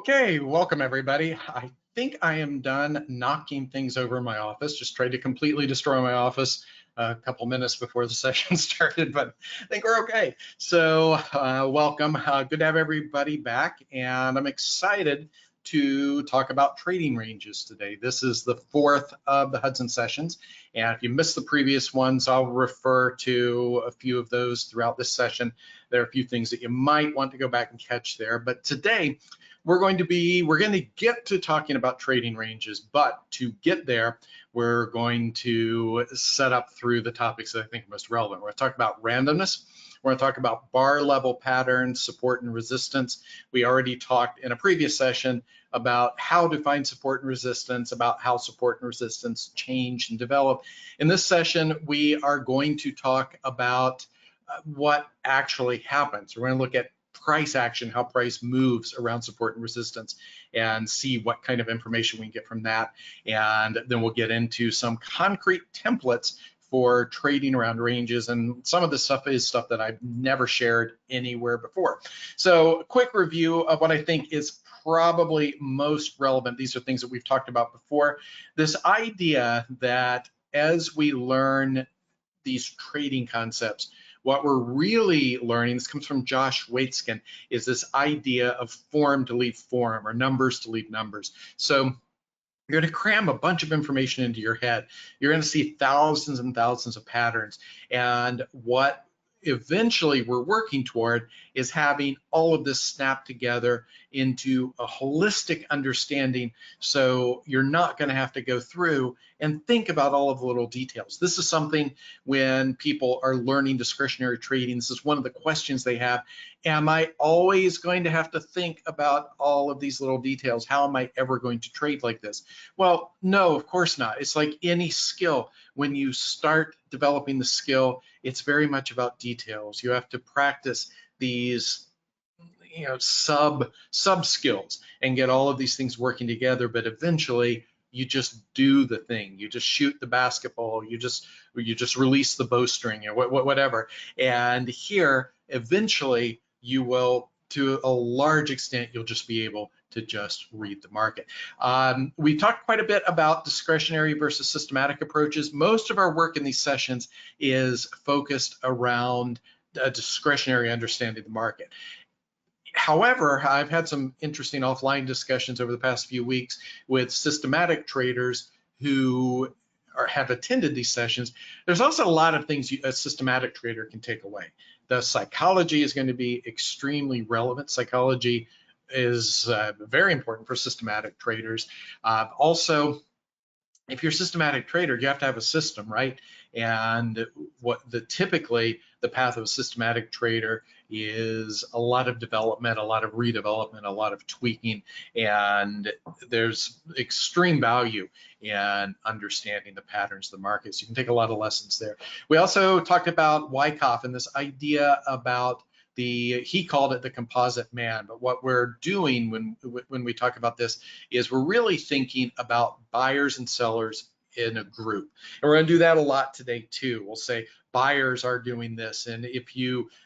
Okay, welcome everybody. I think I am done knocking things over in my office. Just tried to completely destroy my office a couple minutes before the session started, but I think we're okay. So welcome, good to have everybody back, and I'm excited to talk about trading ranges today. This is the fourth of the Hudson sessions, and if you missed the previous ones, I'll refer to a few of those throughout this session. There are a few things that you might want to go back and catch there, but today we're going to get to talking about trading ranges, but to get there, we're going to set up through the topics that I think are most relevant. We're going to talk about randomness. We're going to talk about bar level patterns, support and resistance. We already talked in a previous session about how to find support and resistance, about how support and resistance change and develop. In this session, we are going to talk about what actually happens. We're going to look at price action, how price moves around support and resistance, and see what kind of information we can get from that. And then we'll get into some concrete templates for trading around ranges, and some of this stuff is stuff that I've never shared anywhere before. So a quick review of what I think is probably most relevant. These are things that we've talked about before. This idea that as we learn these trading concepts, what we're really learning, this comes from Josh Waitzkin, is this idea of form to leave form, or numbers to leave numbers. So you're going to cram a bunch of information into your head. You're going to see thousands and thousands of patterns. And what eventually we're working toward is having all of this snap together into a holistic understanding, so you're not going to have to go through and think about all of the little details. This is something when people are learning discretionary trading, this is one of the questions they have. Am I always going to have to think about all of these little details? How am I ever going to trade like this? Well, no, of course not. It's like any skill. When you start developing the skill, it's very much about details. You have to practice these sub skills and get all of these things working together, but eventually you just do the thing. You just shoot the basketball, you just release the bowstring, or whatever. And here eventually you will, to a large extent, you'll just be able to just read the market. We talked quite a bit about discretionary versus systematic approaches. Most of our work in these sessions is focused around a discretionary understanding of the market. However, I've had some interesting offline discussions over the past few weeks with systematic traders who have attended these sessions. There's also a lot of things a systematic trader can take away. The psychology is going to be extremely relevant. Psychology is very important for systematic traders. Also, if you're a systematic trader, you have to have a system, right? And typically the path of a systematic trader is a lot of development, a lot of redevelopment, a lot of tweaking, and there's extreme value in understanding the patterns of the market. So you can take a lot of lessons there. We also talked about Wyckoff and this idea about he called it the composite man, but what we're doing when we talk about this is we're really thinking about buyers and sellers in a group. And we're going to do that a lot today too. We'll say buyers are doing this, and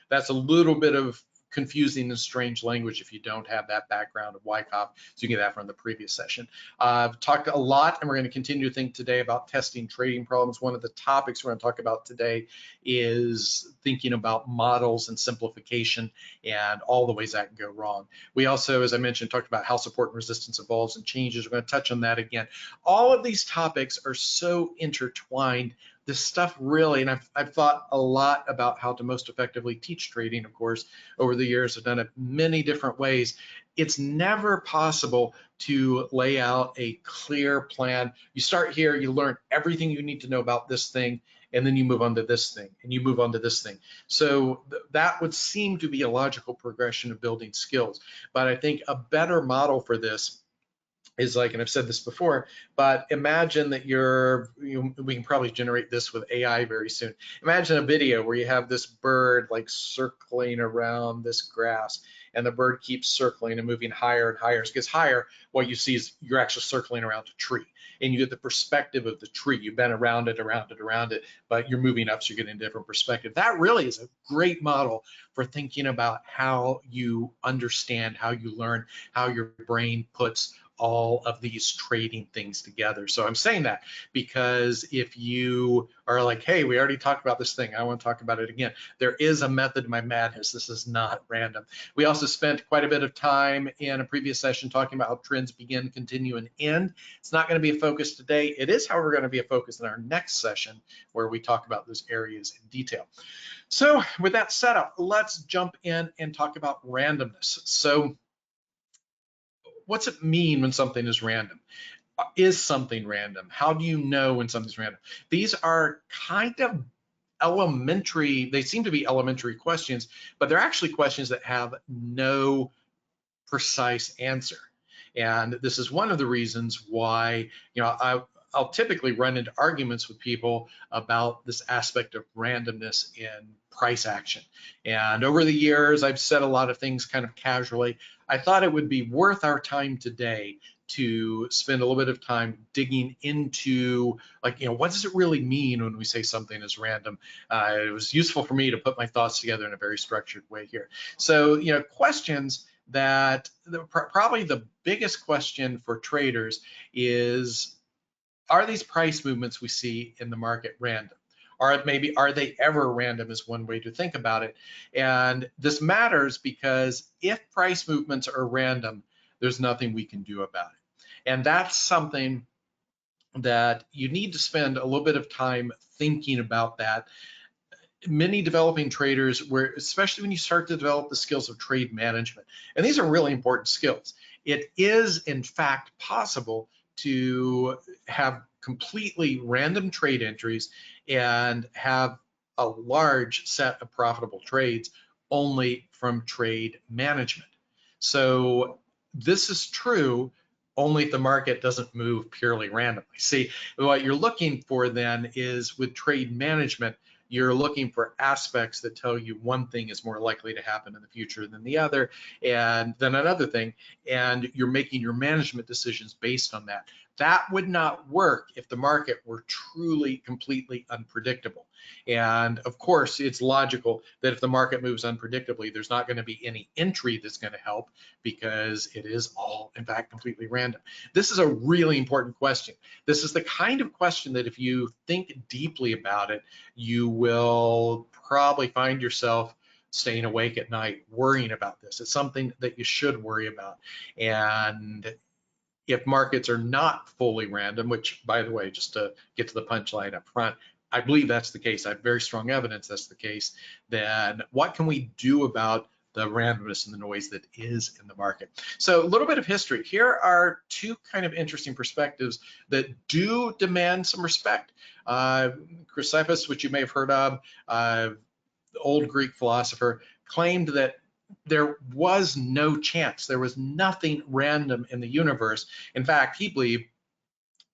that's a little bit of confusing and strange language if you don't have that background of Wyckoff, so you can get that from the previous session. I've talked a lot, and we're going to continue to think today about testing trading problems. One of the topics we're going to talk about today is thinking about models and simplification and all the ways that can go wrong. We also, as I mentioned, talked about how support and resistance evolves and changes. We're going to touch on that again. All of these topics are so intertwined. This stuff really, and I've thought a lot about how to most effectively teach trading, of course, over the years. I've done it many different ways. It's never possible to lay out a clear plan. You start here, you learn everything you need to know about this thing, and then you move on to this thing, and you move on to this thing. So that would seem to be a logical progression of building skills. But I think a better model for this is like, and I've said this before, but imagine that we can probably generate this with AI very soon. Imagine a video where you have this bird like circling around this grass, and the bird keeps circling and moving higher and higher. As it gets higher, what you see is you're actually circling around a tree, and you get the perspective of the tree. You've been around it, but you're moving up, so you're getting a different perspective. That really is a great model for thinking about how you understand, how you learn, how your brain puts all of these trading things together. So I'm saying that because if you are like, hey, we already talked about this thing, I want to talk about it again, there is a method to my madness. This is not random. We also spent quite a bit of time in a previous session talking about how trends begin, continue, and end. It's not going to be a focus today. It is, however, going to be a focus in our next session where we talk about those areas in detail. So with that setup, let's jump in and talk about randomness. So what's it mean when something is random? Is something random? How do you know when something's random? These are kind of elementary, they seem to be elementary questions, but they're actually questions that have no precise answer. And this is one of the reasons why, I'll typically run into arguments with people about this aspect of randomness in price action. And over the years, I've said a lot of things kind of casually. I thought it would be worth our time today to spend a little bit of time digging into, like, what does it really mean when we say something is random? It was useful for me to put my thoughts together in a very structured way here. So, questions that probably the biggest question for traders is, are these price movements we see in the market random? Or maybe are they ever random is one way to think about it. And this matters because if price movements are random, there's nothing we can do about it. And that's something that you need to spend a little bit of time thinking about that. Many developing traders, especially when you start to develop the skills of trade management, and these are really important skills, it is in fact possible to have completely random trade entries and have a large set of profitable trades only from trade management. So this is true only if the market doesn't move purely randomly. See, what you're looking for then is, with trade management, you're looking for aspects that tell you one thing is more likely to happen in the future than the other, and then another thing, and you're making your management decisions based on that. That would not work if the market were truly, completely unpredictable. And of course, it's logical that if the market moves unpredictably, there's not going to be any entry that's going to help, because it is all, in fact, completely random. This is a really important question. This is the kind of question that if you think deeply about it, you will probably find yourself staying awake at night worrying about this. It's something that you should worry about. And if markets are not fully random, which, by the way, just to get to the punchline up front, I believe that's the case, I have very strong evidence that's the case, then what can we do about the randomness and the noise that is in the market? So a little bit of history. Here are two kind of interesting perspectives that do demand some respect. Chrysippus, which you may have heard of, the old Greek philosopher, claimed that there was no chance, there was nothing random in the universe. In fact, he believed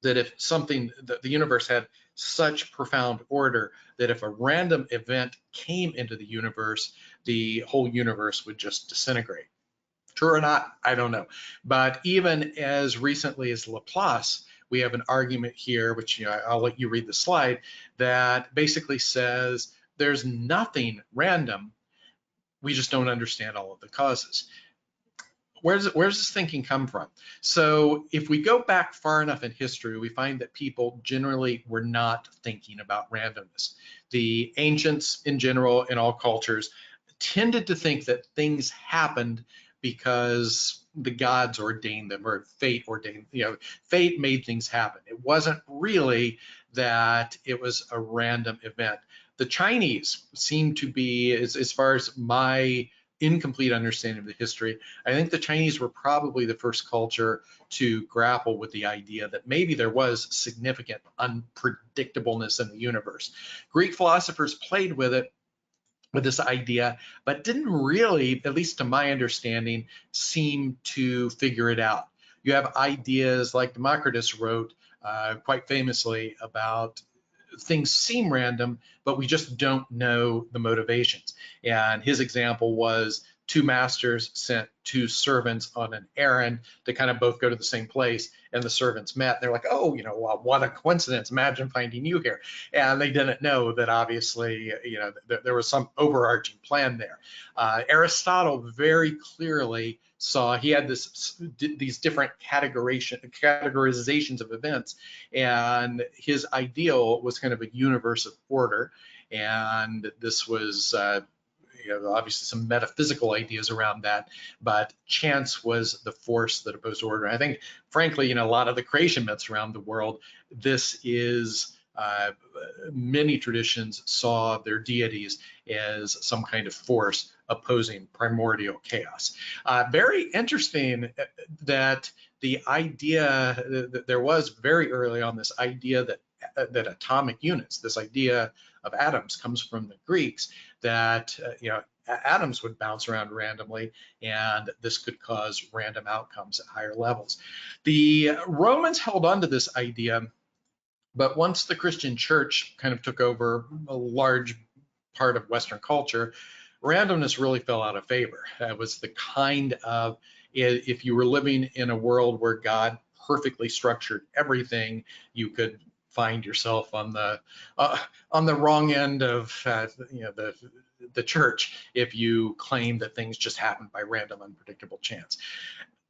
that if something, that the universe had such profound order that if a random event came into the universe, the whole universe would just disintegrate. True or not, I don't know. But even as recently as Laplace, we have an argument here, which I'll let you read the slide, that basically says there's nothing random. We just don't understand all of the causes. Where's this thinking come from? So if we go back far enough in history, we find that people generally were not thinking about randomness. The ancients in general, in all cultures, tended to think that things happened because the gods ordained them, or fate ordained, fate made things happen. It wasn't really that it was a random event. The Chinese seem to be, as far as my incomplete understanding of the history, I think the Chinese were probably the first culture to grapple with the idea that maybe there was significant unpredictableness in the universe. Greek philosophers played with it, with this idea, but didn't really, at least to my understanding, seem to figure it out. You have ideas like Democritus wrote quite famously about things seem random, but we just don't know the motivations. And his example was two masters sent two servants on an errand to kind of both go to the same place, and the servants met. They're like, oh, well, what a coincidence. Imagine finding you here. And they didn't know that obviously, there was some overarching plan there. Aristotle very clearly saw, he had these different categorizations of events, and his ideal was kind of a universe of order. And this was obviously some metaphysical ideas around that, but chance was the force that opposed order. I think, frankly, a lot of the creation myths around the world, this is many traditions saw their deities as some kind of force opposing primordial chaos. Very interesting that the idea that there was very early on, this idea that atomic units, this idea of atoms, comes from the Greeks, that atoms would bounce around randomly, and this could cause random outcomes at higher levels. The Romans held on to this idea, but once the Christian church kind of took over a large part of Western culture, randomness really fell out of favor. It was the kind of, if you were living in a world where God perfectly structured everything, you could find yourself on the wrong end of the church if you claim that things just happen by random, unpredictable chance.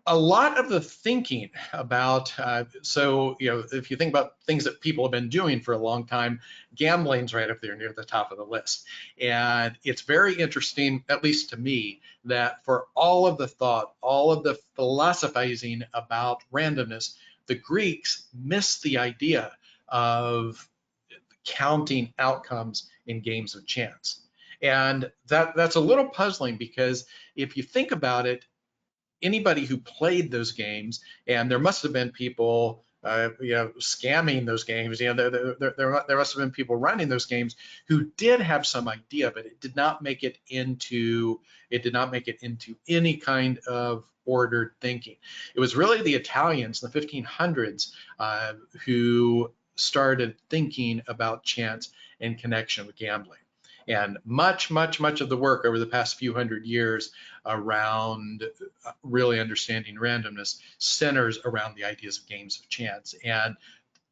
A lot of the thinking about, if you think about things that people have been doing for a long time, gambling's right up there near the top of the list. And it's very interesting, at least to me, that for all of the thought, all of the philosophizing about randomness, the Greeks missed the idea of counting outcomes in games of chance. And that's a little puzzling, because if you think about it, anybody who played those games, and there must have been people scamming those games, there must have been people running those games who did have some idea, but it did not make it into any kind of ordered thinking. It was really the Italians in the 1500s who started thinking about chance in connection with gambling. And much of the work over the past few hundred years around really understanding randomness centers around the ideas of games of chance, and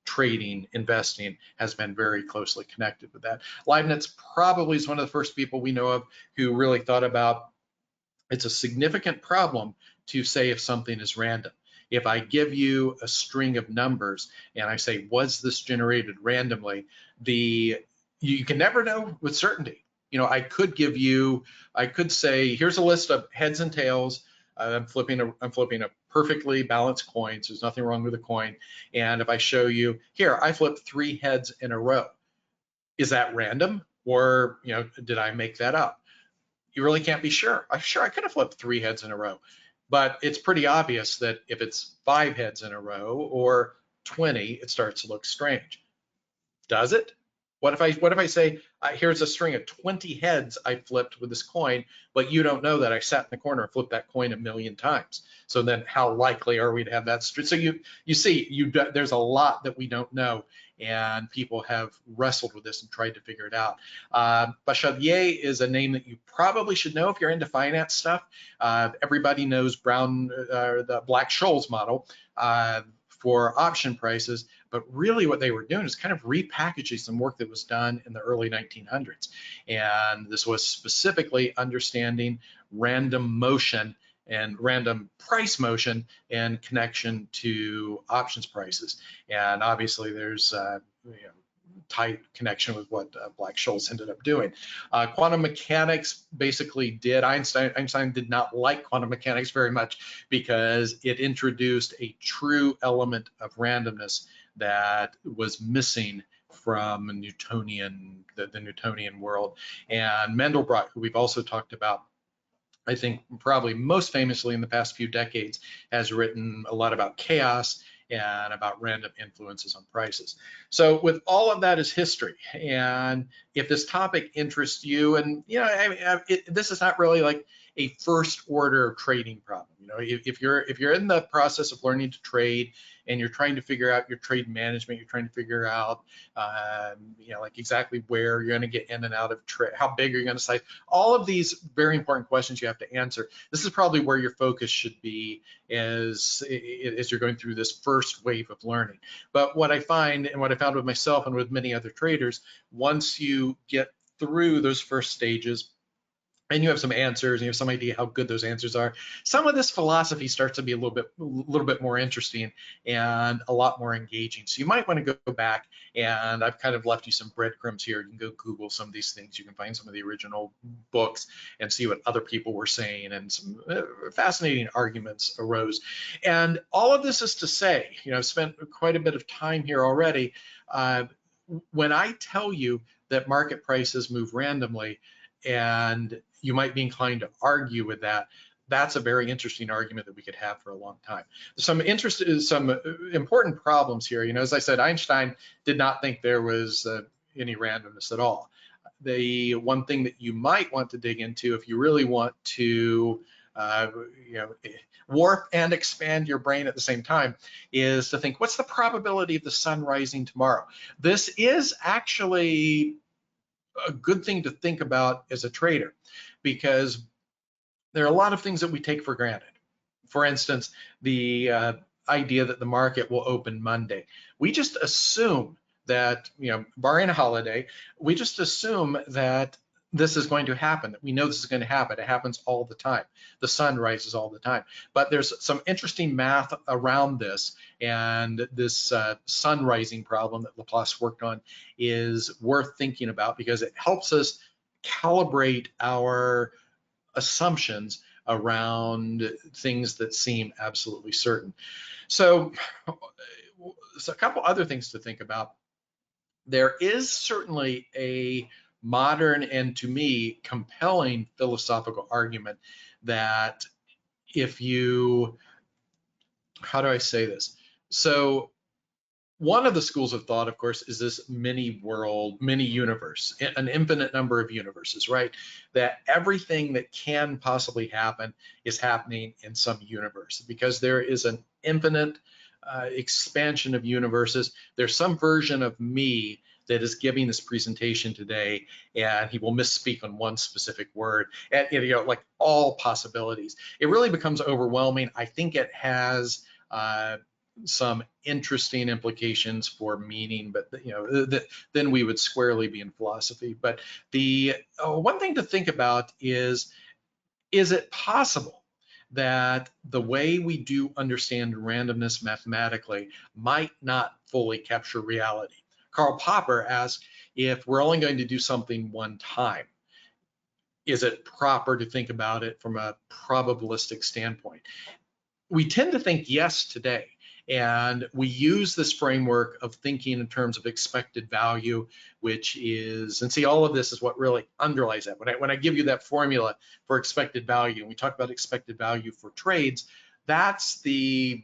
trading, investing has been very closely connected with that. Leibniz probably is one of the first people we know of who really thought about, it's a significant problem to say if something is random. If I give you a string of numbers and I say, was this generated randomly, you can never know with certainty. I could say, here's a list of heads and tails. I'm flipping a perfectly balanced coin, so there's nothing wrong with the coin. And if I show you, here, I flipped 3 heads in a row. Is that random, or did I make that up? You really can't be sure. I could have flipped 3 heads in a row, but it's pretty obvious that if it's 5 heads in a row or 20, it starts to look strange. Does it? What if I say, here's a string of 20 heads I flipped with this coin, but you don't know that I sat in the corner and flipped that coin a million times. So then how likely are we to have that? So you see, there's a lot that we don't know, and people have wrestled with this and tried to figure it out. Bachelier is a name that you probably should know if you're into finance stuff. Everybody knows the Black-Scholes model for option prices, but really what they were doing is kind of repackaging some work that was done in the early 1900s. And this was specifically understanding random motion and random price motion in connection to options prices. And obviously there's tight connection with what Black-Scholes ended up doing. Quantum mechanics basically did, Einstein did not like quantum mechanics very much because it introduced a true element of randomness that was missing from the Newtonian world. And Mandelbrot, who we've also talked about, I think probably most famously in the past few decades, has written a lot about chaos and about random influences on prices. So with all of that as history, and if this topic interests you, and this is not really like a first order trading problem. You know, if you're in the process of learning to trade and you're trying to figure out your trade management, you're trying to figure out, you know, like exactly where you're going to get in and out of trade, how big are you going to size, all of these very important questions you have to answer. This is probably where your focus should be as you're going through this first wave of learning. But what I find, and what I found with myself and with many other traders, once you get through those first stages, and you have some answers, and you have some idea how good those answers are, some of this philosophy starts to be a little bit more interesting and a lot more engaging. So you might want to go back, and I've kind of left you some breadcrumbs here. You can go Google some of these things. You can find some of the original books and see what other people were saying, and some fascinating arguments arose. And all of this is to say, you know, I've spent quite a bit of time here already. When I tell you that market prices move randomly, and you might be inclined to argue with that, that's a very interesting argument that we could have for a long time. Some important problems here. You know, as I said, Einstein did not think there was any randomness at all. The one thing that you might want to dig into, if you really want to you know, warp and expand your brain at the same time, is to think, what's the probability of the sun rising tomorrow? This is actually a good thing to think about as a trader, because there are a lot of things that we take for granted. For instance, the idea that the market will open Monday. We just assume that, you know, barring a holiday, we just assume that this is going to happen, that we know this is going to happen. It happens all the time. The sun rises all the time. But there's some interesting math around this, and this sun rising problem that Laplace worked on is worth thinking about, because it helps us calibrate our assumptions around things that seem absolutely certain. So a couple other things to think about. There is certainly a modern and, to me, compelling philosophical argument that if you, how do I say this? So one of the schools of thought, of course, is this mini world, mini universe, an infinite number of universes, right? That everything that can possibly happen is happening in some universe, because there is an infinite expansion of universes. There's some version of me that is giving this presentation today, and he will misspeak on one specific word, and, you know, like all possibilities. It really becomes overwhelming. I think it has some interesting implications for meaning, but, you know, then we would squarely be in philosophy. But the one thing to think about is it possible that the way we do understand randomness mathematically might not fully capture reality? Karl Popper asked, if we're only going to do something one time, is it proper to think about it from a probabilistic standpoint? We tend to think yes today, and we use this framework of thinking in terms of expected value, which is, and see, all of this is what really underlies that. When I give you that formula for expected value, and we talk about expected value for trades, that's the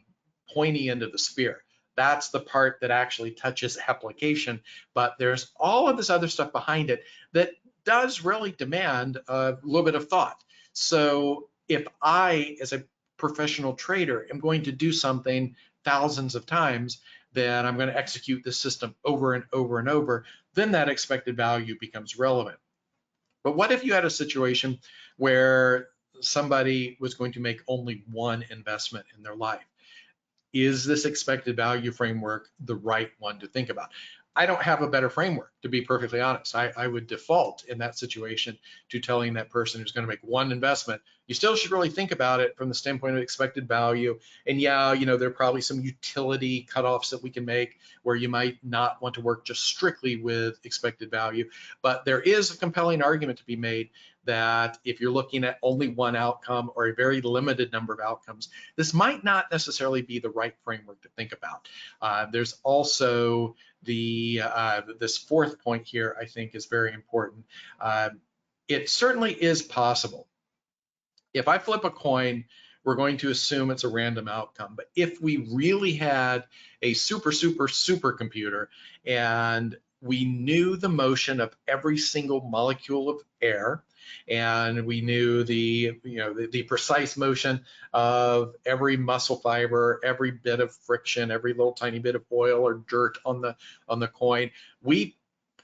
pointy end of the spear. That's the part that actually touches application, but there's all of this other stuff behind it that does really demand a little bit of thought. So if I, as a professional trader, am going to do something thousands of times, then I'm going to execute this system over and over and over, then that expected value becomes relevant. But what if you had a situation where somebody was going to make only one investment in their life? Is this expected value framework the right one to think about? I don't have a better framework, to be perfectly honest. I would default in that situation to telling that person who's going to make one investment, you still should really think about it from the standpoint of expected value. And yeah, you know, there are probably some utility cutoffs that we can make where you might not want to work just strictly with expected value. But there is a compelling argument to be made that if you're looking at only one outcome or a very limited number of outcomes, this might not necessarily be the right framework to think about. There's also this fourth point here, I think, is very important. It certainly is possible. If I flip a coin, we're going to assume it's a random outcome. But if we really had a super computer, and we knew the motion of every single molecule of air, and we knew the precise motion of every muscle fiber, every bit of friction, every little tiny bit of oil or dirt on the coin. We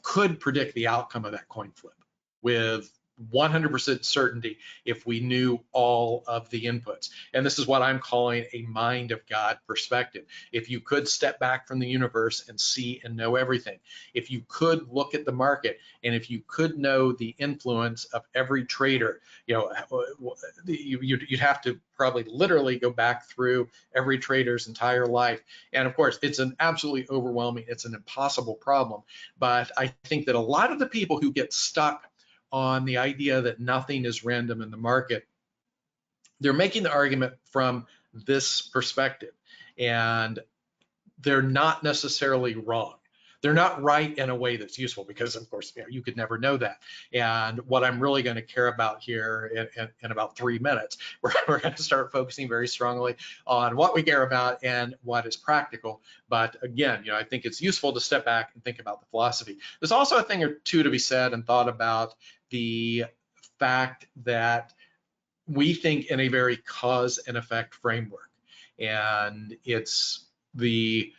could predict the outcome of that coin flip with 100% certainty if we knew all of the inputs. And this is what I'm calling a mind of God perspective. If you could step back from the universe and see and know everything, if you could look at the market, and if you could know the influence of every trader, you'd have to probably literally go back through every trader's entire life. And of course, it's an absolutely overwhelming, it's an impossible problem. But I think that a lot of the people who get stuck on the idea that nothing is random in the market, they're making the argument from this perspective, and they're not necessarily wrong. They're not right in a way that's useful, because of course you could never know that. And what I'm really going to care about here in about 3 minutes, we're going to start focusing very strongly on what we care about and what is practical. But again, I think it's useful to step back and think about the philosophy. There's also a thing or two to be said and thought about the fact that we think in a very cause and effect framework, and it's maybe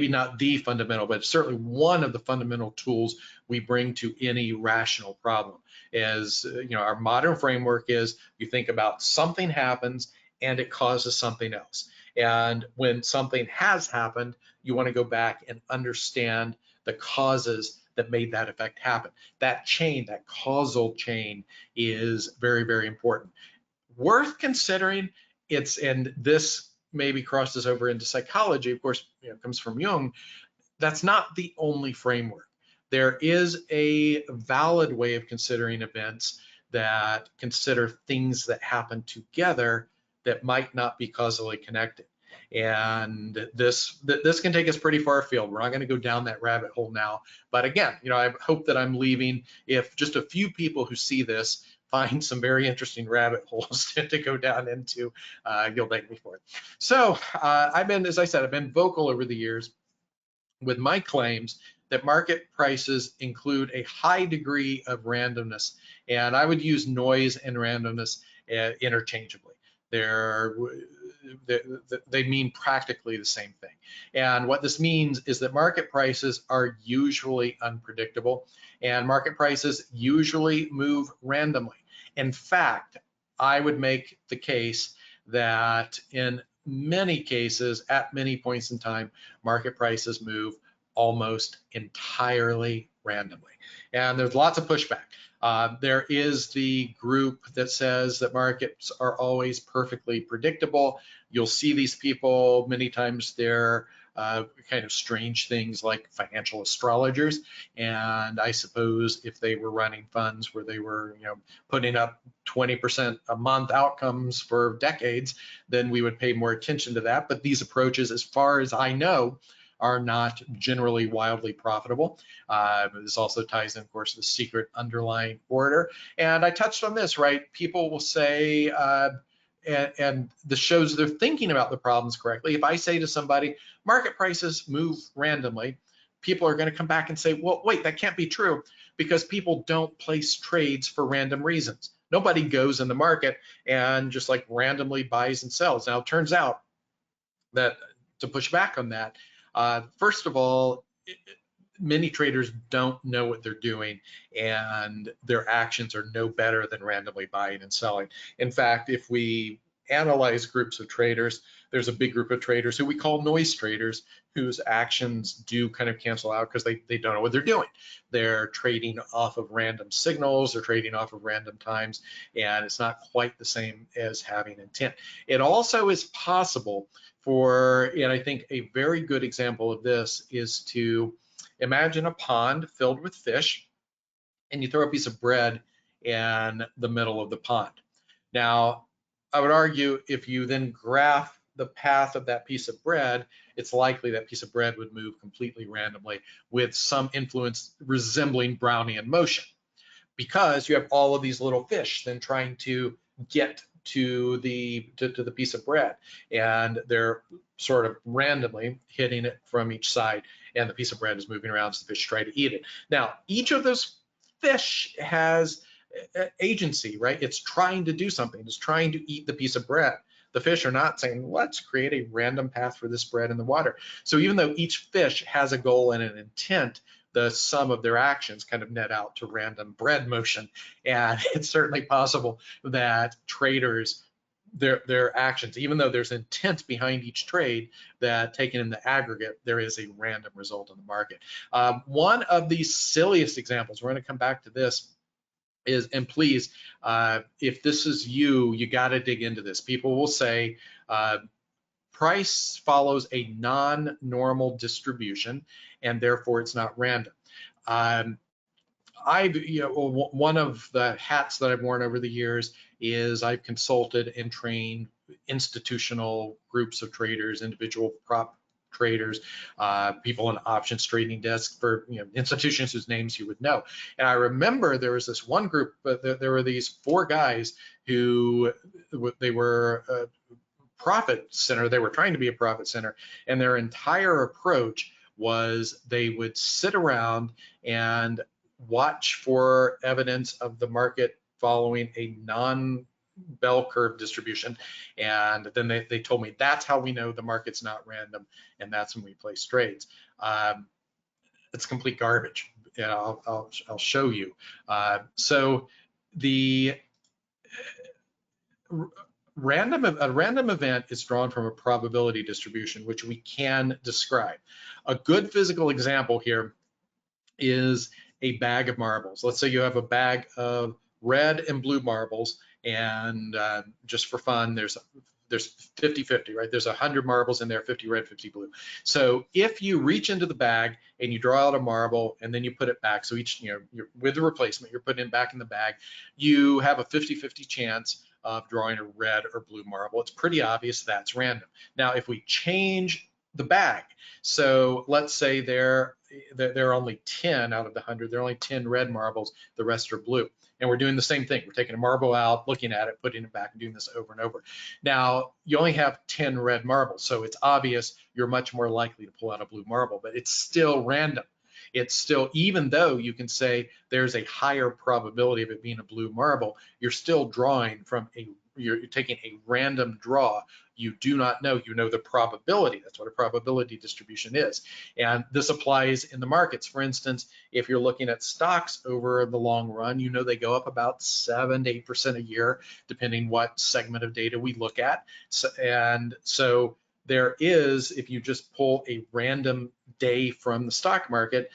not the fundamental, but certainly one of the fundamental tools we bring to any rational problem. Is our modern framework is, you think about something happens and it causes something else, and when something has happened, you want to go back and understand the causes that made that effect happen. That chain, that causal chain, is very, very important. Worth considering. And this maybe crosses over into psychology, of course, comes from Jung. That's not the only framework. There is a valid way of considering events that consider things that happen together that might not be causally connected. And this can take us pretty far afield. We're not going to go down that rabbit hole now. But again, I hope that I'm leaving, if just a few people who see this find some very interesting rabbit holes to go down into, you'll thank me for it. So as I said, I've been vocal over the years with my claims that market prices include a high degree of randomness, and I would use noise and randomness interchangeably. They mean practically the same thing. And what this means is that market prices are usually unpredictable, and market prices usually move randomly. In fact, I would make the case that in many cases, at many points in time, market prices move almost entirely randomly. And there's lots of pushback. There is the group that says that markets are always perfectly predictable. You'll see these people many times. They're kind of strange things like financial astrologers. And I suppose if they were running funds where they were, putting up 20% a month outcomes for decades, then we would pay more attention to that. But these approaches, as far as I know, are not generally wildly profitable. This also ties in, of course, the secret underlying order. And I touched on this, right? People will say, and this shows they're thinking about the problems correctly. If I say to somebody, market prices move randomly, people are going to come back and say, well, wait, that can't be true, because people don't place trades for random reasons. Nobody goes in the market and just like randomly buys and sells. Now, it turns out that, to push back on that, first of all, many traders don't know what they're doing, and their actions are no better than randomly buying and selling. In fact, if we analyze groups of traders, there's a big group of traders who we call noise traders, whose actions do kind of cancel out because they don't know what they're doing. They're trading off of random signals, they're trading off of random times, and it's not quite the same as having intent. It also is possible and I think a very good example of this is to imagine a pond filled with fish, and you throw a piece of bread in the middle of the pond. Now, I would argue if you then graph the path of that piece of bread, it's likely that piece of bread would move completely randomly with some influence resembling Brownian motion, because you have all of these little fish then trying to get to the piece of bread, and they're sort of randomly hitting it from each side. and the piece of bread is moving around as the fish try to eat it. Now, each of those fish has agency, right? It's trying to do something. It's trying to eat the piece of bread. The fish are not saying, let's create a random path for this bread in the water. So even though each fish has a goal and an intent, the sum of their actions kind of net out to random bread motion. And it's certainly possible that traders, their actions, even though there's intent behind each trade, that taken in the aggregate, there is a random result in the market. One of the silliest examples, we're going to come back to this, is, and please, if this is you got to dig into this. People will say price follows a non-normal distribution, and therefore it's not random. One of the hats that I've worn over the years is I've consulted and trained institutional groups of traders, individual prop traders, people in options trading desks for institutions whose names you would know. And I remember there was this one group, there were these 4 guys who they were a profit center. They were trying to be a profit center, and their entire approach was they would sit around and watch for evidence of the market following a non-bell curve distribution, and then they told me that's how we know the market's not random, and that's when we place trades. It's complete garbage. I'll show you. So the a random event is drawn from a probability distribution, which we can describe. A good physical example here is a bag of marbles. Let's say you have a bag of red and blue marbles, and just for fun, there's 50-50, right? There's 100 marbles in there, 50 red, 50 blue. So if you reach into the bag and you draw out a marble and then you put it back, so each, you're, with the replacement, you're putting it back in the bag, you have a 50-50 chance of drawing a red or blue marble. It's pretty obvious that's random. Now, if we change the bag, so let's say there are only 10 out of the 100, there are only 10 red marbles, the rest are blue. And we're doing the same thing. We're taking a marble out, looking at it, putting it back, and doing this over and over. Now, you only have 10 red marbles, so it's obvious you're much more likely to pull out a blue marble, but it's still random. It's still, even though you can say there's a higher probability of it being a blue marble, you're still drawing from you're taking a random draw. You do not know, you know the probability. That's what a probability distribution is. And this applies in the markets. For instance, if you're looking at stocks over the long run, you know they go up about 7 to 8% a year, depending what segment of data we look at. So there is, if you just pull a random day from the stock market,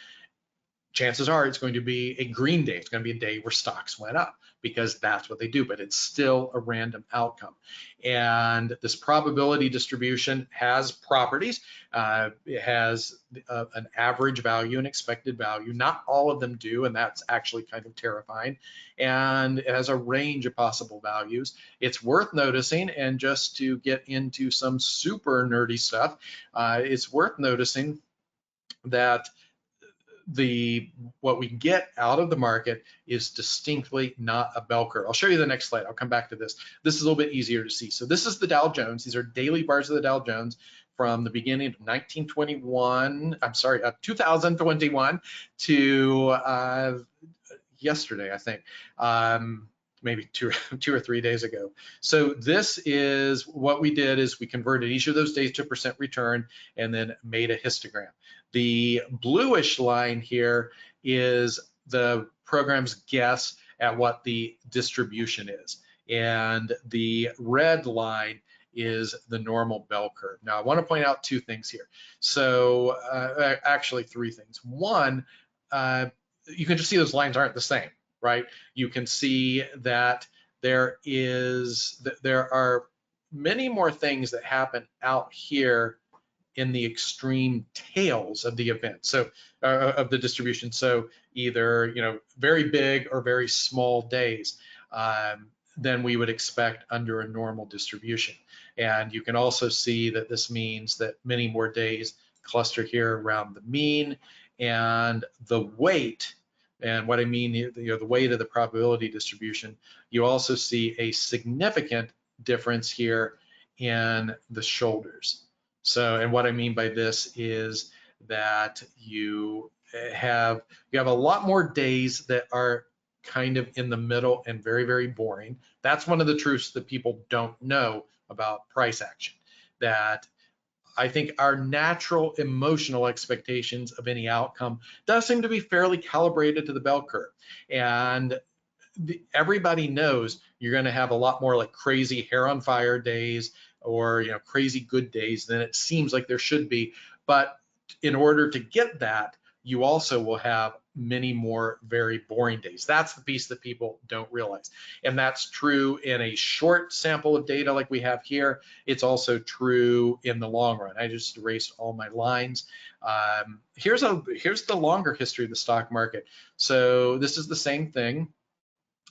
chances are it's going to be a green day. It's going to be a day where stocks went up, because that's what they do, but it's still a random outcome. And this probability distribution has properties. It has an average value and expected value. Not all of them do, and that's actually kind of terrifying. And it has a range of possible values. It's worth noticing, and just to get into some super nerdy stuff, it's worth noticing that what we get out of the market is distinctly not a bell curve. I'll show you the next slide. I'll come back to this. This is a little bit easier to see. So this is the Dow Jones. These are daily bars of the Dow Jones from the beginning of 2021 to yesterday, I think. Maybe two or 3 days ago. So this is what we did, is we converted each of those days to % return and then made a histogram. The bluish line here is the program's guess at what the distribution is. And the red line is the normal bell curve. Now, I want to point out 2 things here. So actually 3 things. One, you can just see those lines aren't the same, right? You can see that there are many more things that happen out here in the extreme tails of the event, so of the distribution. So either very big or very small days than we would expect under a normal distribution. And you can also see that this means that many more days cluster here around the mean, and the weight. And what I mean, the weight of the probability distribution, you also see a significant difference here in the shoulders. So, and what I mean by this is that you have a lot more days that are kind of in the middle and very, very boring. That's one of the truths that people don't know about price action, that I think our natural emotional expectations of any outcome does seem to be fairly calibrated to the bell curve. And everybody knows you're going to have a lot more like crazy hair on fire days, or crazy good days than it seems like there should be. But in order to get that, you also will have many more very boring days. That's the piece that people don't realize. And that's true in a short sample of data like we have here. It's also true in the long run. I just erased all my lines. Here's the longer history of the stock market. So this is the same thing.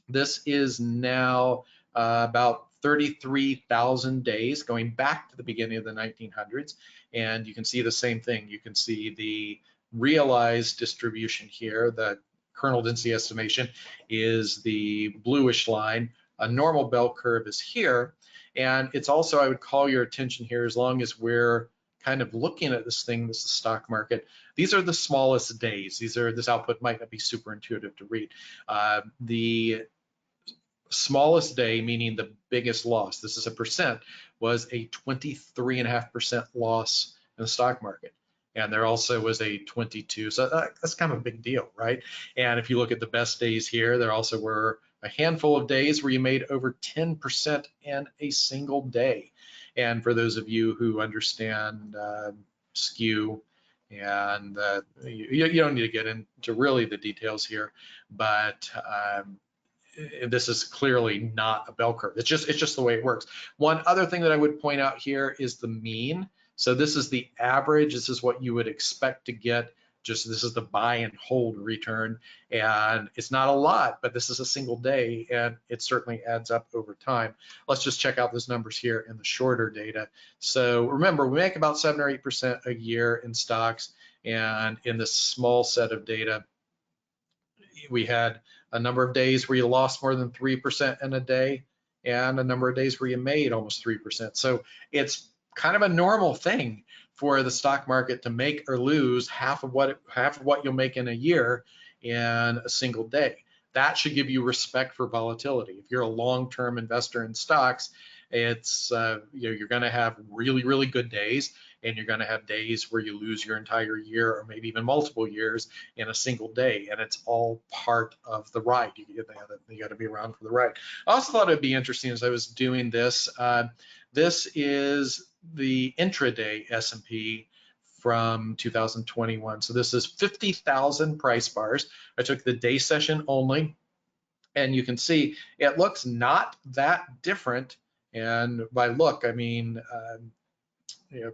This is now about 33,000 days, going back to the beginning of the 1900s. And you can see the same thing. You can see the realized distribution here. The kernel density estimation is the bluish line. A normal bell curve is here. And it's also, I would call your attention here, as long as we're kind of looking at this thing, this is the stock market, these are the smallest days. This output might not be super intuitive to read. The smallest day, meaning the biggest loss, this is a percent, was a 23.5% loss in the stock market. And there also was a 22, so that's kind of a big deal, right? And if you look at the best days here, there also were a handful of days where you made over 10% in a single day. And for those of you who understand skew, and you don't need to get into really the details here, but this is clearly not a bell curve. It's just the way it works. One other thing that I would point out here is the mean. So this is the average. This is what you would expect to get. This is the buy and hold return. And it's not a lot, but this is a single day, and it certainly adds up over time. Let's just check out those numbers here in the shorter data. So remember, we make about 7 or 8% a year in stocks, and in this small set of data, we had a number of days where you lost more than 3% in a day, and a number of days where you made almost 3%. So it's kind of a normal thing for the stock market to make or lose half of what you'll make in a year in a single day. That should give you respect for volatility. If you're a long-term investor in stocks, it's you're going to have really, really good days, and you're going to have days where you lose your entire year, or maybe even multiple years in a single day, and it's all part of the ride. You got to be around for the ride. I also thought it'd be interesting as I was doing this. This is the intraday S&P from 2021. So this is 50,000 price bars. I took the day session only, and you can see it looks not that different. And by look, I mean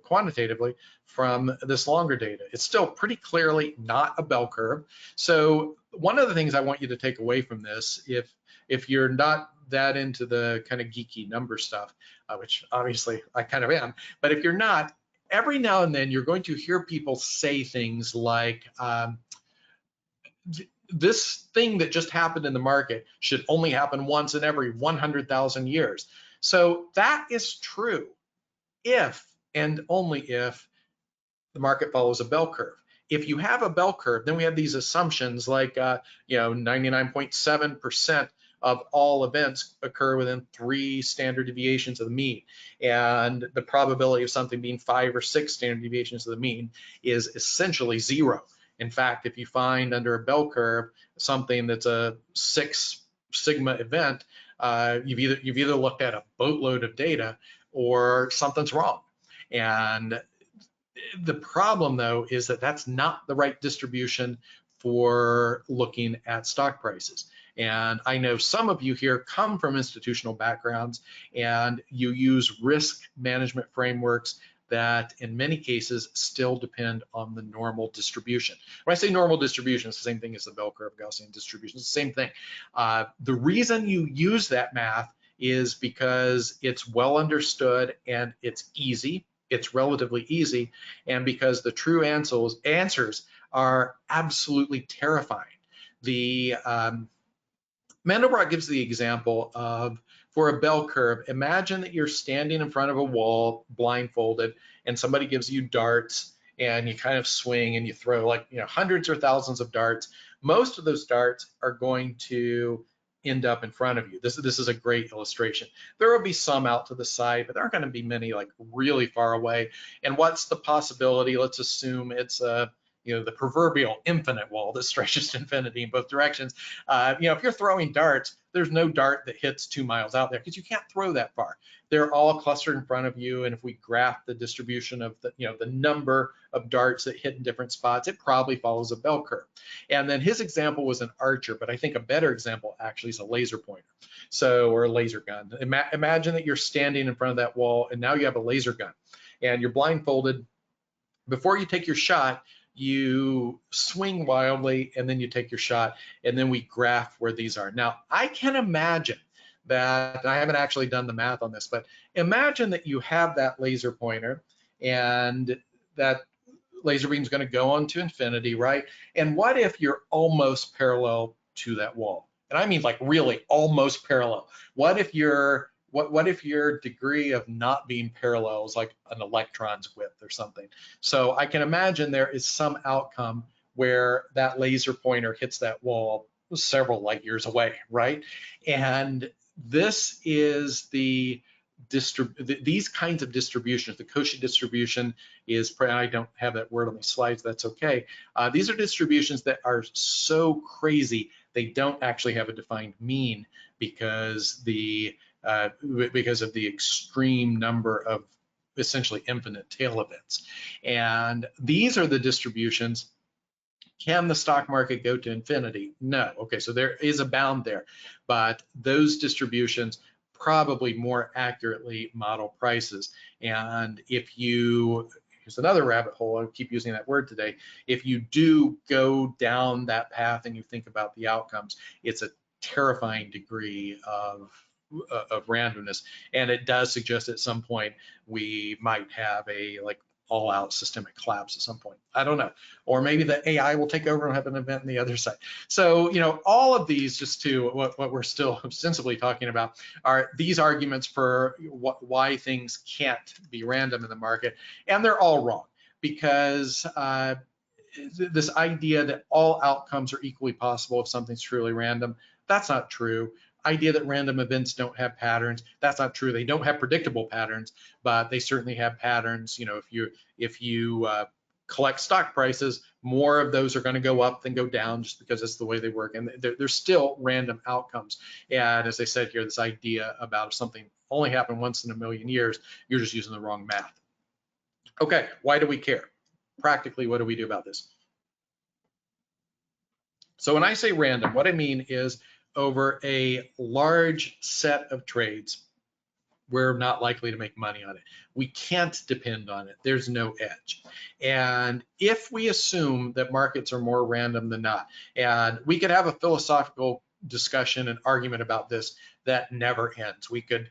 quantitatively, from this longer data. It's still pretty clearly not a bell curve. So one of the things I want you to take away from this, if you're not that into the kind of geeky number stuff, which obviously I kind of am, but if you're not, every now and then you're going to hear people say things like, this thing that just happened in the market should only happen once in every 100,000 years. So that is true if and only if the market follows a bell curve. If you have a bell curve, then we have these assumptions like 99.7% of all events occur within 3 standard deviations of the mean, and the probability of something being 5 or 6 standard deviations of the mean is essentially 0. In fact, if you find under a bell curve something that's a 6 sigma event, you've either looked at a boatload of data or something's wrong. And the problem, though, is that that's not the right distribution for looking at stock prices. And I know some of you here come from institutional backgrounds, and you use risk management frameworks that in many cases still depend on the normal distribution. When I say normal distribution, it's the same thing as the bell curve Gaussian distribution. It's the same thing. The reason you use that math is because it's well understood and it's easy. It's relatively easy, and because the true answers are absolutely terrifying. The Mandelbrot gives the example of, for a bell curve, imagine that you're standing in front of a wall blindfolded and somebody gives you darts and you kind of swing and you throw like, hundreds or thousands of darts. Most of those darts are going to end up in front of you. This is a great illustration. There will be some out to the side, but there aren't going to be many like really far away. And what's the possibility? Let's assume it's the proverbial infinite wall that stretches to infinity in both directions. If you're throwing darts, there's no dart that hits 2 miles out there because you can't throw that far. They're all clustered in front of you, and if we graph the distribution of the number of darts that hit in different spots, it probably follows a bell curve. And then his example was an archer, but I think a better example actually is a laser pointer, or a laser gun. Imagine that you're standing in front of that wall, and now you have a laser gun, and you're blindfolded. Before you take your shot, you swing wildly, and then you take your shot, and then we graph where these are. Now, I can imagine that, I haven't actually done the math on this, but imagine that you have that laser pointer, and that laser beam is going to go on to infinity, right? And what if you're almost parallel to that wall? And I mean like really almost parallel. What if your degree of not being parallel is like an electron's width or something? So I can imagine there is some outcome where that laser pointer hits that wall several light years away, right? And this is these kinds of distributions. The Cauchy distribution is, I don't have that word on the slides, that's okay. These are distributions that are so crazy, they don't actually have a defined mean because of the extreme number of essentially infinite tail events. And these are the distributions. Can the stock market go to infinity? No. Okay, so there is a bound there, but those distributions probably more accurately model prices. And here's another rabbit hole, I'll keep using that word today. If you do go down that path and you think about the outcomes, it's a terrifying degree of randomness, and it does suggest at some point we might have a all-out systemic collapse at some point. I don't know, or maybe the AI will take over and have an event on the other side. So all of these, just to what we're still ostensibly talking about, are these arguments for why things can't be random in the market, and they're all wrong, because this idea that all outcomes are equally possible if something's truly random, that's not true. Idea that random events don't have patterns, that's not true. They don't have predictable patterns, but they certainly have patterns. If you collect stock prices, more of those are going to go up than go down just because it's the way they work, and they're still random outcomes. And as I said here, this idea about if something only happened once in a million years, you're just using the wrong math. Okay, why do we care? Practically, what do we do about this? So when I say random, what I mean is over a large set of trades, we're not likely to make money on it. We can't depend on it. There's no edge. And if we assume that markets are more random than not, and we could have a philosophical discussion and argument about this that never ends. We could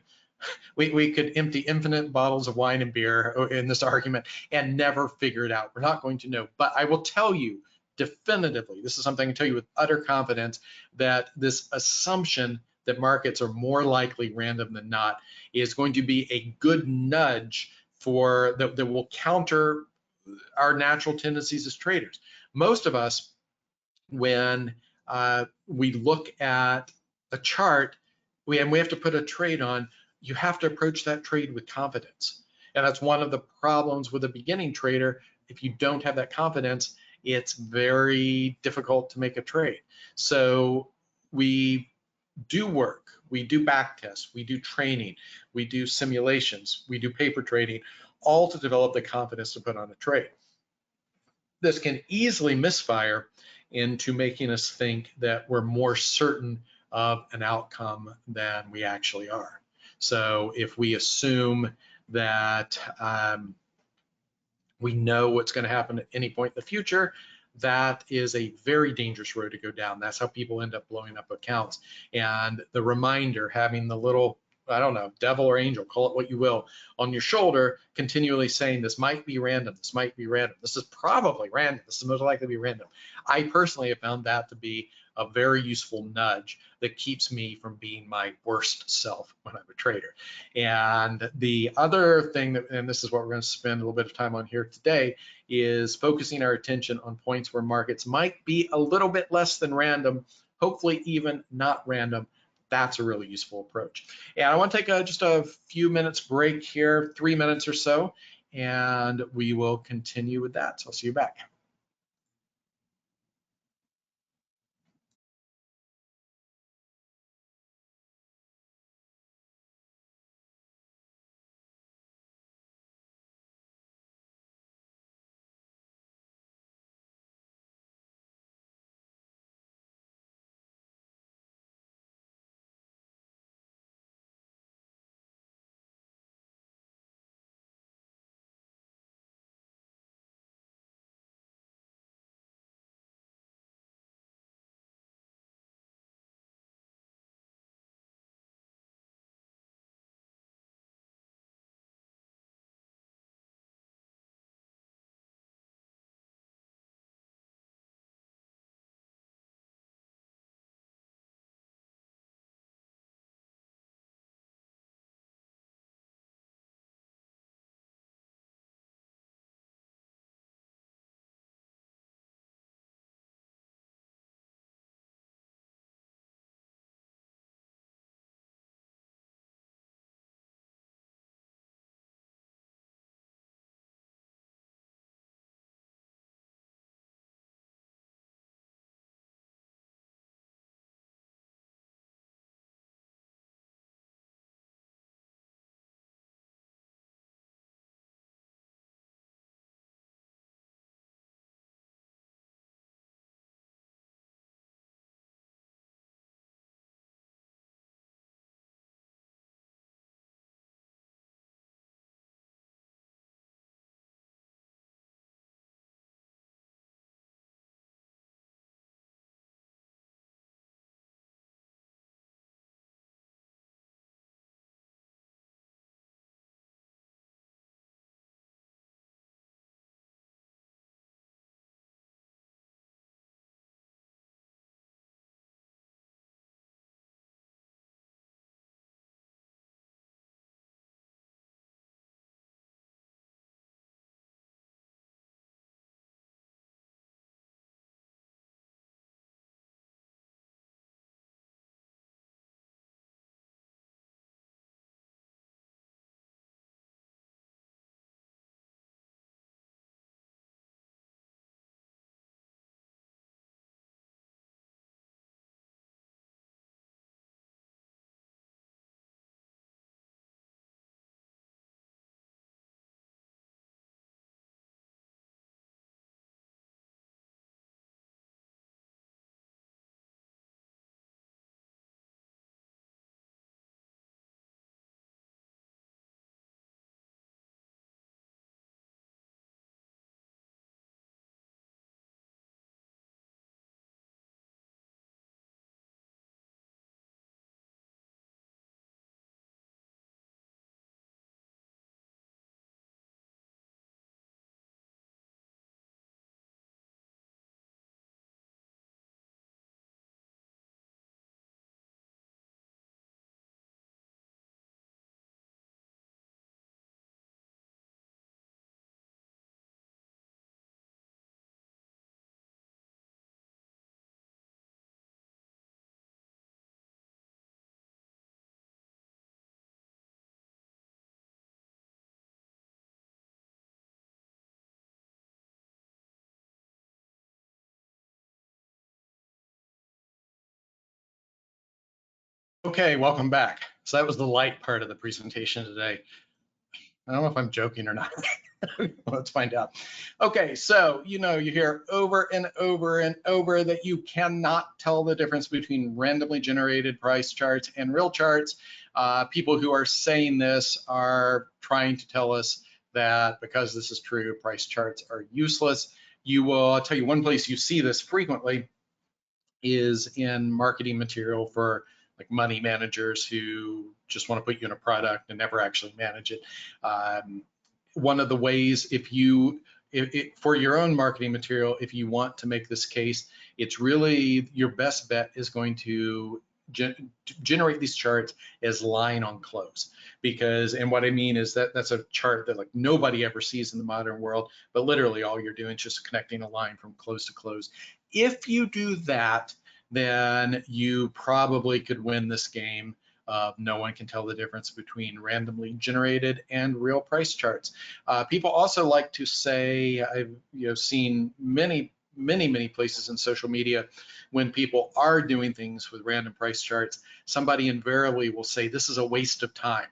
empty infinite bottles of wine and beer in this argument and never figure it out. We're not going to know. But I will tell you definitively, this is something I can tell you with utter confidence, that this assumption that markets are more likely random than not is going to be a good nudge that will counter our natural tendencies as traders. Most of us, when we look at a chart and we have to put a trade on, you have to approach that trade with confidence. And that's one of the problems with a beginning trader. If you don't have that confidence, it's very difficult to make a trade. So we do work, we do back tests, we do training, we do simulations, we do paper trading, all to develop the confidence to put on a trade. This can easily misfire into making us think that we're more certain of an outcome than we actually are. So if we assume that we know what's going to happen at any point in the future, that is a very dangerous road to go down. That's how people end up blowing up accounts. And the reminder, having the little, I don't know, devil or angel, call it what you will, on your shoulder, continually saying this might be random, this might be random, this is probably random, this is most likely to be random. I personally have found that to be a very useful nudge that keeps me from being my worst self when I'm a trader. And the other thing that, and this is what we're going to spend a little bit of time on here today, is focusing our attention on points where markets might be a little bit less than random, hopefully even not random. That's a really useful approach. And I want to take just a few minutes break here, 3 minutes or so, and we will continue with that. So I'll see you back. Okay, welcome back. So that was the light part of the presentation today. I don't know if I'm joking or not. Let's find out. Okay, so you hear over and over and over that you cannot tell the difference between randomly generated price charts and real charts. People who are saying this are trying to tell us that because this is true, price charts are useless. I'll tell you one place you see this frequently is in marketing material for like money managers who just want to put you in a product and never actually manage it. One of the ways, if for your own marketing material, if you want to make this case, it's really your best bet is going to generate these charts as line on close, because, and what I mean is that that's a chart that like nobody ever sees in the modern world, but literally all you're doing is just connecting a line from close to close. If you do that, then you probably could win this game. No one can tell the difference between randomly generated and real price charts. People also like to say, I've seen many places in social media, when people are doing things with random price charts, somebody invariably will say this is a waste of time.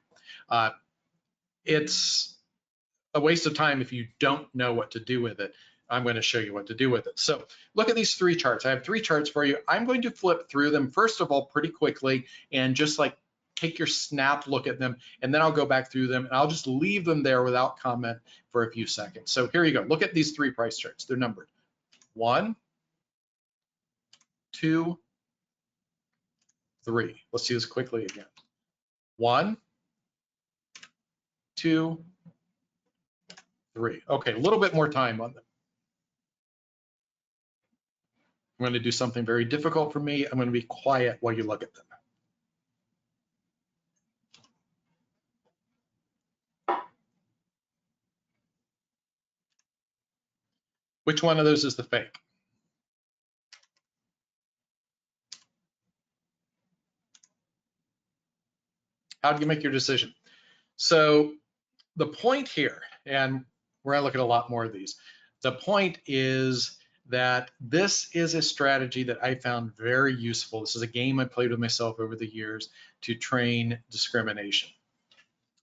It's a waste of time if you don't know what to do with it. I'm going to show you what to do with it. So look at these 3 charts. I have 3 charts for you. I'm going to flip through them, first of all, pretty quickly, and just like take your snap look at them, and then I'll go back through them, and I'll just leave them there without comment for a few seconds. So here you go. Look at these 3 price charts. They're numbered 1, 2, 3. Let's do this quickly again. 1, 2, 3. Okay, a little bit more time on them. I'm going to do something very difficult for me. I'm going to be quiet while you look at them. Which one of those is the fake? How do you make your decision? So the point here, and we're going to look at a lot more of these, the point is that this is a strategy that I found very useful. This is a game I played with myself over the years to train discrimination.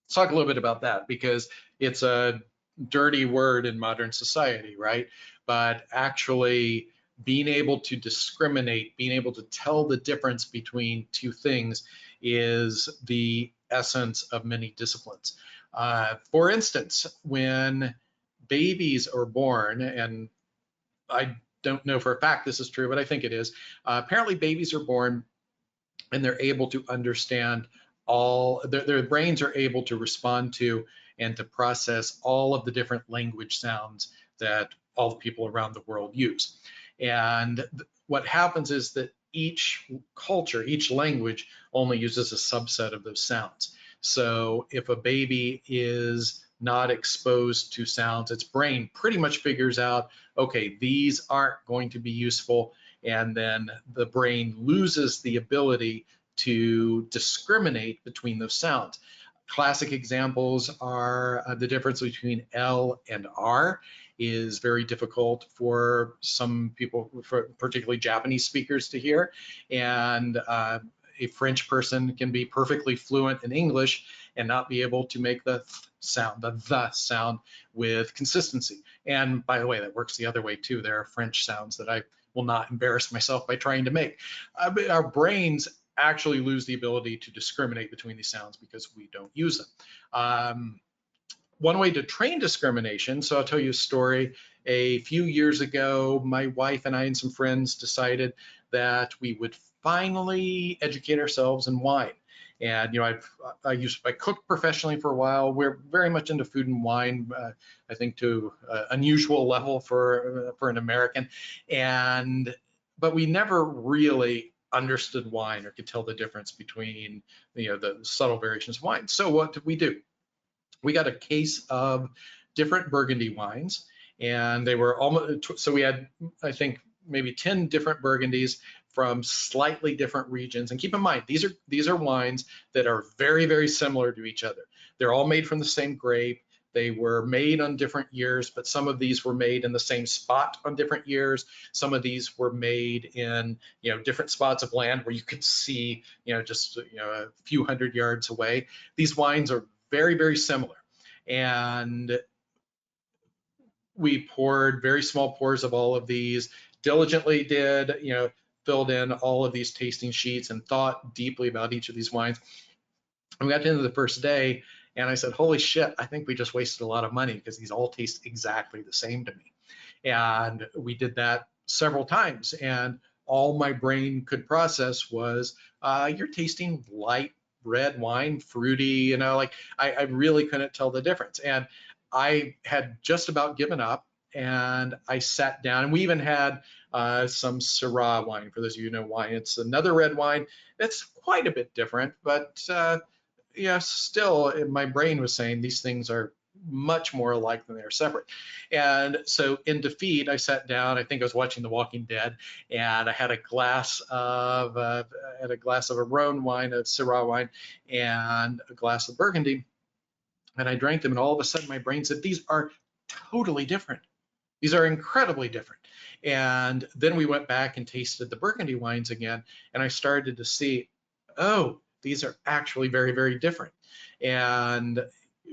Let's talk a little bit about that, because it's a dirty word in modern society, right? But actually being able to discriminate, being able to tell the difference between 2 things is the essence of many disciplines. For instance, when babies are born, and I don't know for a fact this is true, but I think it is, apparently babies are born and they're able to understand all, their brains are able to respond to and to process all of the different language sounds that all the people around the world use. And what happens is that each culture, each language only uses a subset of those sounds. So if a baby is not exposed to sounds, its brain pretty much figures out, okay, these aren't going to be useful, and then the brain loses the ability to discriminate between those sounds. Classic examples are the difference between L and R is very difficult for some people, for particularly Japanese speakers, to hear. And a French person can be perfectly fluent in English and not be able to make the sound, the sound with consistency. And by the way, that works the other way too. There are French sounds that I will not embarrass myself by trying to make. Our brains actually lose the ability to discriminate between these sounds because we don't use them. One way to train discrimination, so I'll tell you a story. A few years ago, my wife and I and some friends decided that we would finally educate ourselves in wine. And I cooked professionally for a while. We're very much into food and wine, I think to an unusual level for an American. But we never really understood wine or could tell the difference between the subtle variations of wine. So what did we do? We got a case of different Burgundy wines, and they were almost, so we had, I think, maybe 10 different Burgundies from slightly different regions. And keep in mind, these are wines that are very, very similar to each other. They're all made from the same grape. They were made on different years, but some of these were made in the same spot on different years. Some of these were made in different spots of land where you could see just a few hundred yards away. These wines are very, very similar. And we poured very small pours of all of these, diligently filled in all of these tasting sheets and thought deeply about each of these wines. And we got to the end of the first day, and I said, holy shit, I think we just wasted a lot of money because these all taste exactly the same to me. And we did that several times, and all my brain could process was, you're tasting light red wine, fruity, I really couldn't tell the difference. And I had just about given up, and I sat down, and we even had some Syrah wine. For those of you who know wine, it's another red wine that's quite a bit different, but yeah, still my brain was saying these things are much more alike than they are separate. And so in defeat, I sat down. I think I was watching The Walking Dead, and I had a glass of a Rhone wine, a Syrah wine, and a glass of Burgundy, and I drank them. And all of a sudden, my brain said, "These are totally different. These are incredibly different." And then we went back and tasted the Burgundy wines again, and I started to see, oh, these are actually very, very different. And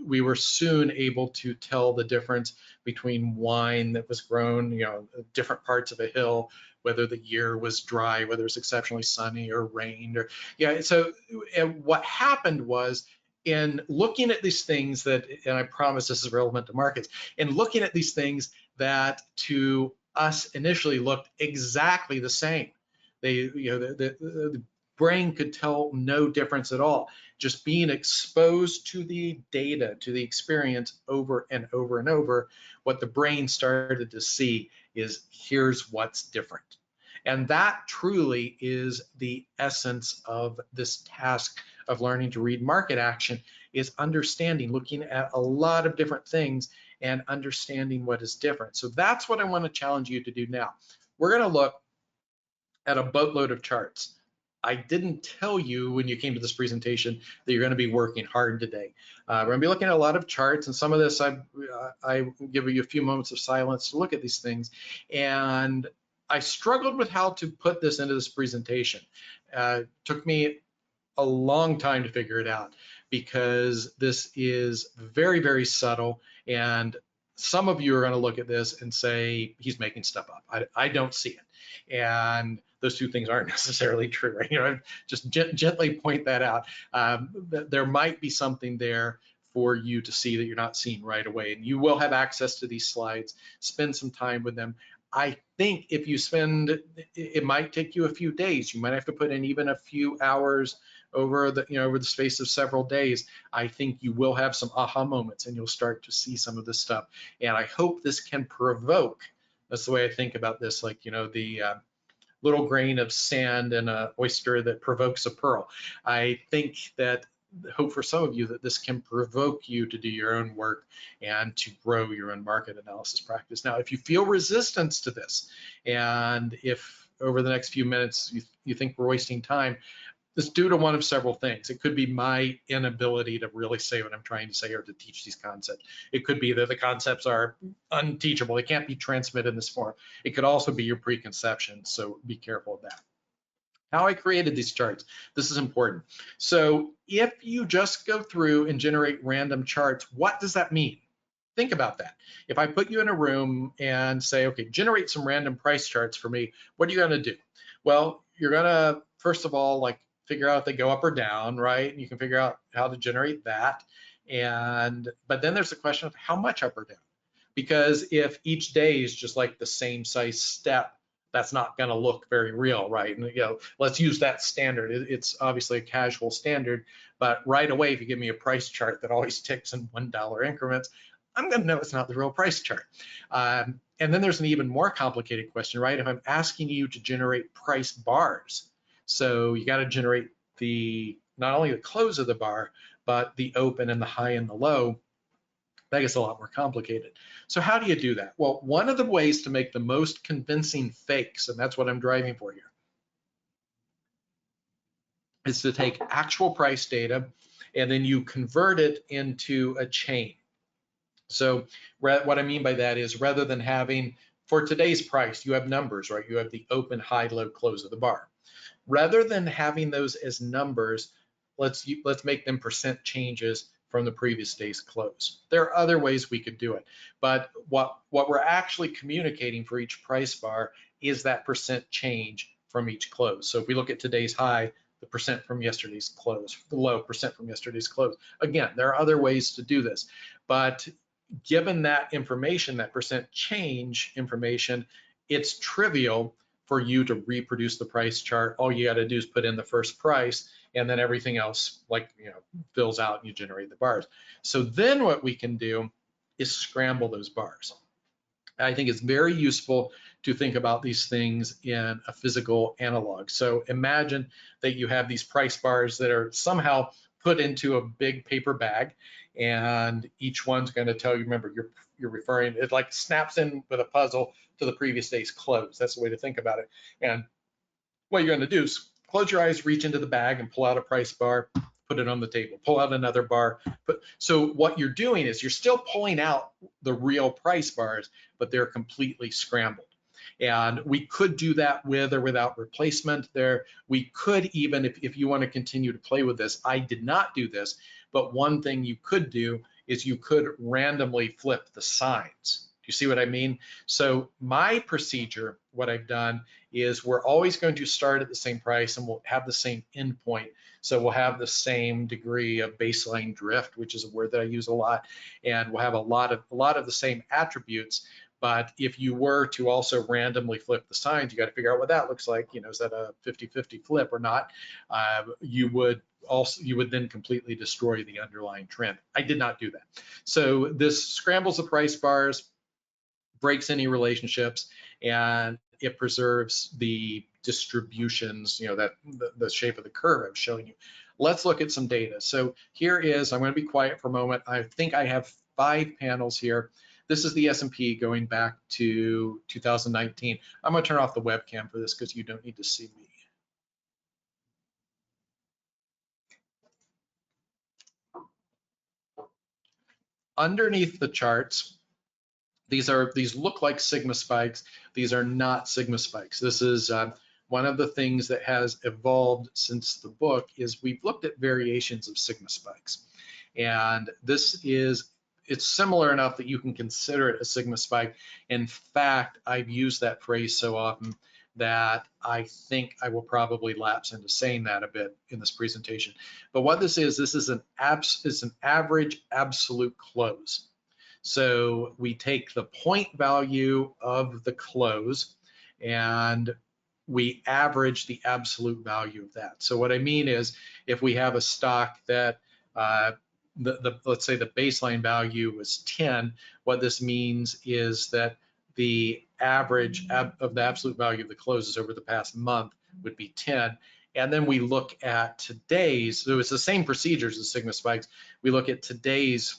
we were soon able to tell the difference between wine that was grown, different parts of a hill, whether the year was dry, whether it was exceptionally sunny or rained, or So what happened was, in looking at these things that, and I promise this is relevant to markets, in looking at these things that to us initially looked exactly the same, the brain could tell no difference at all. Just being exposed to the data, to the experience over and over and over, what the brain started to see is, here's what's different. And that truly is the essence of this task of learning to read market action, is understanding, looking at a lot of different things and understanding what is different. So that's what I want to challenge you to do now. We're going to look at a boatload of charts. I didn't tell you when you came to this presentation that you're going to be working hard today. We're going to be looking at a lot of charts, and some of this I give you a few moments of silence to look at these things. And I struggled with how to put this into this presentation. Took me a long time to figure it out, because this is very, very subtle, and some of you are going to look at this and say, he's making stuff up. I don't see it. And those two things aren't necessarily true, right? Just gently point that out. There might be something there for you to see that you're not seeing right away, and you will have access to these slides. Spend some time with them. I think if you spend, it might take you a few days. You might have to put in even a few hours over the space of several days. I think you will have some aha moments, and you'll start to see some of this stuff. And I hope this can provoke. That's the way I think about this, like, the little grain of sand in an oyster that provokes a pearl. I think that, hope for some of you that this can provoke you to do your own work and to grow your own market analysis practice. Now, if you feel resistance to this, and if over the next few minutes you think we're wasting time, it's due to one of several things. It could be my inability to really say what I'm trying to say or to teach these concepts. It could be that the concepts are unteachable. They can't be transmitted in this form. It could also be your preconception, so be careful of that. How I created these charts, this is important. So if you just go through and generate random charts, what does that mean? Think about that. If I put you in a room and say, okay, generate some random price charts for me, what are you going to do? Well, you're going to, first of all, figure out if they go up or down, right? And you can figure out how to generate that. But then there's the question of how much up or down. Because if each day is just like the same size step, that's not going to look very real, right? And let's use that standard. It's obviously a casual standard, but right away, if you give me a price chart that always ticks in $1 increments, I'm going to know it's not the real price chart. And then there's an even more complicated question, right? If I'm asking you to generate price bars, so you got to generate not only the close of the bar, but the open and the high and the low. That gets a lot more complicated. So how do you do that? Well, one of the ways to make the most convincing fakes, and that's what I'm driving for here, is to take actual price data and then you convert it into a chain. So what I mean by that is, rather than having, for today's price, you have numbers, right? You have the open, high, low, close of the bar. Rather than having those as numbers, let's make them percent changes from the previous day's close. There are other ways we could do it, but what we're actually communicating for each price bar is that percent change from each close. So if we look at today's high, the percent from yesterday's close, the low, percent from yesterday's close. Again, there are other ways to do this, but given that information, that percent change information, it's trivial for you to reproduce the price chart. All you got to do is put in the first price, and then everything else fills out and you generate the bars. So then what we can do is scramble those bars. I think it's very useful to think about these things in a physical analog. So imagine that you have these price bars that are somehow put into a big paper bag, and each one's going to tell you, remember, you're referring, it like snaps in with a puzzle to the previous day's close. That's the way to think about it. And what you're going to do is close your eyes, reach into the bag and pull out a price bar, put it on the table, pull out another bar. So what you're doing is you're still pulling out the real price bars, but they're completely scrambled. And we could do that with or without replacement there. We could even, if you want to continue to play with this, I did not do this, but one thing you could do is you could randomly flip the signs. Do you see what I mean? So my procedure, what I've done is we're always going to start at the same price and we'll have the same endpoint. So we'll have the same degree of baseline drift, which is a word that I use a lot, and we'll have a lot of the same attributes. But if you were to also randomly flip the signs, you got to figure out what that looks like. You know, is that a 50-50 flip or not? You would then completely destroy the underlying trend. I did not do that. So this scrambles the price bars, breaks any relationships, and it preserves the distributions, you know, that the shape of the curve I'm showing you. Let's look at some data. So here is, I'm going to be quiet for a moment. I think I have 5 panels here. This is the S&P going back to 2019. I'm going to turn off the webcam for this because you don't need to see me. Underneath the charts, these look like sigma spikes. These are not sigma spikes. This is one of the things that has evolved since the book is we've looked at variations of sigma spikes, and it's similar enough that you can consider it a sigma spike. In fact, I've used that phrase so often that I think I will probably lapse into saying that a bit in this presentation. But what this is an average absolute close. So we take the point value of the close and we average the absolute value of that. So what I mean is if we have a stock that let's say the baseline value was 10, what this means is that the average of the absolute value of the closes over the past month would be 10. And then we look at today's, so it's the same procedures as sigma spikes. We look at today's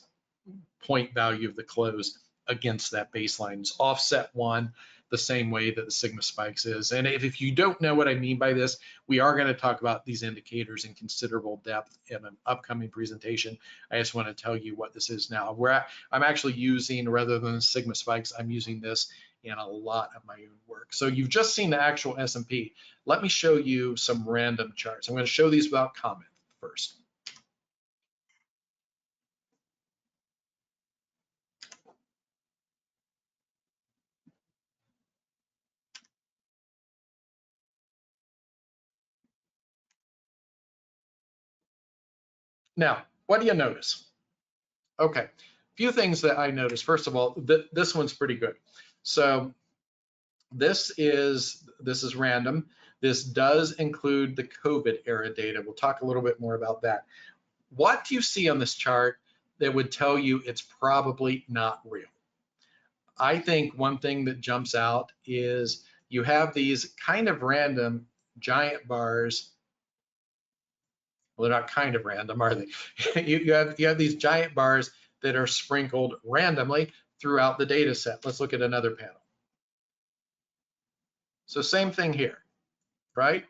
point value of the close against that baseline. It's offset one the same way that the sigma spikes is. And if you don't know what I mean by this, we are going to talk about these indicators in considerable depth in an upcoming presentation. I just want to tell you what this is now. I'm actually using, rather than sigma spikes, I'm using this in a lot of my own work. So you've just seen the actual S&P. Let me show you some random charts. I'm going to show these without comment first. Now, what do you notice? Okay, a few things that I noticed. First of all, this one's pretty good. So this is random. This does include the COVID era data. We'll talk a little bit more about that. What do you see on this chart that would tell you it's probably not real? I think one thing that jumps out is you have these kind of random giant bars. Well, they're not kind of random, are they? you have these giant bars that are sprinkled randomly throughout the data set. Let's look at another panel. So same thing here, right?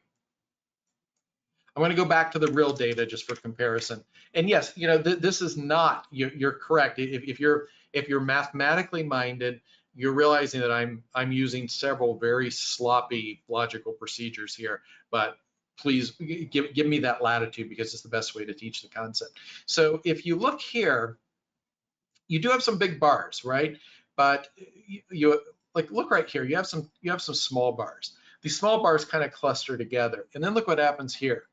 I'm going to go back to the real data just for comparison. And yes, you know, this is not, you're correct. If you're mathematically minded, you're realizing that I'm using several very sloppy logical procedures here, but please give me that latitude because it's the best way to teach the concept. So if you look here, you do have some big bars, right? But you like look right here. You have some small bars. These small bars kind of cluster together, and then look what happens here.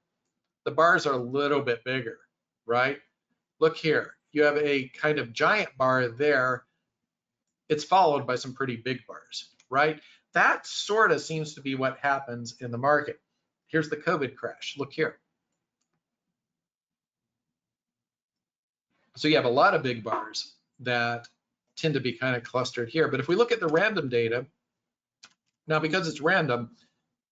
The bars are a little bit bigger, right? Look here. You have a kind of giant bar there. It's followed by some pretty big bars, right? That sort of seems to be what happens in the market. Here's the COVID crash. Look here. So you have a lot of big bars that tend to be kind of clustered here. But if we look at the random data, now because it's random,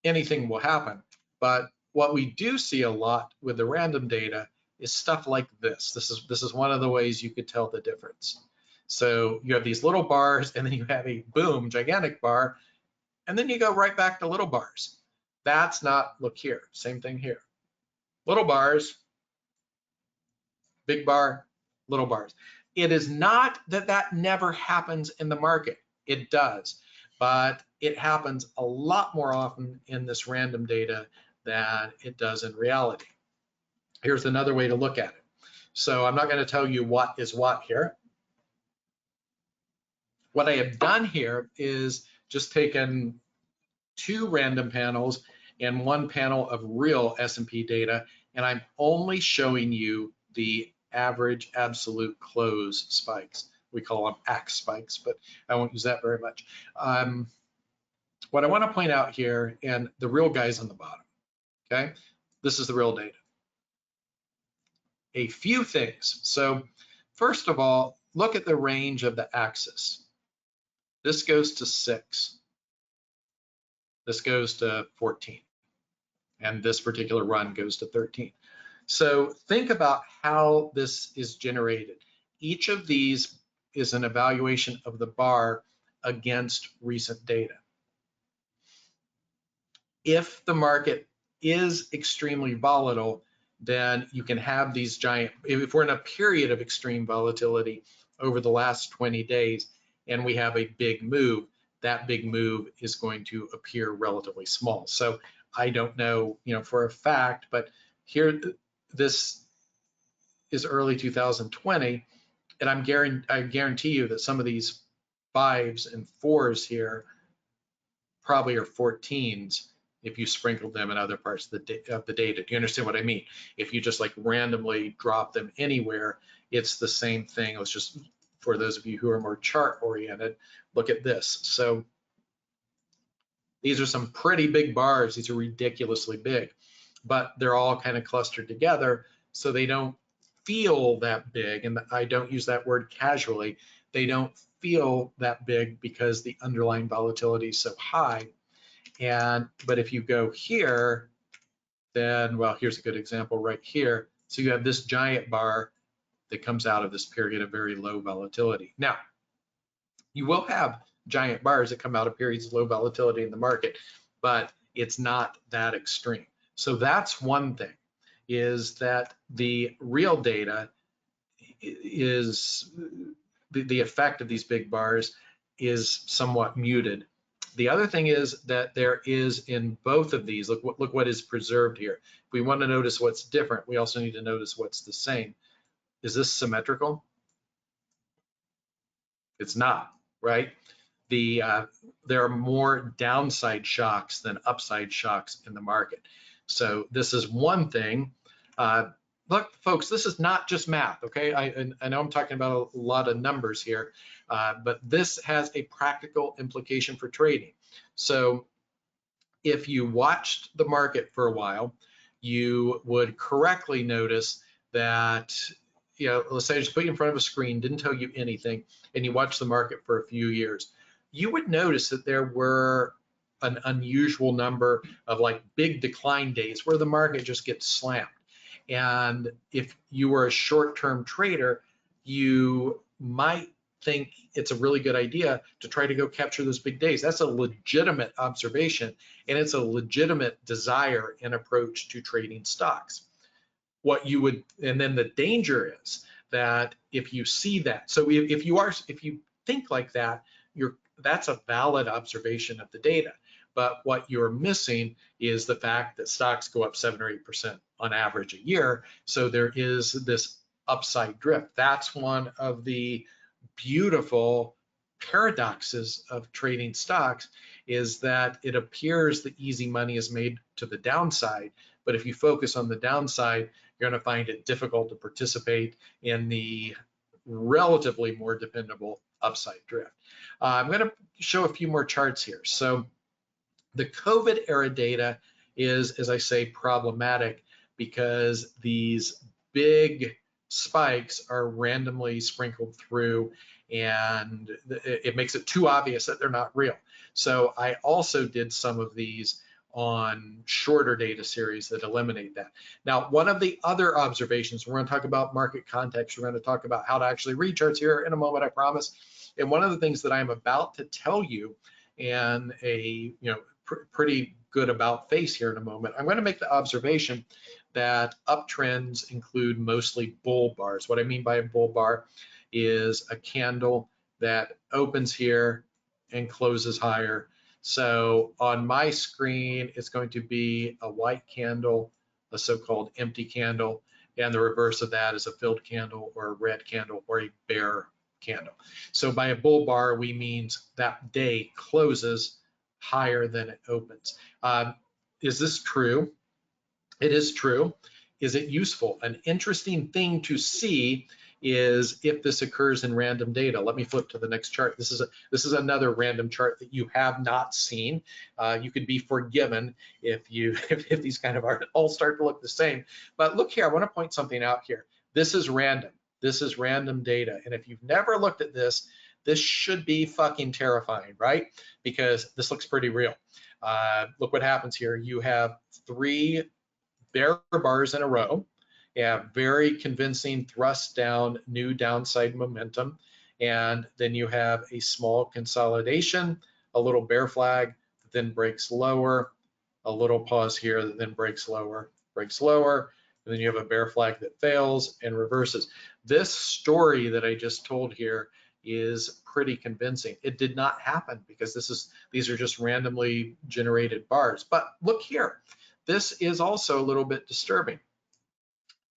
anything will happen. But what we do see a lot with the random data is stuff like this. This is one of the ways you could tell the difference. So you have these little bars, and then you have a boom, gigantic bar, and then you go right back to little bars. That's not, look here, same thing here. Little bars, big bar, little bars. It is not that that never happens in the market. It does, but it happens a lot more often in this random data than it does in reality. Here's another way to look at it. So I'm not going to tell you what is what here. What I have done here is just taken 2 random panels and 1 panel of real S&P data, and I'm only showing you the average absolute close spikes. We call them AX spikes, but I won't use that very much. What I want to point out here, and the real guys on the bottom, okay? This is the real data. A few things. So first of all, look at the range of the axis. This goes to 6. This goes to 14. And this particular run goes to 13. So think about how this is generated. Each of these is an evaluation of the bar against recent data. If the market is extremely volatile, then you can have these giant, if we're in a period of extreme volatility over the last 20 days and we have a big move, that big move is going to appear relatively small. So I don't know, for a fact, but here, this is early 2020, and I guarantee you that some of these 5s and 4s here probably are 14s if you sprinkled them in other parts of the data. Do you understand what I mean? If you just like randomly drop them anywhere, it's the same thing. Let's just, for those of you who are more chart oriented, look at this. So these are some pretty big bars. These are ridiculously big, but they're all kind of clustered together, so they don't feel that big. And I don't use that word casually. They don't feel that big because the underlying volatility is so high. But if you go here, then, well, here's a good example right here. So you have this giant bar that comes out of this period of very low volatility. Now, you will have giant bars that come out of periods of low volatility in the market, but it's not that extreme. So that's one thing, is that the real data is, the effect of these big bars is somewhat muted. The other thing is that there is in both of these, look what is preserved here. If we want to notice what's different, we also need to notice what's the same. Is this symmetrical? It's not, right? There are more downside shocks than upside shocks in the market. So this is one thing. Look, folks, this is not just math, okay? I know I'm talking about a lot of numbers here, but this has a practical implication for trading. So if you watched the market for a while, you would correctly notice that, let's say I just put you in front of a screen, didn't tell you anything, and you watched the market for a few years, you would notice that there were an unusual number of like big decline days where the market just gets slammed. And if you were a short-term trader, you might think it's a really good idea to try to go capture those big days. That's a legitimate observation, and it's a legitimate desire and approach to trading stocks. And then the danger is that if you see that, so if you think like that, that's a valid observation of the data. But what you're missing is the fact that stocks go up 7 or 8% on average a year. So there is this upside drift. That's one of the beautiful paradoxes of trading stocks, is that it appears the easy money is made to the downside. But if you focus on the downside, you're going to find it difficult to participate in the relatively more dependable upside drift. I'm going to show a few more charts here. So the COVID era data is, as I say, problematic because these big spikes are randomly sprinkled through, and it makes it too obvious that they're not real. So I also did some of these on shorter data series that eliminate that. Now, one of the other observations, we're going to talk about market context, we're going to talk about how to actually read charts here in a moment, I promise. And one of the things that I'm about to tell you, and pretty good about face here in a moment, I'm going to make the observation that uptrends include mostly bull bars. What I mean by a bull bar is a candle that opens here and closes higher. So on my screen, it's going to be a white candle, a so-called empty candle, and the reverse of that is a filled candle or a red candle or a bear candle. So by a bull bar, we mean that day closes higher than it opens. Is this true? It is true. Is it useful? An interesting thing to see is if this occurs in random data. Let me flip to the next chart. This is another random chart that you have not seen. You could be forgiven if these kind of all start to look the same. But look here, I want to point something out here. This is random. This is random data. And if you've never looked at this, this should be fucking terrifying, right? Because this looks pretty real. Look what happens here. You have 3 bear bars in a row. You have very convincing thrust down, new downside momentum. And then you have a small consolidation, a little bear flag that then breaks lower, a little pause here that then breaks lower, and then you have a bear flag that fails and reverses. This story that I just told here is pretty convincing. It did not happen because these are just randomly generated bars. But look here, this is also a little bit disturbing.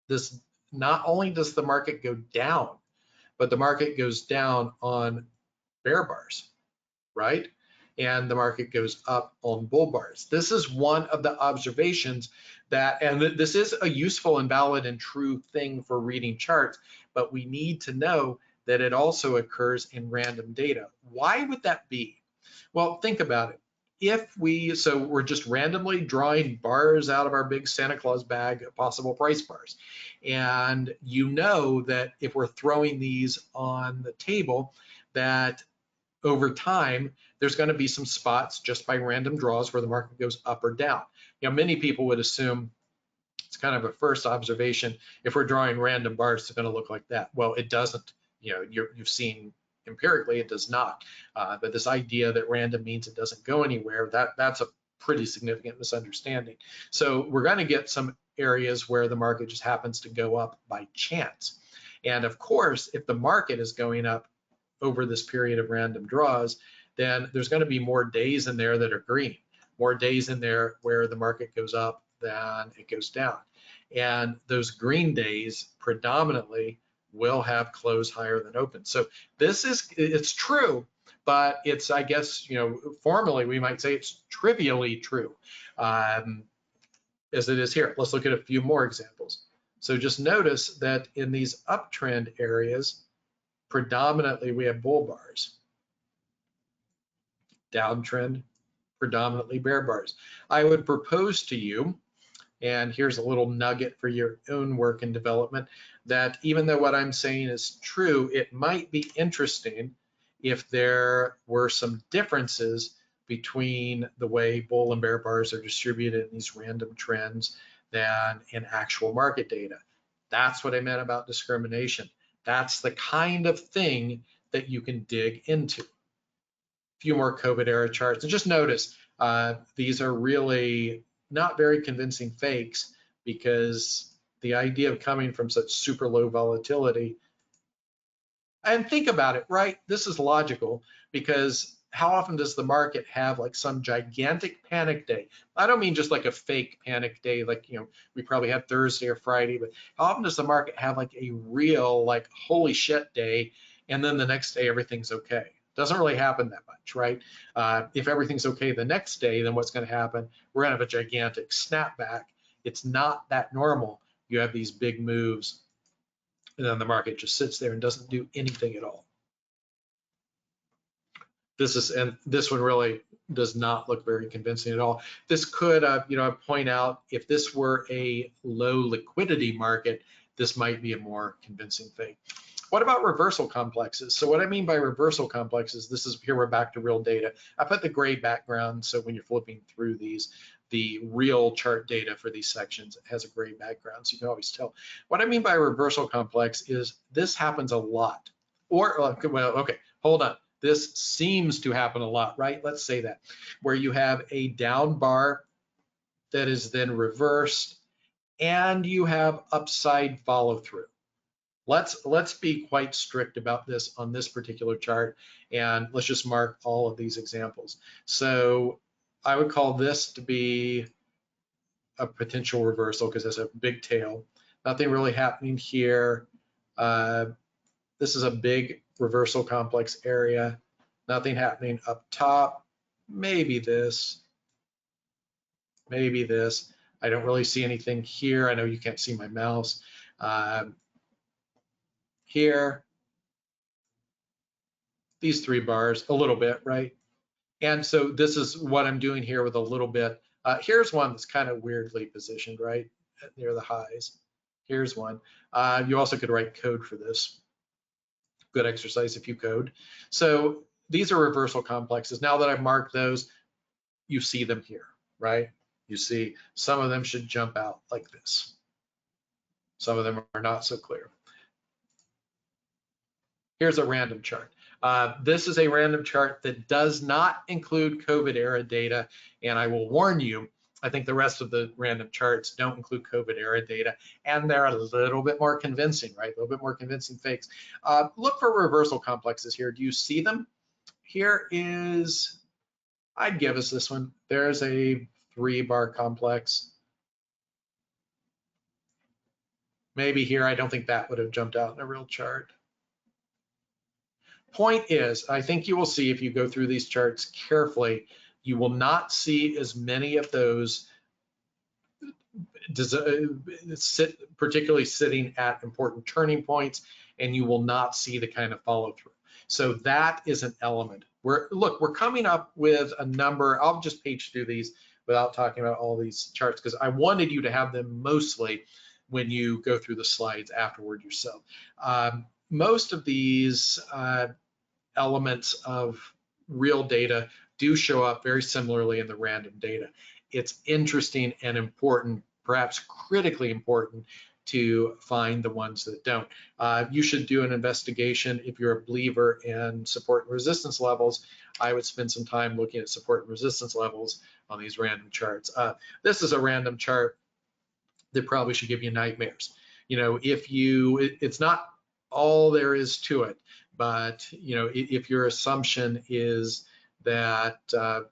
This, not only does the market go down, but the market goes down on bear bars, right? And the market goes up on bull bars. This is one of the observations that, and this is a useful and valid and true thing for reading charts, but we need to know that it also occurs in random data. Why would that be? Well, think about it. So we're just randomly drawing bars out of our big Santa Claus bag of possible price bars. And you know that if we're throwing these on the table, that over time, there's going to be some spots just by random draws where the market goes up or down. Many people would assume, it's kind of a first observation, if we're drawing random bars, it's going to look like that. Well, it doesn't. You've seen empirically it does not. But this idea that random means it doesn't go anywhere, that's a pretty significant misunderstanding. So we're going to get some areas where the market just happens to go up by chance. And of course, if the market is going up over this period of random draws, then there's going to be more days in there that are green, more days in there where the market goes up than it goes down. And those green days predominantly will have close higher than open. So it's true, but it's, I guess, formally we might say it's trivially true, as it is here. Let's look at a few more examples. So just notice that in these uptrend areas, predominantly we have bull bars. Downtrend, predominantly bear bars. I would propose to you, and here's a little nugget for your own work and development, that even though what I'm saying is true, it might be interesting if there were some differences between the way bull and bear bars are distributed in these random trends than in actual market data. That's what I meant about discrimination. That's the kind of thing that you can dig into. A few more COVID era charts, and just notice these are really not very convincing fakes, because the idea of coming from such super low volatility, and think about it, right? This is logical, because how often does the market have like some gigantic panic day? I don't mean just like a fake panic day, like, we probably had Thursday or Friday, but how often does the market have like a real, like, holy shit day, and then the next day everything's okay? Doesn't really happen that much, right? If everything's okay the next day, then what's going to happen? We're going to have a gigantic snapback. It's not that normal. You have these big moves, and then the market just sits there and doesn't do anything at all. This one really does not look very convincing at all. This could, point out, if this were a low liquidity market, this might be a more convincing fake. What about reversal complexes? So what I mean by reversal complexes, this is, here we're back to real data. I put the gray background, so when you're flipping through these, the real chart data for these sections has a gray background, so you can always tell. What I mean by reversal complex is this happens a lot. Or, well, okay, hold on. This seems to happen a lot, right? Let's say that, where you have a down bar that is then reversed, and you have upside follow through. Let's be quite strict about this on this particular chart, and let's just mark all of these examples. So I would call this to be a potential reversal because there's a big tail. Nothing really happening here. This is a big reversal complex area. Nothing happening up top. Maybe this. Maybe this. I don't really see anything here. I know you can't see my mouse. Here, these three bars, a little bit, right? And so this is what I'm doing here with a little bit. Here's one that's kind of weirdly positioned, right, near the highs. Here's one. You also could write code for this. Good exercise if you code. So these are reversal complexes. Now that I've marked those, you see them here, right? You see some of them should jump out like this. Some of them are not so clear. Here's a random chart. This is a random chart that does not include COVID era data, and I will warn you, I think the rest of the random charts don't include COVID era data, and they're a little bit more convincing, right? A little bit more convincing fakes. Look for reversal complexes here. Do you see them? Here is, I'd give us this one. There's a 3-bar complex. Maybe here, I don't think that would have jumped out in a real chart. Point is, I think you will see if you go through these charts carefully, you will not see as many of those particularly sitting at important turning points, and you will not see the kind of follow through. So that is an element. We're coming up with a number. I'll just page through these without talking about all these charts because I wanted you to have them mostly when you go through the slides afterward yourself. Most of these elements of real data do show up very similarly in the random data. It's interesting and important, perhaps critically important, to find the ones that don't. You should do an investigation if you're a believer in support and resistance levels. I would spend some time looking at support and resistance levels on these random charts. This is a random chart that probably should give you nightmares. You know, it's not all there is to it, but you know, if your assumption is that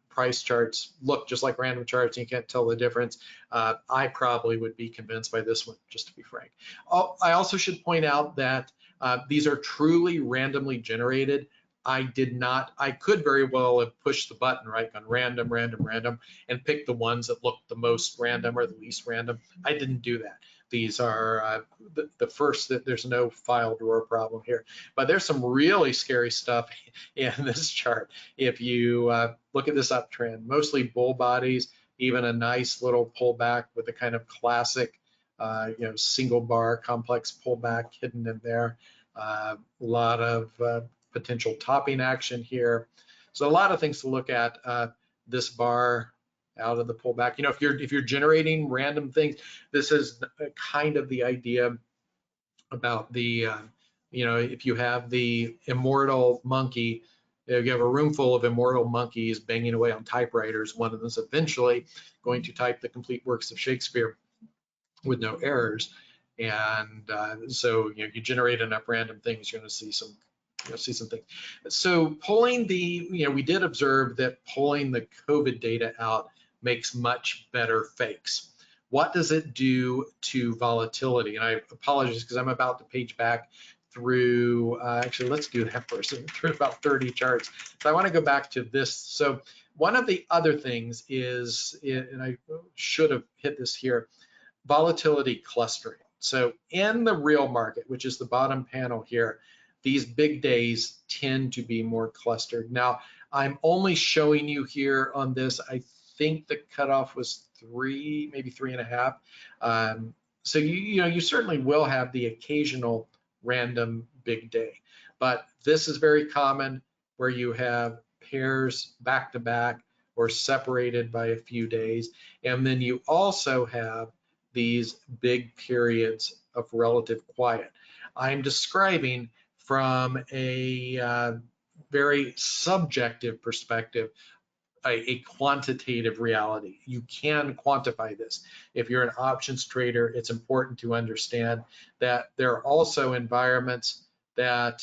price charts look just like random charts and you can't tell the difference, I probably would be convinced by this one, just to be frank. I also should point out that these are truly randomly generated. I could very well have pushed the button, right, on random, and picked the ones that looked the most random or the least random. I didn't do that. These are the first, that there's no file drawer problem here, but there's some really scary stuff in this chart. If you look at this uptrend, mostly bull bodies, even a nice little pullback with the kind of classic, you know, single bar complex pullback hidden in there. A lot of potential topping action here. So a lot of things to look at. This bar out of the pullback. You know, if you're generating random things, this is kind of the idea about the, you know, if you have the immortal monkey, if you have a room full of immortal monkeys banging away on typewriters, one of them is eventually going to type the complete works of Shakespeare with no errors. And so, you know, you generate enough random things, you're going to see some. You'll see some things. So pulling you know, we did observe that pulling the COVID data out makes much better fakes. What does it do to volatility? And I apologize because I'm about to page back through, actually, let's do that first, through about 30 charts. So I want to go back to this. So one of the other things is, and I should have hit this here, volatility clustering. So in the real market, which is the bottom panel here, these big days tend to be more clustered. Now, I'm only showing you here on this, I think the cutoff was 3, maybe 3.5. So you certainly will have the occasional random big day, but this is very common where you have pairs back to back or separated by a few days. And then you also have these big periods of relative quiet. I'm describing from a very subjective perspective, a quantitative reality. You can quantify this. If you're an options trader, it's important to understand that there are also environments that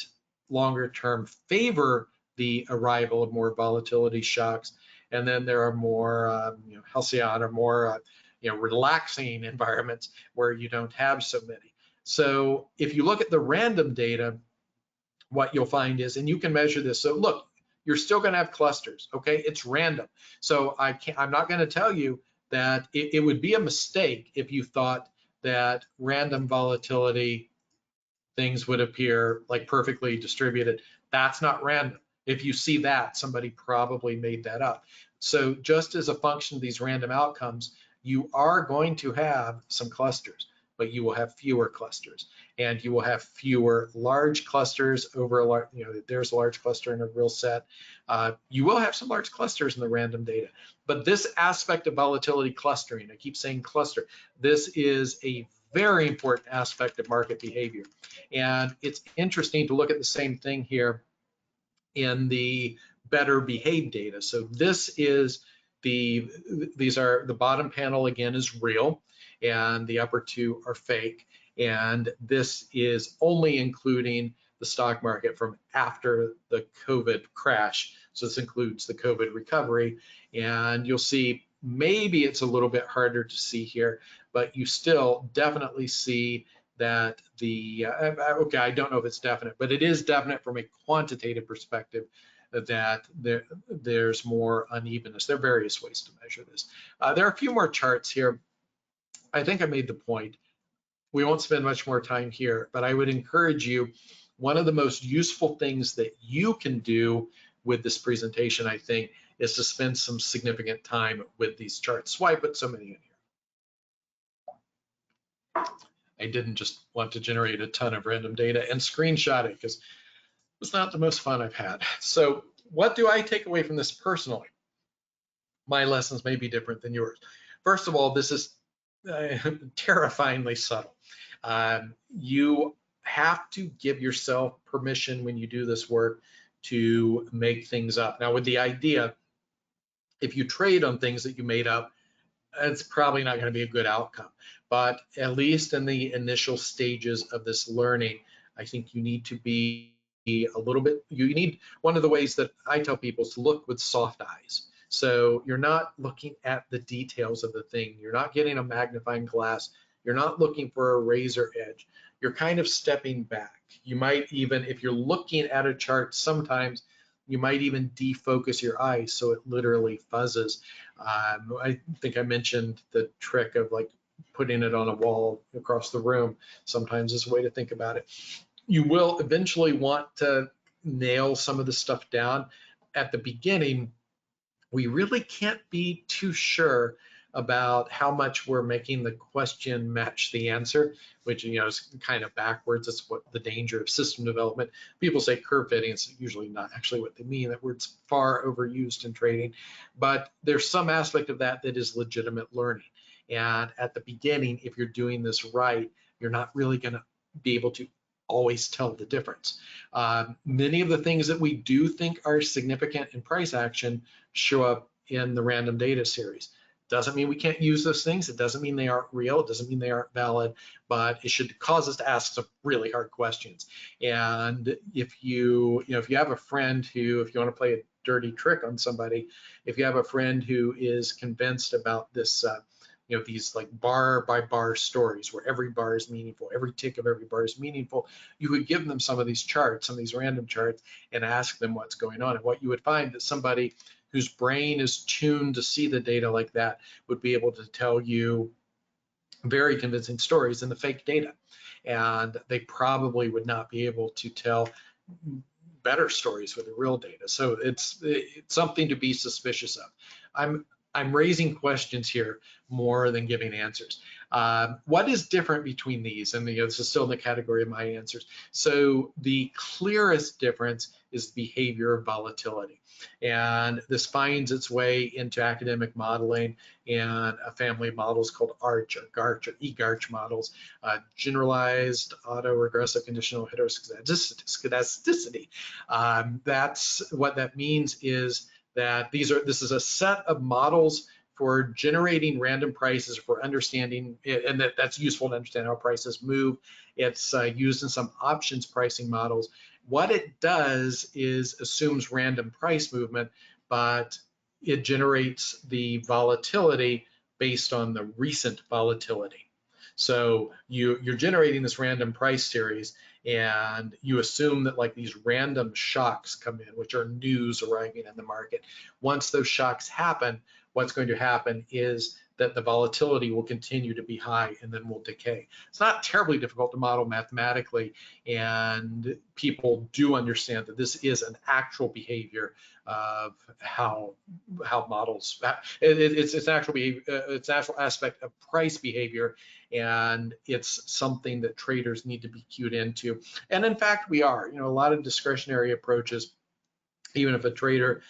longer term favor the arrival of more volatility shocks. And then there are more halcyon or more relaxing environments where you don't have so many. So if you look at the random data, what you'll find is, and you can measure this. So look, you're still going to have clusters, okay? It's random. So I'm not going to tell you that it would be a mistake if you thought that random volatility things would appear like perfectly distributed. That's not random. If you see that, somebody probably made that up. So just as a function of these random outcomes, you are going to have some clusters, but you will have fewer clusters, and you will have fewer large clusters over a large, there's a large cluster in a real set. You will have some large clusters in the random data, but this aspect of volatility clustering, I keep saying cluster, this is a very important aspect of market behavior. And it's interesting to look at the same thing here in the better behaved data. So this is the bottom panel again is real, and the upper two are fake. And this is only including the stock market from after the COVID crash. So this includes the COVID recovery. And you'll see maybe it's a little bit harder to see here, but you still definitely see that okay, I don't know if it's definite, but it is definite from a quantitative perspective that there's more unevenness. There are various ways to measure this. There are a few more charts here. I think I made the point. We won't spend much more time here, but I would encourage you, one of the most useful things that you can do with this presentation, I think, is to spend some significant time with these charts. Why I put so many in here? I didn't just want to generate a ton of random data and screenshot it because it's not the most fun I've had. So what do I take away from this personally? My lessons may be different than yours. First of all, this is terrifyingly subtle. You have to give yourself permission when you do this work to make things up. Now, with the idea, if you trade on things that you made up, it's probably not going to be a good outcome. But at least in the initial stages of this learning, I think you need to be a little bit, one of the ways that I tell people is to look with soft eyes. So you're not looking at the details of the thing. You're not getting a magnifying glass. You're not looking for a razor edge. You're kind of stepping back. You might even, if you're looking at a chart, sometimes you might even defocus your eyes so it literally fuzzes. I think I mentioned the trick of like putting it on a wall across the room. Sometimes is a way to think about it. You will eventually want to nail some of the stuff down. At the beginning, we really can't be too sure about how much we're making the question match the answer, which is kind of backwards. It's what the danger of system development. People say curve fitting. It's usually not actually what they mean. That word's far overused in trading, but there's some aspect of that that is legitimate learning. And at the beginning, if you're doing this right, you're not really going to be able to always tell the difference. Many of the things that we do think are significant in price action show up in the random data series. Doesn't mean we can't use those things. It doesn't mean they aren't real. It doesn't mean they aren't valid, but it should cause us to ask some really hard questions. And if you have a friend who, if you want to play a dirty trick on somebody, if you have a friend who is convinced about this, these like bar by bar stories where every bar is meaningful, every tick of every bar is meaningful, you would give them some of these charts, some of these random charts, and ask them what's going on. And what you would find that somebody whose brain is tuned to see the data like that would be able to tell you very convincing stories in the fake data. And they probably would not be able to tell better stories with the real data. So it's something to be suspicious of. I'm raising questions here more than giving answers. What is different between these? And this is still in the category of my answers. So the clearest difference is behavior of volatility. And this finds its way into academic modeling and a family of models called ARCH or GARCH or EGARCH models, generalized autoregressive conditional heteroscedasticity. That's what that means is that this is a set of models for generating random prices, for understanding, and that's useful to understand how prices move. It's used in some options pricing models. What it does is assumes random price movement, but it generates the volatility based on the recent volatility. So you're generating this random price series, and you assume that like these random shocks come in, which are news arriving in the market. Once those shocks happen, what's going to happen is that the volatility will continue to be high and then will decay. It's not terribly difficult to model mathematically, and people do understand that this is an actual behavior of how models. It's an actual behavior. It's an actual aspect of price behavior, and it's something that traders need to be cued into. And in fact, we are. A lot of discretionary approaches, even if a trader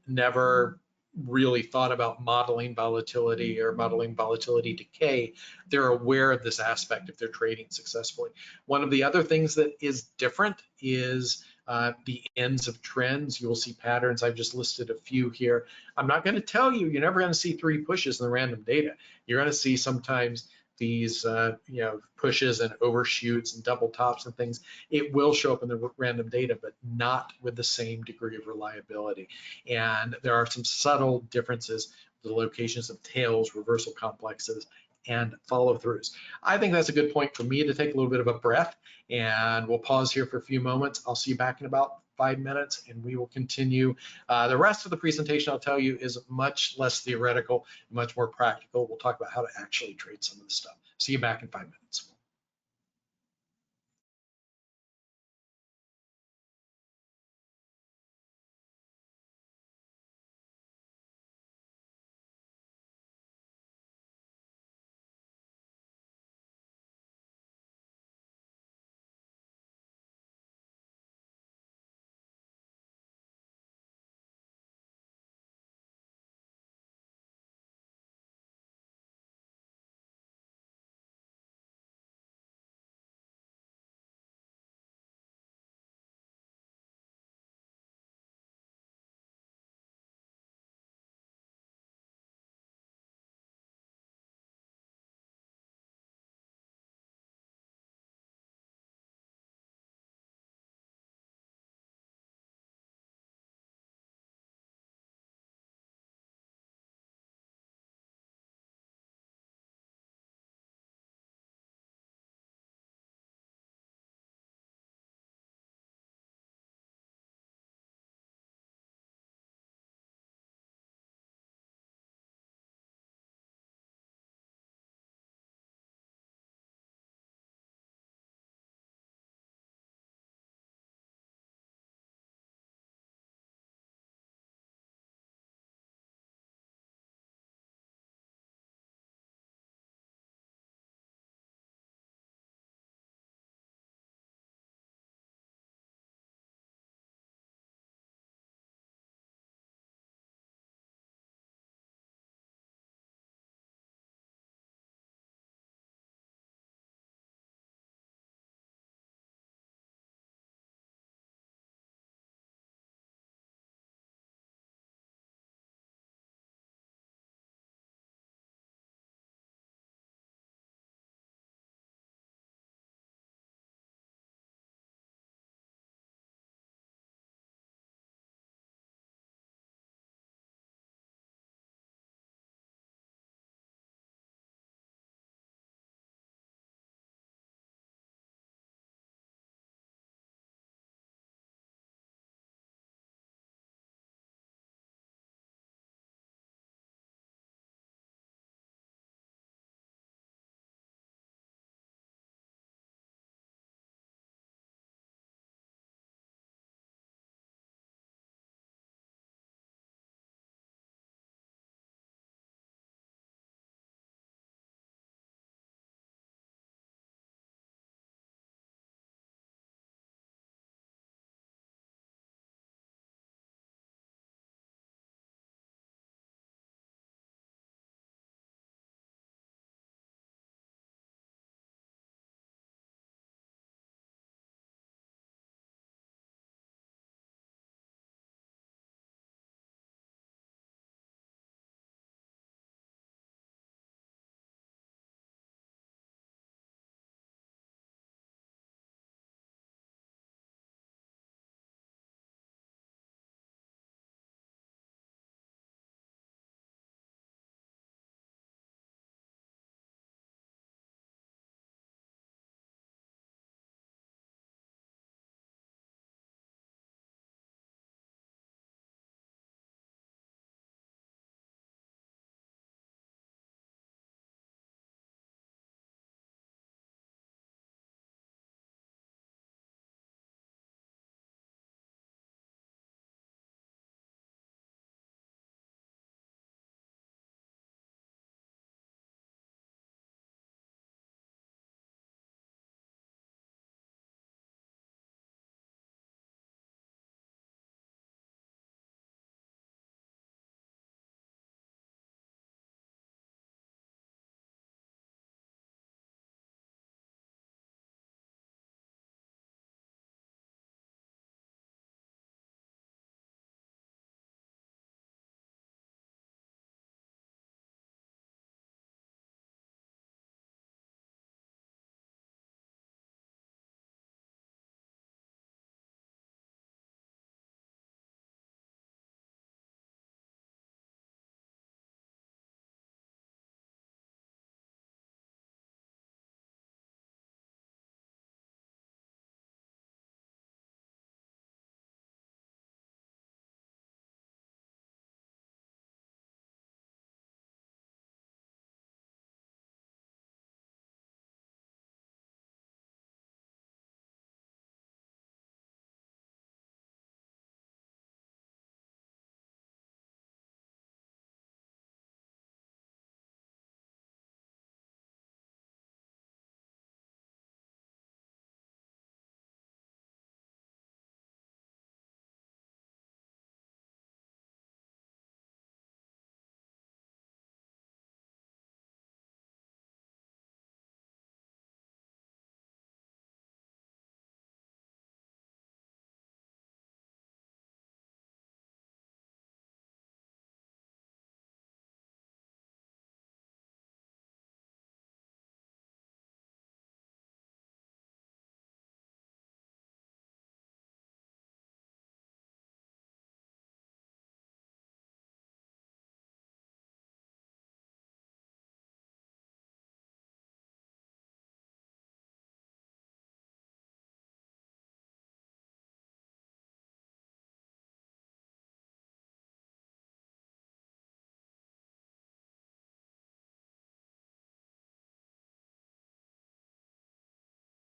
never really thought about modeling volatility or modeling volatility decay, they're aware of this aspect if they're trading successfully. One of the other things that is different is the ends of trends. You'll see patterns. I've just listed a few here. I'm not going to tell you, you're never going to see 3 pushes in the random data. You're going to see sometimes these pushes and overshoots and double tops and things. It will show up in the random data, but not with the same degree of reliability. And there are some subtle differences, the locations of tails, reversal complexes, and follow throughs. I think that's a good point for me to take a little bit of a breath, and we'll pause here for a few moments. I'll see you back in about 5 minutes, and we will continue. The rest of the presentation, I'll tell you, is much less theoretical, much more practical. We'll talk about how to actually trade some of the stuff. See you back in 5 minutes.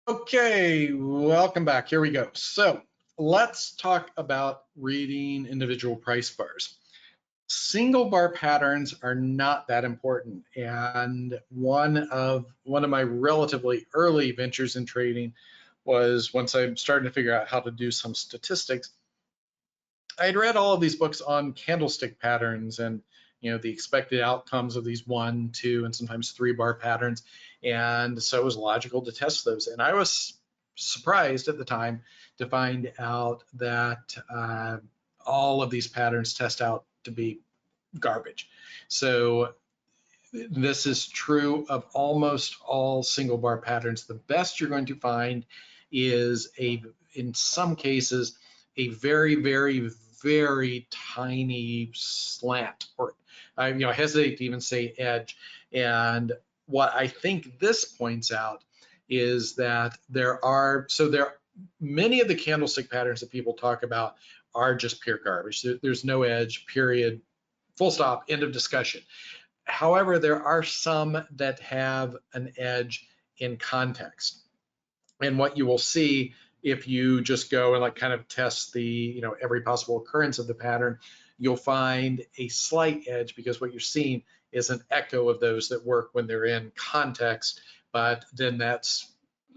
Okay, welcome back. Here we go. So let's talk about reading individual price bars. Single bar patterns are not that important. And one of my relatively early ventures in trading was once I started to figure out how to do some statistics, I had read all of these books on candlestick patterns and the expected outcomes of these 1, 2, and sometimes 3 bar patterns. And so it was logical to test those. And I was surprised at the time to find out that all of these patterns test out to be garbage. So this is true of almost all single bar patterns. The best you're going to find is in some cases, a very, very, very tiny slant, or I hesitate to even say edge. And what I think this points out is that many of the candlestick patterns that people talk about are just pure garbage. There's no edge, period, full stop, end of discussion. However, there are some that have an edge in context. And what you will see if you just go and kind of test the, every possible occurrence of the pattern, you'll find a slight edge because what you're seeing is an echo of those that work when they're in context, but then that's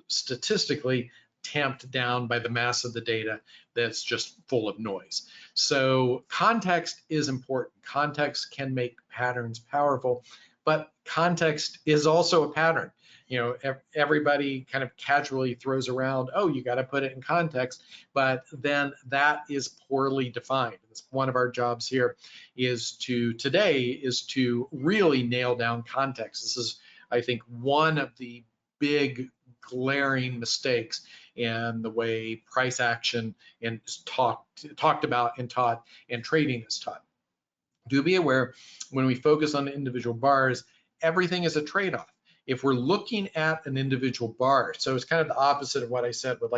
statistically tamped down by the mass of the data that's just full of noise. So context is important. Context can make patterns powerful, but context is also a pattern. Everybody kind of casually throws around, oh, you got to put it in context, but then that is poorly defined. It's one of our jobs here today is to really nail down context. This is, I think, one of the big glaring mistakes in the way price action is talked about and taught and trading is taught. Do be aware when we focus on individual bars, everything is a trade-off. If we're looking at an individual bar, so it's kind of the opposite of what I said with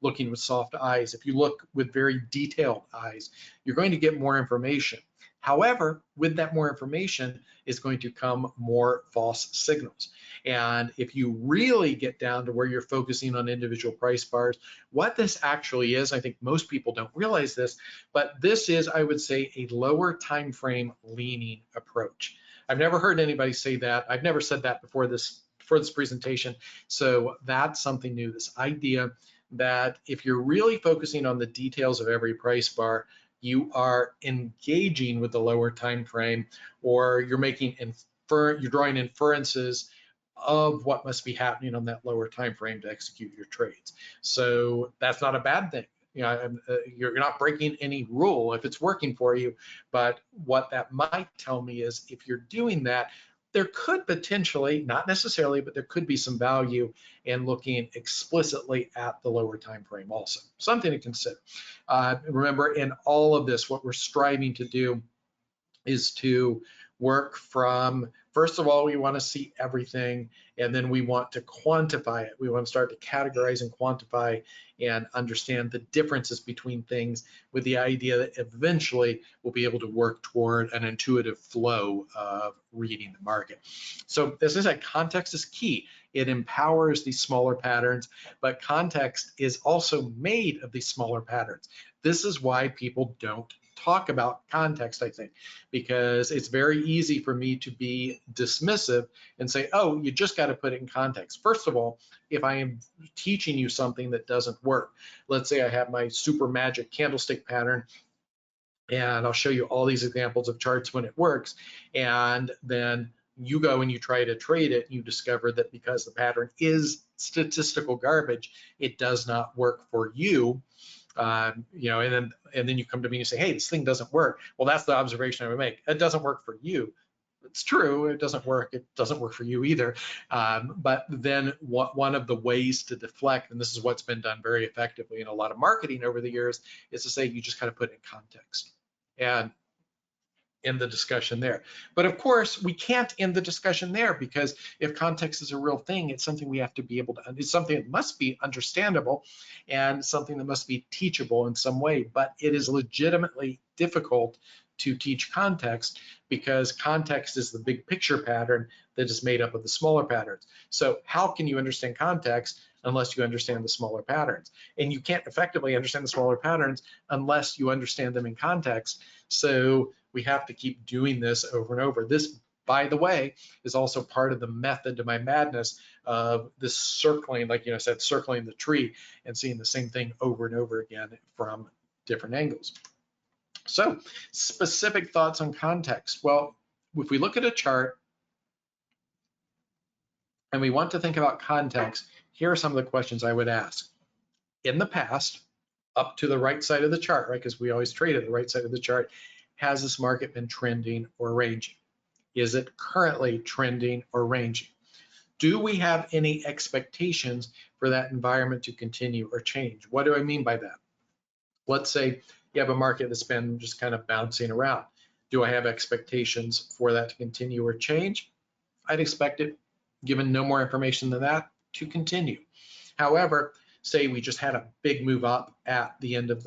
looking with soft eyes. If you look with very detailed eyes, you're going to get more information. However, with that more information is going to come more false signals. And if you really get down to where you're focusing on individual price bars, what this actually is, I think most people don't realize this, but this is, I would say, a lower time frame leaning approach. I've never heard anybody say that. I've never said that before this presentation. So that's something new, this idea that if you're really focusing on the details of every price bar, you are engaging with the lower time frame, or you're drawing inferences of what must be happening on that lower time frame to execute your trades. So that's not a bad thing. You're not breaking any rule if it's working for you, but what that might tell me is if you're doing that, there could potentially, not necessarily, but there could be some value in looking explicitly at the lower time frame also. Something to consider. Remember, in all of this, what we're striving to do is to work from, first of all, we want to see everything, and then we want to quantify it. We want to start to categorize and quantify and understand the differences between things, with the idea that eventually we'll be able to work toward an intuitive flow of reading the market. So as I said, context is key. It empowers these smaller patterns, but context is also made of these smaller patterns. This is why people don't talk about context, I think, because it's very easy for me to be dismissive and say, oh, you just got to put it in context. First of all, if I am teaching you something that doesn't work, let's say I have my super magic candlestick pattern, and I'll show you all these examples of charts when it works, and then you go and you try to trade it, and you discover that because the pattern is statistical garbage, it does not work for you. And then you come to me and you say, hey, this thing doesn't work. Well, that's the observation I would make. It doesn't work for you. It's true, it doesn't work. It doesn't work for you either. But then one of the ways to deflect, and this is what's been done very effectively in a lot of marketing over the years, is to say you just got to put it in context and end the discussion there. But of course, we can't end the discussion there, because if context is a real thing, it's something we have to be able to, it's something that must be understandable and something that must be teachable in some way, but it is legitimately difficult to teach context, because context is the big picture pattern that is made up of the smaller patterns. So how can you understand context unless you understand the smaller patterns? And you can't effectively understand the smaller patterns unless you understand them in context. So we have to keep doing this over and over. This, by the way, is also part of the method to my madness of this circling, like I said, circling the tree and seeing the same thing over and over again from different angles. So specific thoughts on context. Well, if we look at a chart and we want to think about context, here are some of the questions I would ask. In the past, up to the right side of the chart, right, because we always trade at the right side of the chart, has this market been trending or ranging? Is it currently trending or ranging? Do we have any expectations for that environment to continue or change? What do I mean by that? Let's say you have a market that's been just kind of bouncing around. Do I have expectations for that to continue or change? I'd expect it, given no more information than that, to continue. However, say we just had a big move up at the end of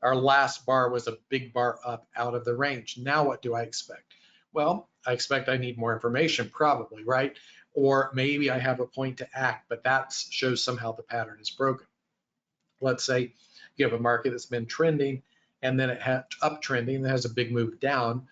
our last bar was a big bar up out of the range. Now what do I expect? Well, I expect I need more information, probably, right? Or maybe I have a point to act, but that shows somehow the pattern is broken. Let's say you have a market that's been trending and then it had uptrending and has a big move down.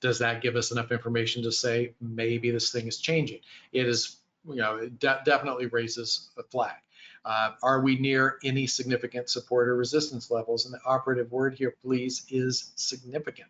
Does that give us enough information to say maybe this thing is changing? It is, it definitely raises a flag. Are we near any significant support or resistance levels? And the operative word here, please, is significant.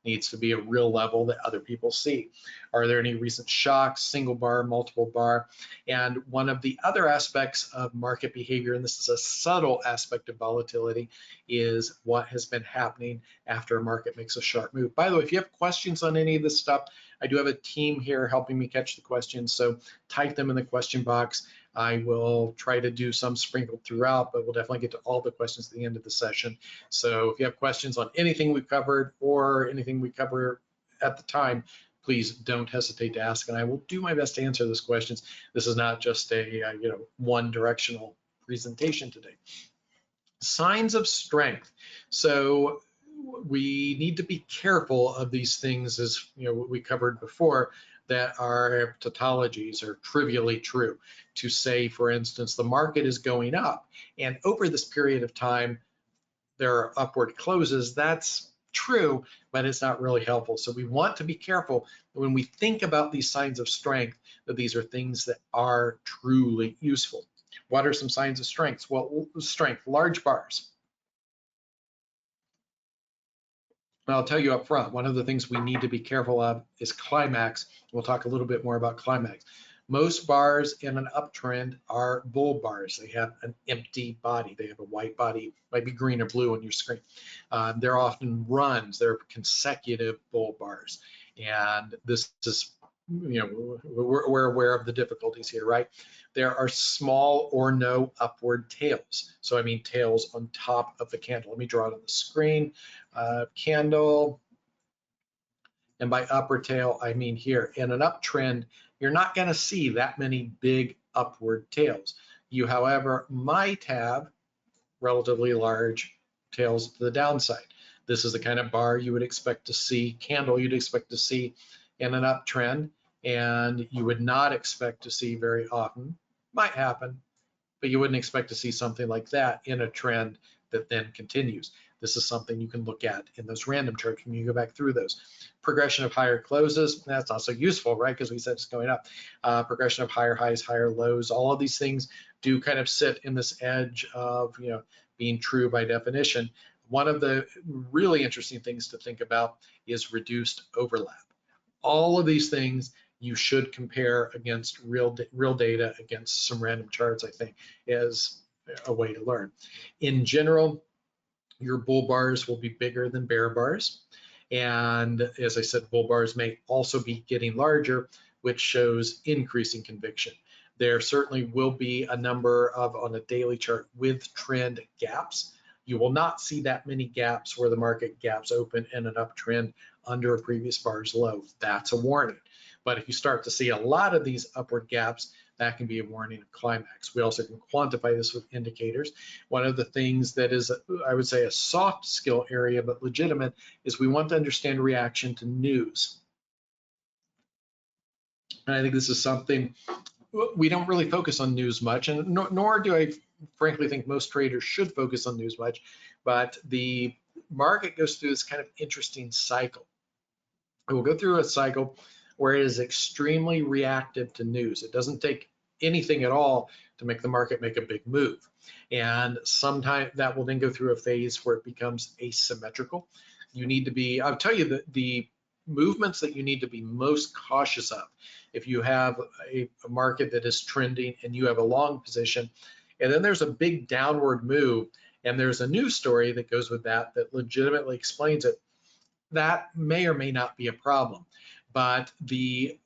Needs to be a real level that other people see. Are there any recent shocks, single bar, multiple bar? And one of the other aspects of market behavior, and this is a subtle aspect of volatility, is what has been happening after a market makes a sharp move. By the way, if you have questions on any of this stuff, I do have a team here helping me catch the questions, so type them in the question box. I will try to do some sprinkled throughout, but we'll definitely get to all the questions at the end of the session. So if you have questions on anything we've covered or anything we cover at the time, please don't hesitate to ask, and I will do my best to answer those questions. This is not just a one-directional presentation today. Signs of strength. So we need to be careful of these things, as what we covered before, that are tautologies or trivially true. To say, for instance, the market is going up, and over this period of time, there are upward closes. That's true, but it's not really helpful. So we want to be careful when we think about these signs of strength, that these are things that are truly useful. What are some signs of strength? Well, strength, large bars. I'll tell you up front, one of the things we need to be careful of is climax. We'll talk a little bit more about climax. Most bars in an uptrend are bull bars. They have an empty body. They have a white body, might be green or blue on your screen. They're often runs. They're consecutive bull bars. And this is, we're aware of the difficulties here, right? There are small or no upward tails. So I mean tails on top of the candle. Let me draw it on the screen. Candle, and by upper tail, I mean here. In an uptrend, you're not going to see that many big upward tails. You, however, might have relatively large tails to the downside. This is the kind of bar you would expect to see, candle you'd expect to see in an uptrend, and you would not expect to see very often. Might happen, but you wouldn't expect to see something like that in a trend that then continues. This is something you can look at in those random charts when you go back through those. Progression of higher closes, that's not so useful, right? Because we said it's going up. Progression of higher highs, higher lows, all of these things do kind of sit in this edge of being true by definition. One of the really interesting things to think about is reduced overlap. All of these things you should compare against real data, against some random charts, I think, is a way to learn. In general, your bull bars will be bigger than bear bars. And as I said, bull bars may also be getting larger, which shows increasing conviction. There certainly will be a number of, on a daily chart, with trend gaps. You will not see that many gaps where the market gaps open in an uptrend under a previous bar's low. That's a warning. But if you start to see a lot of these upward gaps, that can be a warning of climax. We also can quantify this with indicators. One of the things that is, I would say, a soft skill area, but legitimate, is we want to understand reaction to news. And I think this is something we don't really focus on news much, and nor do I frankly think most traders should focus on news much, but the market goes through this kind of interesting cycle. It will go through a cycle where it is extremely reactive to news. It doesn't take anything at all to make the market make a big move. And sometimes that will then go through a phase where it becomes asymmetrical. You need to be, I'll tell you that the movements that you need to be most cautious of, if you have a market that is trending and you have a long position, and then there's a big downward move, and there's a news story that goes with that that legitimately explains it, that may or may not be a problem. But the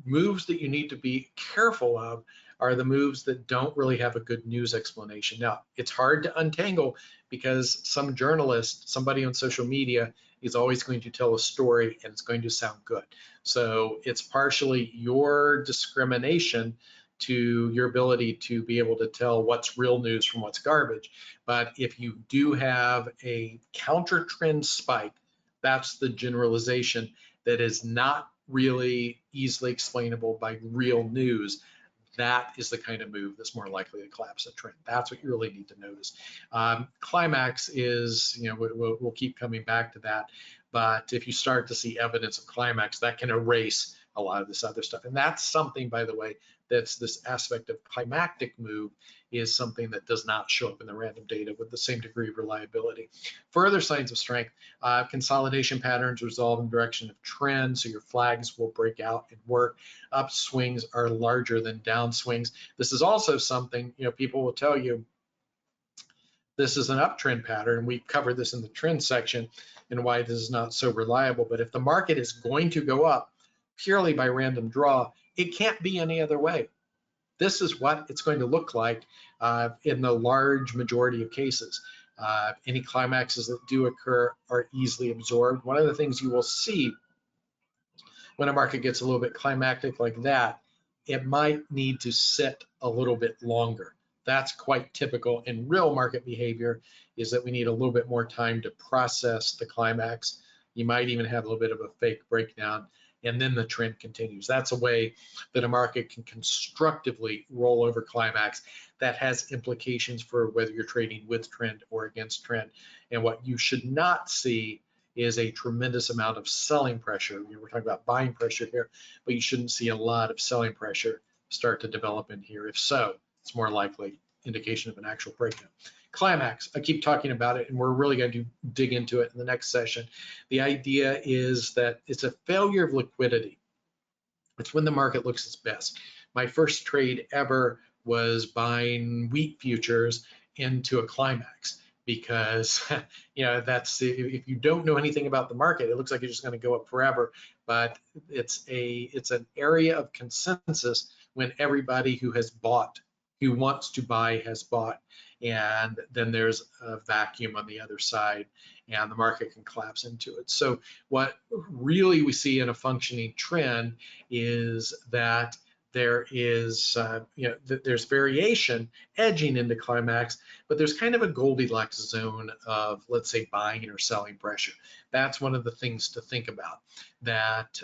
moves that you need to be careful of are the moves that don't really have a good news explanation. Now, it's hard to untangle because some journalist, somebody on social media, is always going to tell a story and it's going to sound good. So it's partially your discrimination to your ability to be able to tell what's real news from what's garbage. But if you do have a counter trend spike, that's the generalization that is not really easily explainable by real news. That is the kind of move that's more likely to collapse a trend. That's what you really need to notice. Climax is, we'll keep coming back to that. But if you start to see evidence of climax, that can erase a lot of this other stuff. And that's something, by the way, that's this aspect of climactic move is something that does not show up in the random data with the same degree of reliability. Further signs of strength, consolidation patterns resolve in the direction of trend, so your flags will break out and work. Upswings are larger than downswings. This is also something, people will tell you, this is an uptrend pattern. We covered this in the trend section and why this is not so reliable. But if the market is going to go up purely by random draw, it can't be any other way. This is what it's going to look like in the large majority of cases. Any climaxes that do occur are easily absorbed. One of the things you will see when a market gets a little bit climactic like that, it might need to sit a little bit longer. That's quite typical in real market behavior, is that we need a little bit more time to process the climax. You might even have a little bit of a fake breakdown, and then the trend continues. That's a way that a market can constructively roll over climax that has implications for whether you're trading with trend or against trend. And what you should not see is a tremendous amount of selling pressure. We're talking about buying pressure here, but you shouldn't see a lot of selling pressure start to develop in here. If so, it's more likely indication of an actual breakdown. Climax, I keep talking about it, and we're really going to dig into it in the next session. The idea is that it's a failure of liquidity. It's when the market looks its best. My first trade ever was buying wheat futures into a climax, because that's, if you don't know anything about the market, it looks like it's just going to go up forever. But it's an area of consensus when everybody who has bought, who wants to buy, has bought, and then there's a vacuum on the other side and the market can collapse into it. So what really we see in a functioning trend is that there is, there's variation edging into climax, but there's kind of a Goldilocks zone of, let's say, buying or selling pressure. That's one of the things to think about, that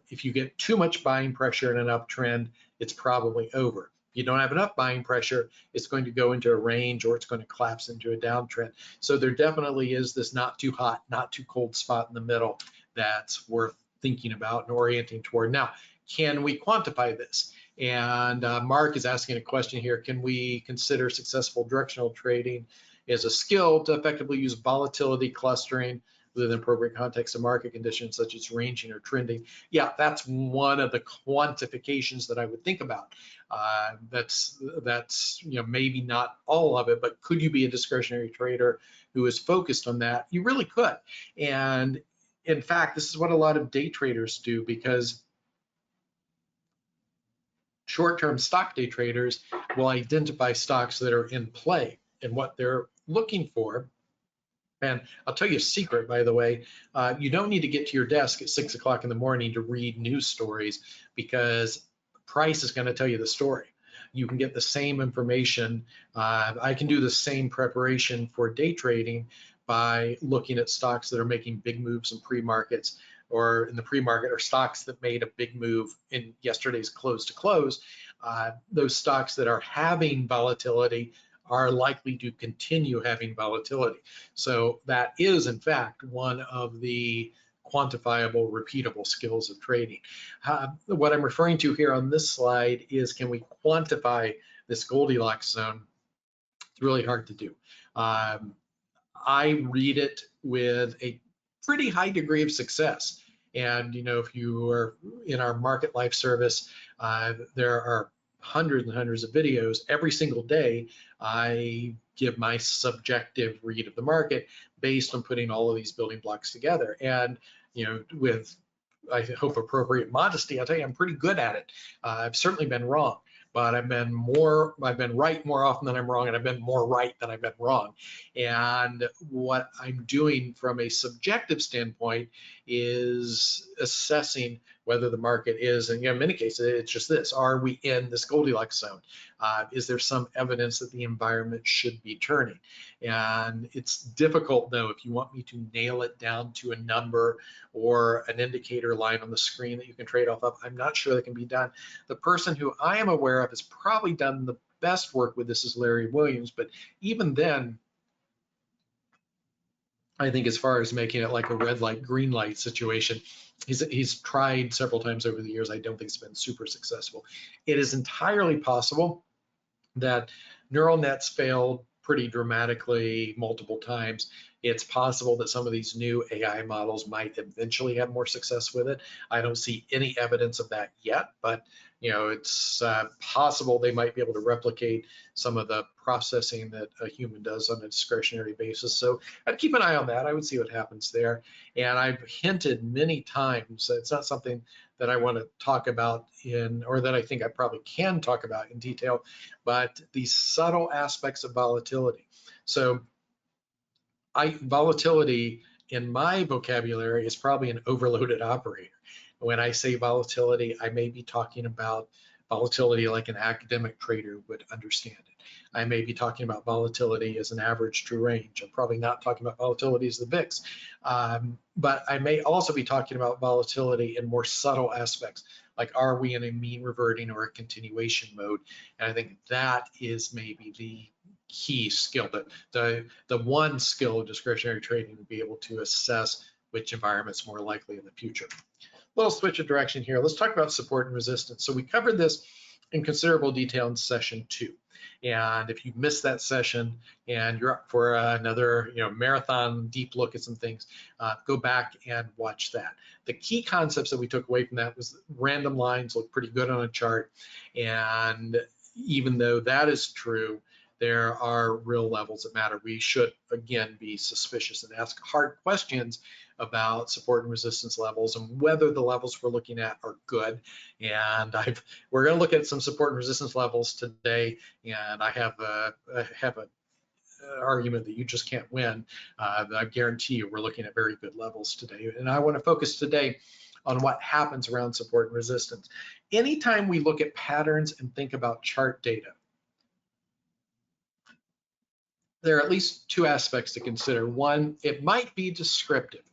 if you get too much buying pressure in an uptrend, it's probably over. If you don't have enough buying pressure, it's going to go into a range or it's going to collapse into a downtrend. So there definitely is this not too hot, not too cold spot in the middle that's worth thinking about and orienting toward. Now, can we quantify this? And Mark is asking a question here. Can we consider successful directional trading as a skill to effectively use volatility clustering within appropriate context of market conditions such as ranging or trending? Yeah, that's one of the quantifications that I would think about. That's maybe not all of it, but could you be a discretionary trader who is focused on that? You really could. And in fact, this is what a lot of day traders do, because short-term stock day traders will identify stocks that are in play, and what they're looking for. And I'll tell you a secret, by the way, you don't need to get to your desk at 6 o'clock in the morning to read news stories, because Price is going to tell you the story. You can get the same information. I can do the same preparation for day trading by looking at stocks that are making big moves in pre-markets, or in the pre-market, or stocks that made a big move in yesterday's close to close. Those stocks that are having volatility are likely to continue having volatility. So that is, in fact, one of the quantifiable, repeatable skills of trading. What I'm referring to here on this slide is, can we quantify this Goldilocks zone? It's really hard to do. I read it with a pretty high degree of success. And if you are in our Market Life service, there are hundreds and hundreds of videos every single day. I give my subjective read of the market based on putting all of these building blocks together. And with, I hope, appropriate modesty, I'll tell you I'm pretty good at it. I've certainly been wrong, but I've been right more often than I'm wrong, and I've been more right than I've been wrong. And what I'm doing from a subjective standpoint is assessing whether the market is, and in many cases, it's just this: are we in this Goldilocks zone? Is there some evidence that the environment should be turning? And it's difficult, though, if you want me to nail it down to a number or an indicator line on the screen that you can trade off of. I'm not sure that can be done. The person who I am aware of has probably done the best work with this is Larry Williams, but even then, I think as far as making it like a red light, green light situation, he's tried several times over the years. I don't think it's been super successful. It is entirely possible that neural nets failed pretty dramatically multiple times. It's possible that some of these new AI models might eventually have more success with it. I don't see any evidence of that yet, but it's possible they might be able to replicate some of the processing that a human does on a discretionary basis. So I'd keep an eye on that. I would see what happens there. And I've hinted many times, it's not something that I want to talk about or that I think I probably can talk about in detail, but the subtle aspects of volatility. So volatility in my vocabulary is probably an overloaded operator. When I say volatility, I may be talking about volatility like an academic trader would understand it. I may be talking about volatility as an average true range. I'm probably not talking about volatility as the VIX. But I may also be talking about volatility in more subtle aspects, like are we in a mean reverting or a continuation mode? And I think that is maybe the key skill, the one skill of discretionary trading, to be able to assess which environment's more likely in the future. Little switch of direction here. Let's talk about support and resistance. So we covered this in considerable detail in session 2. And if you missed that session and you're up for another marathon deep look at some things, go back and watch that. The key concepts that we took away from that was random lines look pretty good on a chart. And even though that is true, there are real levels that matter. We should, again, be suspicious and ask hard questions about support and resistance levels and whether the levels we're looking at are good. And we're going to look at some support and resistance levels today, and I have an argument that you just can't win. I guarantee you we're looking at very good levels today. And I want to focus today on what happens around support and resistance. Anytime we look at patterns and think about chart data, there are at least two aspects to consider. One, it might be descriptive,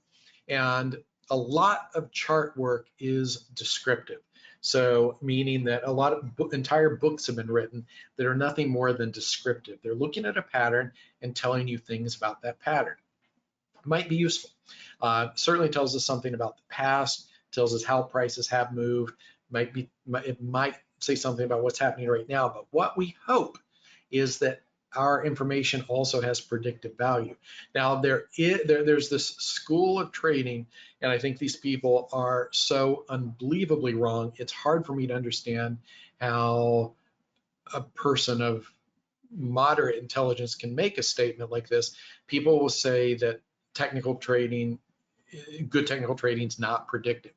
and a lot of chart work is descriptive. So meaning that a lot of entire books have been written that are nothing more than descriptive. They're looking at a pattern and telling you things about that pattern. It might be useful. Certainly tells us something about the past, tells us how prices have moved. It might say something about what's happening right now, but what we hope is that our information also has predictive value. Now, there's this school of trading, and I think these people are so unbelievably wrong. It's hard for me to understand how a person of moderate intelligence can make a statement like this. People will say that good technical trading is not predictive.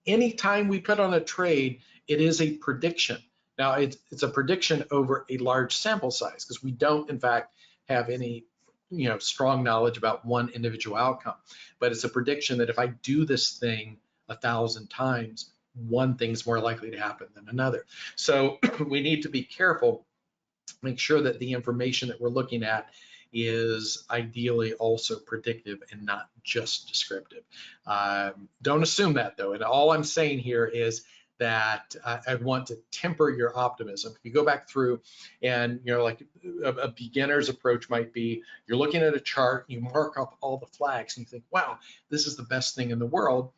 Anytime we put on a trade, it is a prediction. Now, it's a prediction over a large sample size because we don't, in fact, have any strong knowledge about one individual outcome. But it's a prediction that if I do this thing 1,000 times, one thing's more likely to happen than another. So we need to be careful, make sure that the information that we're looking at is ideally also predictive and not just descriptive. Don't assume that though. And all I'm saying here is that I want to temper your optimism. If you go back through and, like a beginner's approach might be, you're looking at a chart, you mark up all the flags and you think, wow, this is the best thing in the world.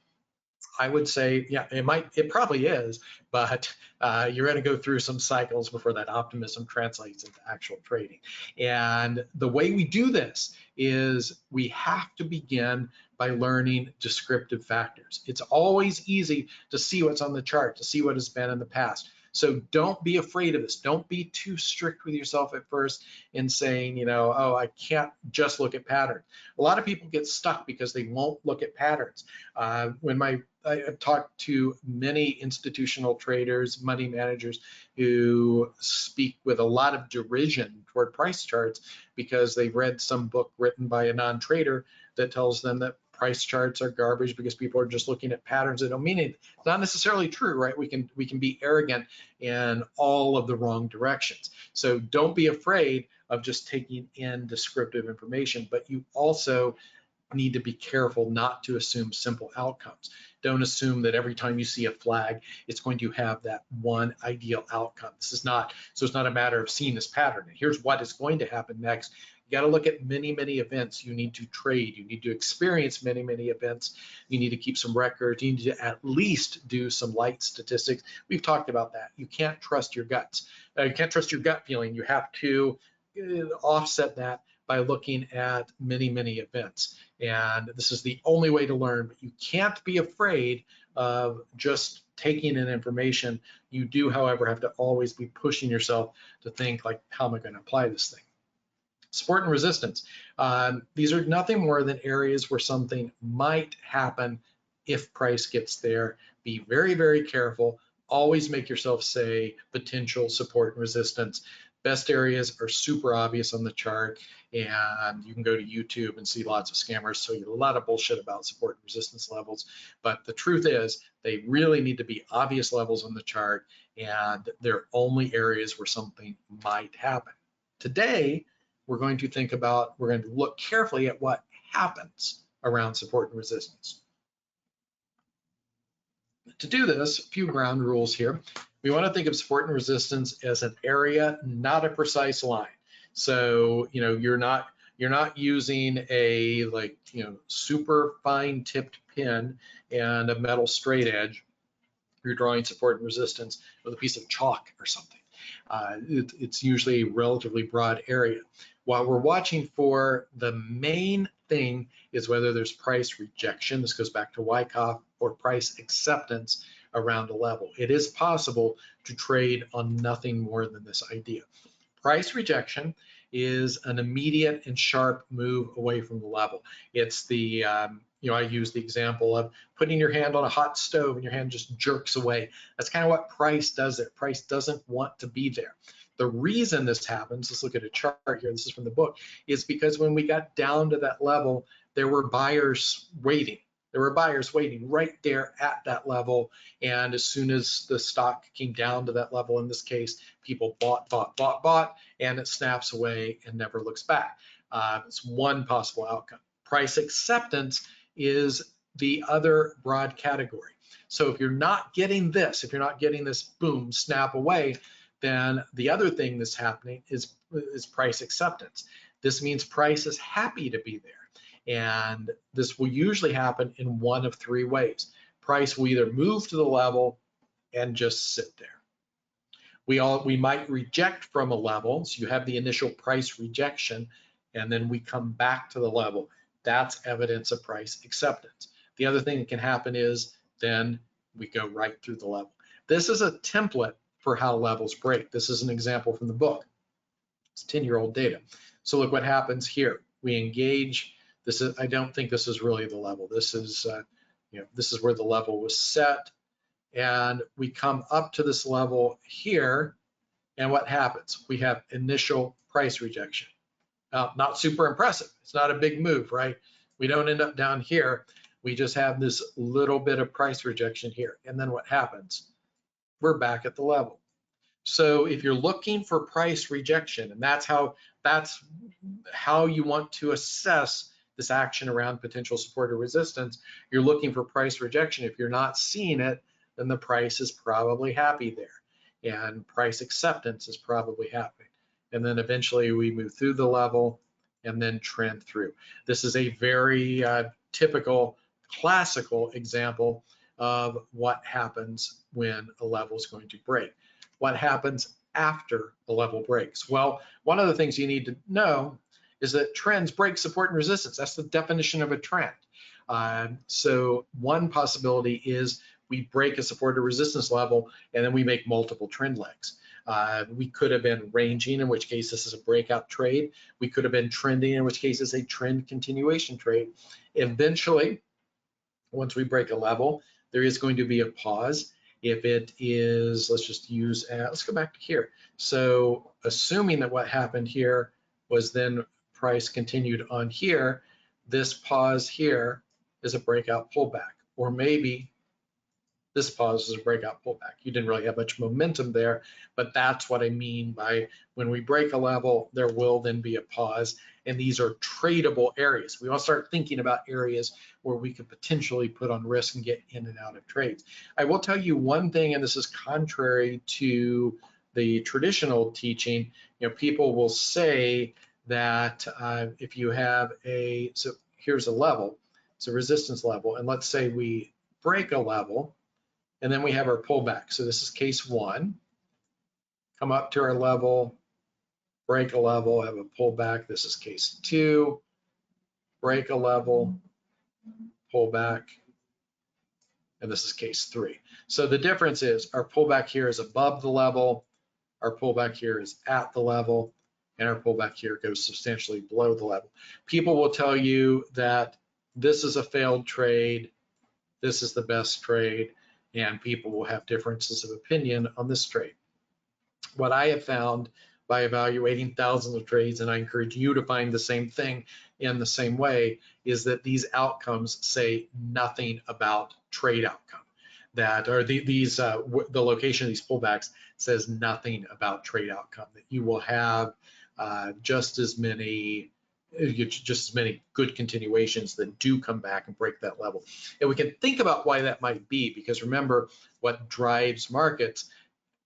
I would say, yeah, it probably is, but you're going to go through some cycles before that optimism translates into actual trading. And the way we do this is we have to begin by learning descriptive factors. It's always easy to see what's on the chart, to see what has been in the past. So don't be afraid of this. Don't be too strict with yourself at first in saying, oh, I can't just look at patterns. A lot of people get stuck because they won't look at patterns. I've talked to many institutional traders, money managers who speak with a lot of derision toward price charts because they've read some book written by a non-trader that tells them that price charts are garbage because people are just looking at patterns that don't mean anything. It's not necessarily true, right? We can be arrogant in all of the wrong directions. So don't be afraid of just taking in descriptive information, but you also need to be careful not to assume simple outcomes. Don't assume that every time you see a flag, it's going to have that one ideal outcome. It's not a matter of seeing this pattern. Here's what is going to happen next. You got to look at many, many events. You need to trade. You need to experience many, many events. You need to keep some records. You need to at least do some light statistics. We've talked about that. You can't trust your guts. You can't trust your gut feeling. You have to offset that by looking at many, many events. And this is the only way to learn, but you can't be afraid of just taking in information. You do, however, have to always be pushing yourself to think like, how am I going to apply this thing? Support and resistance. These are nothing more than areas where something might happen if price gets there. Be very, very careful. Always make yourself say potential support and resistance. Best areas are super obvious on the chart, and you can go to YouTube and see lots of scammers tell you a lot of bullshit about support and resistance levels. But the truth is, they really need to be obvious levels on the chart, and they're only areas where something might happen. Today, we're going to look carefully at what happens around support and resistance. To do this, a few ground rules here. We want to think of support and resistance as an area, not a precise line. So, you're not using a super fine tipped pin and a metal straight edge. You're drawing support and resistance with a piece of chalk or something. It's usually a relatively broad area. While we're watching for the main thing is whether there's price rejection, this goes back to Wyckoff, or price acceptance around a level. It is possible to trade on nothing more than this idea. Price rejection is an immediate and sharp move away from the level. It's the, I use the example of putting your hand on a hot stove and your hand just jerks away. That's kind of what price does there. Price doesn't want to be there. The reason this happens, let's look at a chart here, this is from the book, is because when we got down to that level, there were buyers waiting. There were buyers waiting right there at that level. And as soon as the stock came down to that level, in this case, people bought, and it snaps away and never looks back. It's one possible outcome. Price acceptance is the other broad category. So if you're not getting this, boom, snap away, then the other thing that's happening is price acceptance. This means price is happy to be there. And this will usually happen in one of three ways. Price will either move to the level and just sit there. We might reject from a level, so you have the initial price rejection, and then we come back to the level. That's evidence of price acceptance. The other thing that can happen is then we go right through the level. This is a template for how levels break. This is an example from the book. It's 10-year-old data. So look what happens here. We engage. I don't think this is really the level. This is where the level was set, and we come up to this level here, and what happens? We have initial price rejection. Not super impressive. It's not a big move, right? We don't end up down here. We just have this little bit of price rejection here. And then what happens? We're back at the level. So if you're looking for price rejection, and that's how you want to assess this action around potential support or resistance, you're looking for price rejection. If you're not seeing it, then the price is probably happy there, and price acceptance is probably happening. And then eventually we move through the level and then trend through. This is a very typical, classical example of what happens when a level is going to break. What happens after the level breaks? Well, one of the things you need to know is that trends break support and resistance. That's the definition of a trend. So one possibility is we break a support or resistance level and then we make multiple trend legs. We could have been ranging, in which case this is a breakout trade. We could have been trending, in which case it's a trend continuation trade. Eventually, once we break a level, there is going to be a pause. If it is, let's just use, let's go back to here. So assuming that what happened here was then price continued on here, this pause here is a breakout pullback, or maybe this pause is a breakout pullback. You didn't really have much momentum there, but that's what I mean by when we break a level, there will then be a pause, and these are tradable areas. We want to start thinking about areas where we could potentially put on risk and get in and out of trades. I will tell you one thing, and this is contrary to the traditional teaching. You know, people will say that if you have so here's a level, it's a resistance level, and let's say we break a level, and then we have our pullback. So this is case one. Come up to our level, break a level, have a pullback. This is case two. Break a level, pullback, and this is case three. So the difference is our pullback here is above the level, our pullback here is at the level, and our pullback here goes substantially below the level. People will tell you that this is a failed trade, this is the best trade, and people will have differences of opinion on this trade. What I have found by evaluating thousands of trades, and I encourage you to find the same thing in the same way, is that these outcomes say nothing about trade outcome. That or the location of these pullbacks says nothing about trade outcome. That you will have just as many good continuations that do come back and break that level. And we can think about why that might be, because remember, what drives markets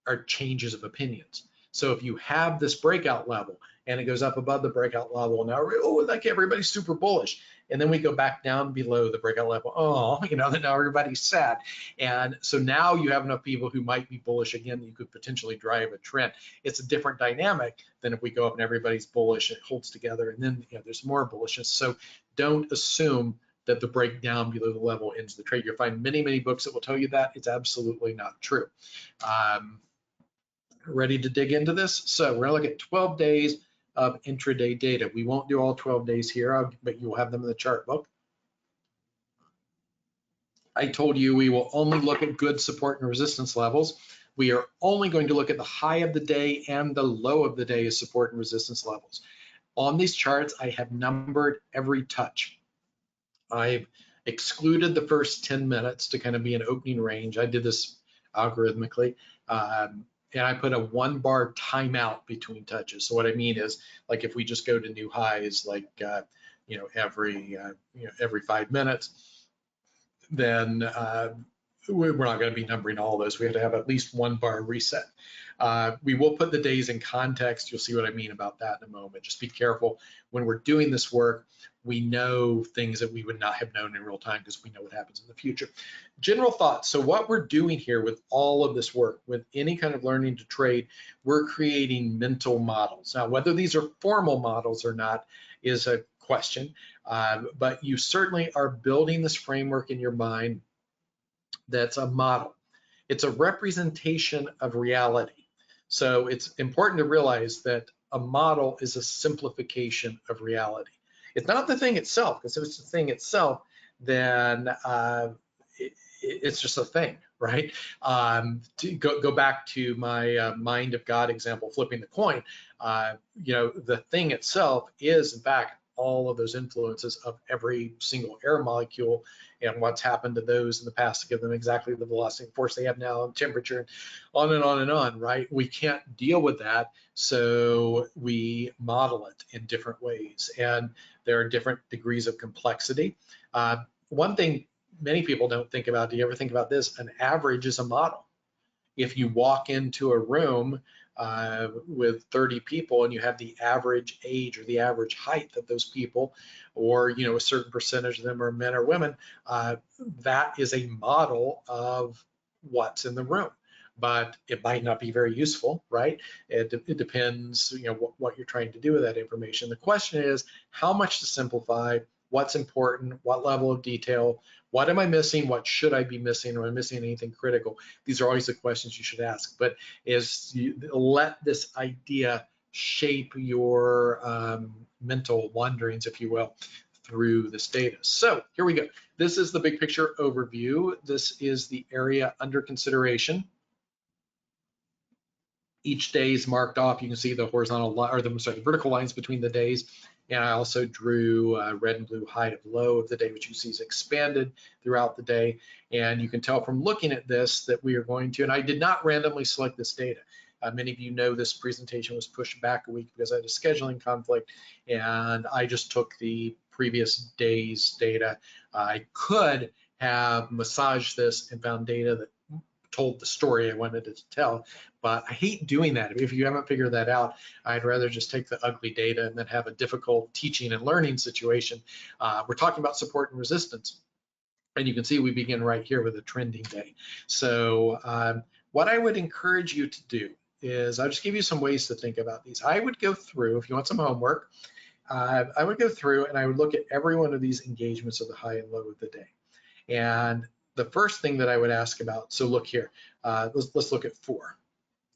are changes of opinions. So if you have this breakout level and it goes up above the breakout level, now, oh, like everybody's super bullish. And then we go back down below the breakout level. Oh, you know, then now everybody's sad. And so now you have enough people who might be bullish again that you could potentially drive a trend. It's a different dynamic than if we go up and everybody's bullish, it holds together, and then there's more bullishness. So don't assume that the breakdown below the level ends the trade. You'll find many, many books that will tell you that. It's absolutely not true. Ready to dig into this? So we're gonna look at 12 days of intraday data. We won't do all 12 days here, but you'll have them in the chart book. I told you we will only look at good support and resistance levels. We are only going to look at the high of the day and the low of the day as support and resistance levels. On these charts, I have numbered every touch. I've excluded the first 10 minutes to kind of be an opening range. I did this algorithmically. And I put a 1 bar timeout between touches. So what I mean is, like, if we just go to new highs, like every 5 minutes, then we're not going to be numbering all those. We have to have at least 1 bar reset. We will put the days in context. You'll see what I mean about that in a moment. Just be careful when we're doing this work. We know things that we would not have known in real time because we know what happens in the future. General thoughts. So what we're doing here with all of this work, with any kind of learning to trade, we're creating mental models. Now, whether these are formal models or not is a question, but you certainly are building this framework in your mind that's a model. It's a representation of reality. So it's important to realize that a model is a simplification of reality. It's not the thing itself, because if it's the thing itself, then it's just a thing, right? To go back to my mind of God example, flipping the coin, the thing itself is, in fact, all of those influences of every single air molecule and what's happened to those in the past to give them exactly the velocity and force they have now and temperature, and on and on and on, right? We can't deal with that, so we model it in different ways, and there are different degrees of complexity. One thing many people don't think about, do you ever think about this? An average is a model. If you walk into a room with 30 people and you have the average age or the average height of those people, or a certain percentage of them are men or women, that is a model of what's in the room. But it might not be very useful, right? It depends, what you're trying to do with that information. The question is how much to simplify, what's important, what level of detail, what am I missing, what should I be missing, am I missing anything critical? These are always the questions you should ask, but you let this idea shape your mental wanderings, if you will, through this data. So here we go. This is the big picture overview. This is the area under consideration. Each day is marked off. You can see the horizontal line, or the vertical lines between the days. And I also drew red and blue high and low of the day, which you see is expanded throughout the day. And you can tell from looking at this that we are going to, and I did not randomly select this data. Many of you know this presentation was pushed back a week because I had a scheduling conflict, and I just took the previous day's data. I could have massaged this and found data that told the story I wanted it to tell, but I hate doing that. If you haven't figured that out, I'd rather just take the ugly data and then have a difficult teaching and learning situation. We're talking about support and resistance, and you can see we begin right here with a trending day. So what I would encourage you to do is, I'll just give you some ways to think about these. I would go through, if you want some homework, I would go through and I would look at every one of these engagements of the high and low of the day. And the first thing that I would ask about, so look here, let's look at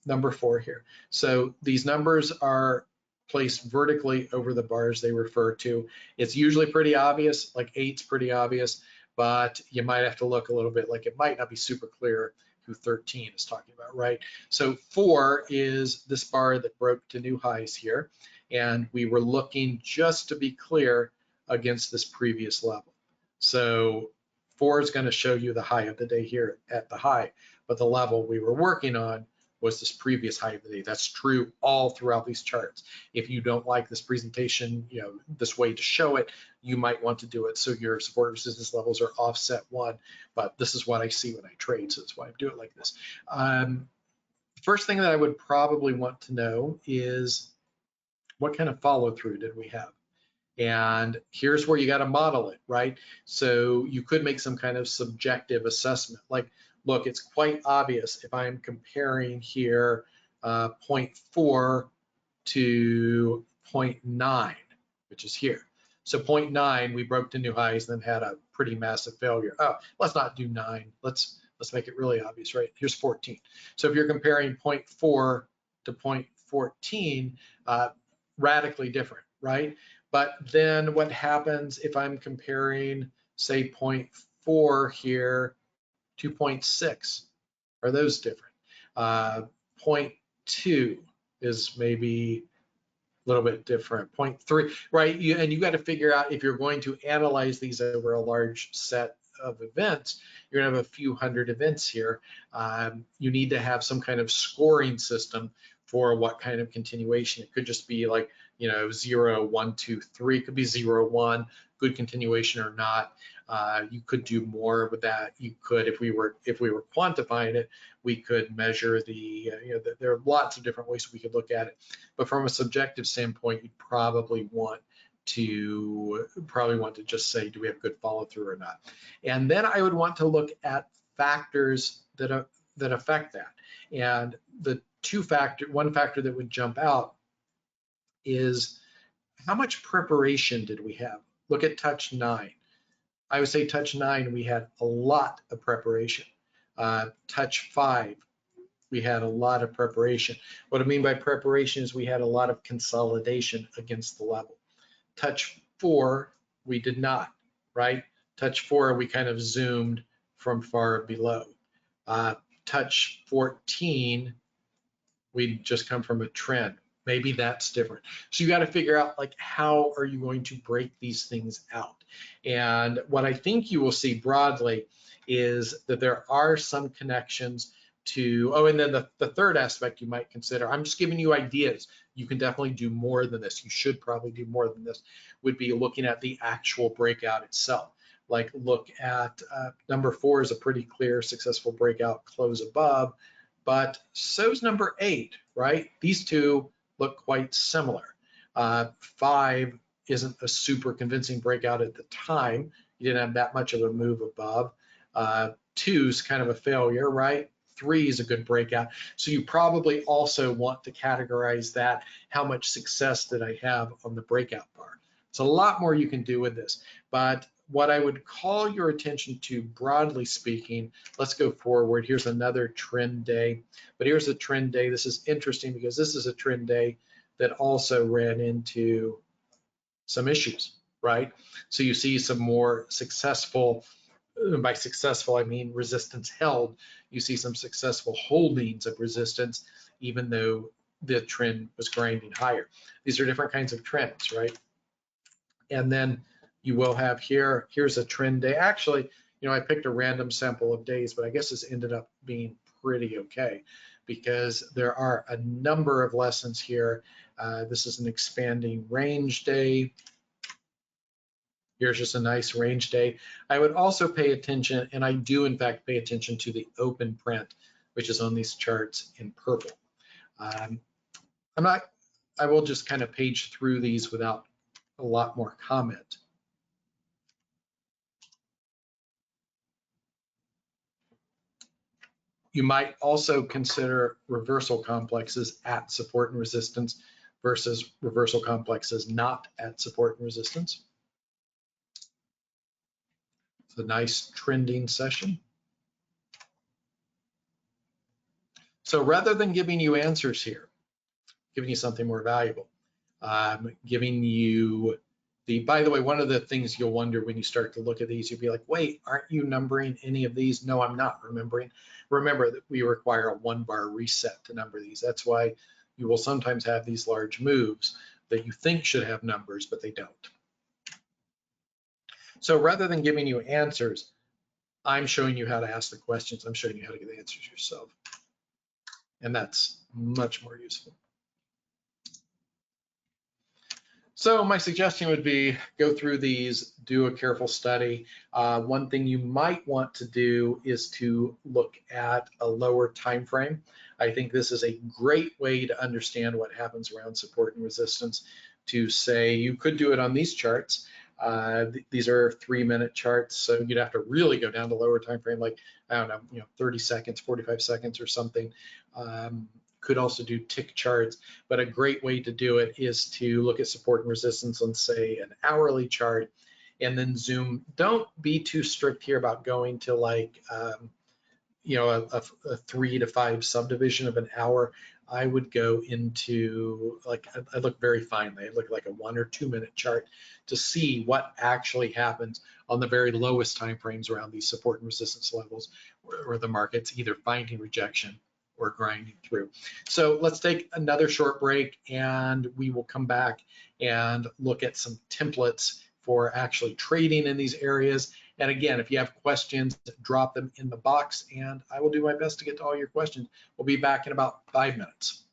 number 4 here. So these numbers are placed vertically over the bars they refer to. It's usually pretty obvious, like 8's pretty obvious, but you might have to look a little bit, like it might not be super clear who 13 is talking about, right? So 4 is this bar that broke to new highs here, and we were looking, just to be clear, against this previous level. So 4 is going to show you the high of the day here at the high, but the level we were working on was this previous high of the day. That's true all throughout these charts. If you don't like this presentation, this way to show it, you might want to do it so your support resistance levels are offset 1, but this is what I see when I trade, so that's why I do it like this. First thing that I would probably want to know is what kind of follow through did we have? And here's where you got to model it, right? So you could make some kind of subjective assessment. Like, look, it's quite obvious if I'm comparing here 0.4 to 0.9, which is here. So 0.9, we broke to new highs and then had a pretty massive failure. Oh, let's not do 9. Let's make it really obvious, right? Here's 14. So if you're comparing 0.4 to 0.14, radically different, right? But then what happens if I'm comparing, say, 0.4 here to 0.6? Are those different? 0.2 is maybe a little bit different. 0.3, right? And you got to figure out, if you're going to analyze these over a large set of events, you're gonna have a few hundred events here. You need to have some kind of scoring system for what kind of continuation. It could just be like, 0, 1, 2, 3. It could be 0, 1, good continuation or not. You could do more with that. You could, if we were quantifying it, we could measure there are lots of different ways we could look at it. But from a subjective standpoint, you'd probably want to just say, do we have good follow through or not? And then I would want to look at factors that affect that. And one factor that would jump out is, how much preparation did we have? Look at touch 9. I would say touch 9, we had a lot of preparation. Touch 5, we had a lot of preparation. What I mean by preparation is we had a lot of consolidation against the level. Touch 4, we did not, right? Touch 4, we kind of zoomed from far below. Touch 14, we just come from a trend. Maybe that's different. So you got to figure out like how are you going to break these things out. And what I think you will see broadly is that there are some connections to, oh, and then the third aspect you might consider, I'm just giving you ideas. You can definitely do more than this. You should probably do more than this, would be looking at the actual breakout itself. Like look at number 4 is a pretty clear successful breakout, close above, but so's number 8, right? These two look quite similar. 5 isn't a super convincing breakout at the time. You didn't have that much of a move above. 2 is kind of a failure, right? 3 is a good breakout. So you probably also want to categorize that. How much success did I have on the breakout bar? It's a lot more you can do with this, but what I would call your attention to, broadly speaking, let's go forward. Here's another trend day, but here's a trend day. This is interesting because this is a trend day that also ran into some issues, right? So you see some more successful, by successful, I mean resistance held. You see some successful holdings of resistance, even though the trend was grinding higher. These are different kinds of trends, right? And then you will have here's a trend day. Actually, I picked a random sample of days, but I guess this ended up being pretty okay because there are a number of lessons here. This is an expanding range day. Here's just a nice range day. I would also pay attention, and I do in fact pay attention to the open print, which is on these charts in purple. I will just kind of page through these without a lot more comment. You might also consider reversal complexes at support and resistance versus reversal complexes not at support and resistance. It's a nice trending session. So rather than giving you answers here, giving you something more valuable, giving you by the way, one of the things you'll wonder when you start to look at these, you'll be like, wait, aren't you numbering any of these? No, I'm not remembering. Remember that we require a 1-bar reset to number these. That's why you will sometimes have these large moves that you think should have numbers, but they don't. So rather than giving you answers, I'm showing you how to ask the questions. I'm showing you how to get the answers yourself. And that's much more useful. So my suggestion would be go through these, do a careful study. One thing you might want to do is to look at a lower time frame. I think this is a great way to understand what happens around support and resistance. To say you could do it on these charts. These are 3-minute charts, so you'd have to really go down to lower time frame, like I don't know, 30 seconds, 45 seconds or something. Could also do tick charts, but a great way to do it is to look at support and resistance on, say, an hourly chart, and then zoom. Don't be too strict here about going to like, a 3 to 5 subdivision of an hour. I would go into like, I look very finely. I look like a 1 or 2 minute chart to see what actually happens on the very lowest time frames around these support and resistance levels, where the market's either finding rejection or grinding through. So let's take another short break, and we will come back and look at some templates for actually trading in these areas. And again, if you have questions, drop them in the box, and I will do my best to get to all your questions. We'll be back in about 5 minutes.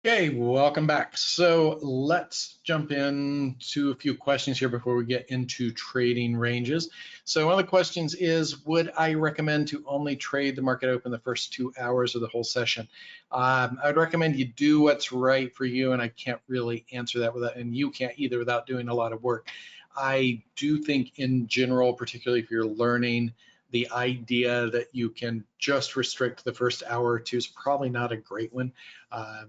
Okay, welcome back. So let's jump into a few questions here before we get into trading ranges. So one of the questions is, would I recommend to only trade the market open the first 2 hours of the whole session? I would recommend you do what's right for you, and I can't really answer that without, and you can't either without doing a lot of work. I do think in general, particularly if you're learning, the idea that you can just restrict the first hour or two is probably not a great one.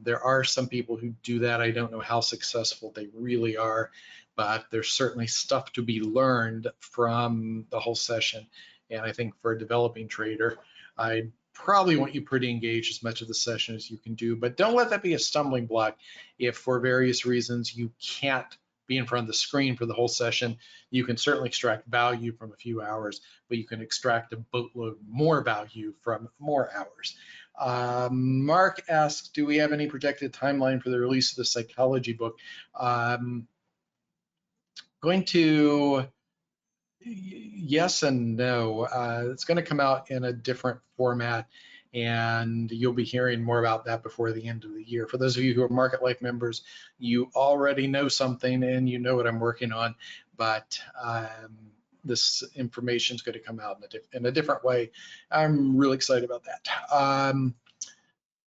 There are some people who do that. I don't know how successful they really are, but there's certainly stuff to be learned from the whole session. And I think for a developing trader, I probably want you pretty engaged as much of the session as you can do, but don't let that be a stumbling block. If for various reasons you can't be in front of the screen for the whole session, you can certainly extract value from a few hours, but you can extract a boatload more value from more hours. Mark asks, do we have any projected timeline for the release of the psychology book? Going to yes and no. It's going to come out in a different format, and you'll be hearing more about that before the end of the year. For those of you who are Market Life members, you already know something and you know what I'm working on, but this information is going to come out in a different way. I'm really excited about that.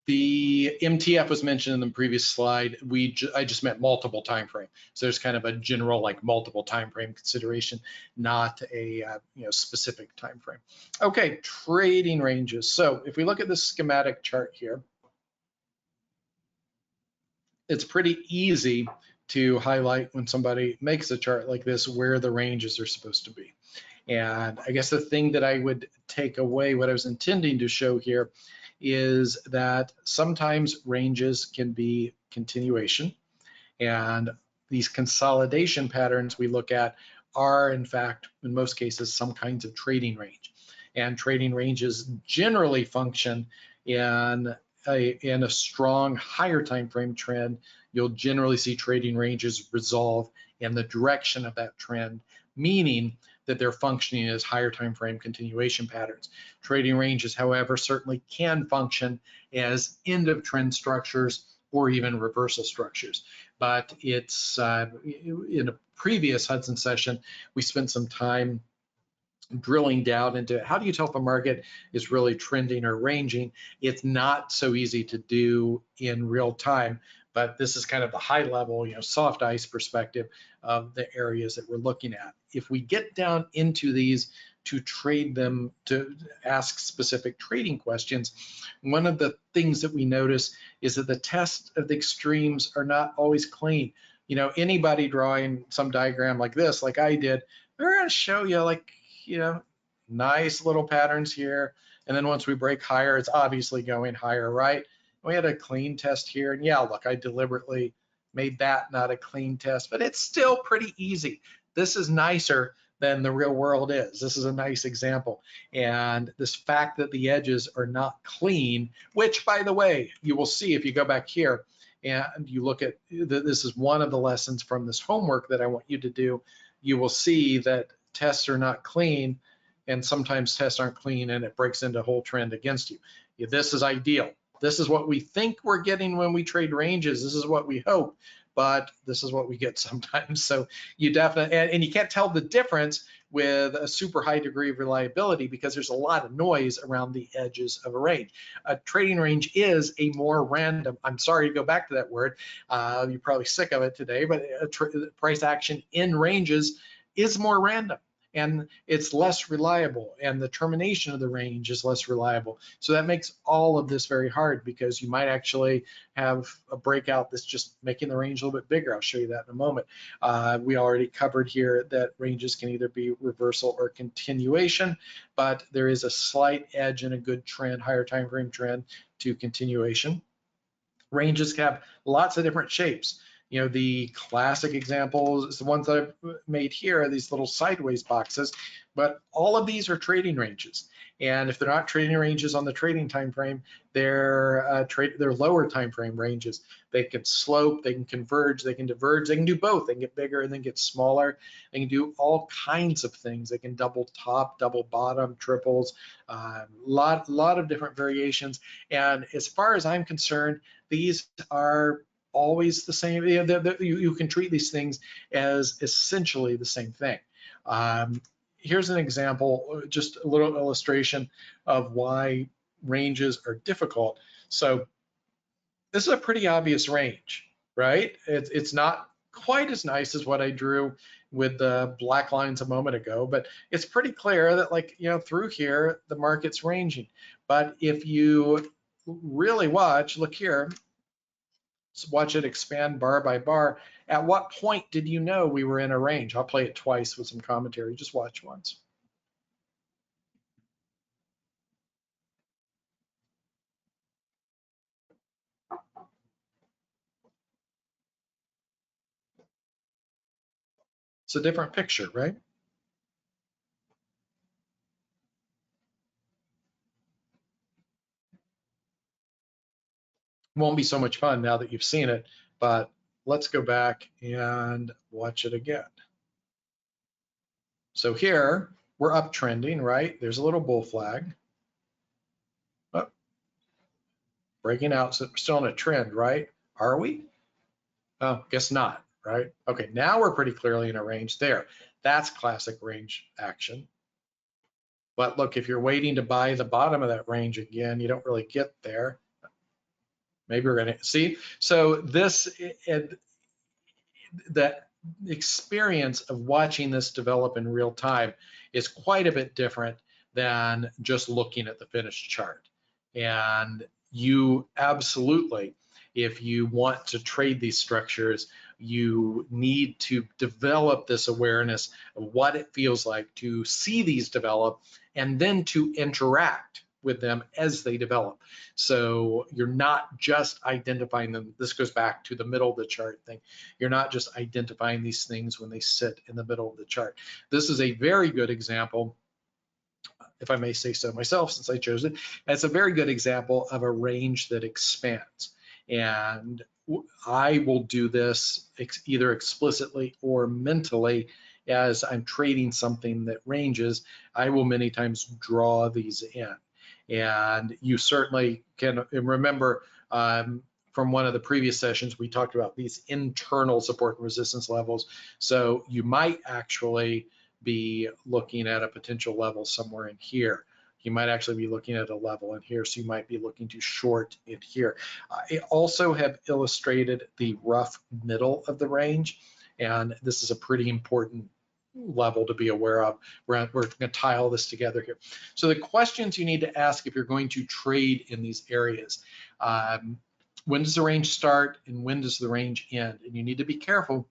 The MTF was mentioned in the previous slide. I just meant multiple time frame. So there's kind of a general like multiple time frame consideration, not a specific time frame. Okay, trading ranges. So if we look at this schematic chart here, it's pretty easy to highlight when somebody makes a chart like this where the ranges are supposed to be. And I guess the thing that I would take away, what I was intending to show here, is that sometimes ranges can be continuation, and these consolidation patterns we look at are in fact in most cases some kinds of trading range, and trading ranges generally function in a strong higher time frame trend. You'll generally see trading ranges resolve in the direction of that trend, meaning that they're functioning as higher time frame continuation patterns. Trading ranges, however, certainly can function as end of trend structures or even reversal structures. But it's in a previous Hudson session, we spent some time drilling down into how do you tell if a market is really trending or ranging. It's not so easy to do in real time, but this is kind of the high level, soft ice perspective of the areas that we're looking at. If we get down into these to trade them, to ask specific trading questions, one of the things that we notice is that the test of the extremes are not always clean. Anybody drawing some diagram like this, like I did, they're going to show you like, nice little patterns here. And then once we break higher, it's obviously going higher, right? We had a clean test here. And yeah, look, I deliberately made that not a clean test, but it's still pretty easy. This is nicer than the real world is. This is a nice example. And this fact that the edges are not clean, which by the way, you will see if you go back here and you look at, this is one of the lessons from this homework that I want you to do. You will see that tests are not clean, and sometimes tests aren't clean and it breaks into a whole trend against you. This is ideal. This is what we think we're getting when we trade ranges. This is what we hope, but this is what we get sometimes. So you definitely, and you can't tell the difference with a super high degree of reliability because there's a lot of noise around the edges of a range. A trading range is a more random, I'm sorry to go back to that word, you're probably sick of it today, but price action in ranges is more random and it's less reliable, and the termination of the range is less reliable. So that makes all of this very hard because you might actually have a breakout that's just making the range a little bit bigger. I'll show you that in a moment. We already covered here that ranges can either be reversal or continuation, but there is a slight edge and a good trend, higher time frame trend to continuation. Ranges have lots of different shapes. You know, the classic examples is the ones that I've made here, these little sideways boxes, but all of these are trading ranges. And if they're not trading ranges on the trading time frame, they're lower time frame ranges. They can slope, they can converge, they can diverge, they can do both. They can get bigger and then get smaller. They can do all kinds of things. They can double top, double bottom, triples, lot of different variations. And as far as I'm concerned, these are always the same. You can treat these things as essentially the same thing. Here's an example, just a little illustration of why ranges are difficult. So this is a pretty obvious range, right? It's not quite as nice as what I drew with the black lines a moment ago, but it's pretty clear that, like, you know, through here, the market's ranging. But if you really watch, look here, watch it expand bar by bar. At what point did you know we were in a range? I'll play it twice with some commentary. Just watch once. It's a different picture, right? Won't be so much fun now that you've seen it, but let's go back and watch it again. So here we're uptrending, right? There's a little bull flag. Oh, breaking out, so we're still on a trend, right? Are we? Oh, guess not, right? Okay, now we're pretty clearly in a range there. That's classic range action. But look, if you're waiting to buy the bottom of that range again, you don't really get there. Maybe we're gonna see. So this, the experience of watching this develop in real time is quite a bit different than just looking at the finished chart. And you absolutely, if you want to trade these structures, you need to develop this awareness of what it feels like to see these develop and then to interact with them as they develop. So you're not just identifying them. This goes back to the middle of the chart thing. You're not just identifying these things when they sit in the middle of the chart. This is a very good example, if I may say so myself, since I chose it. It's a very good example of a range that expands. And I will do this either explicitly or mentally as I'm trading something that ranges. I will many times draw these in. And you certainly can remember from one of the previous sessions, we talked about these internal support and resistance levels. So you might actually be looking at a potential level somewhere in here. You might actually be looking at a level in here, so you might be looking to short in here. I also have illustrated the rough middle of the range, and this is a pretty important level to be aware of. We're going to tie all this together here. So the questions you need to ask if you're going to trade in these areas: when does the range start and when does the range end? And you need to be careful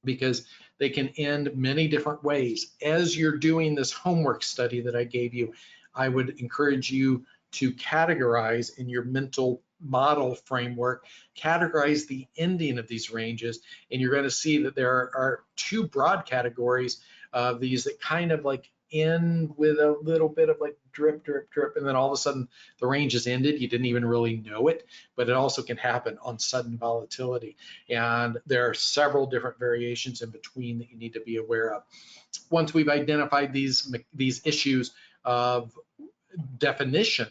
because they can end many different ways. As you're doing this homework study that I gave you, I would encourage you to categorize in your mental model framework, categorize the ending of these ranges, and you're going to see that there are two broad categories of these that kind of like end with a little bit of like drip, drip, drip, and then all of a sudden the range is ended. You didn't even really know it, but it also can happen on sudden volatility. And there are several different variations in between that you need to be aware of. Once we've identified these issues of definition,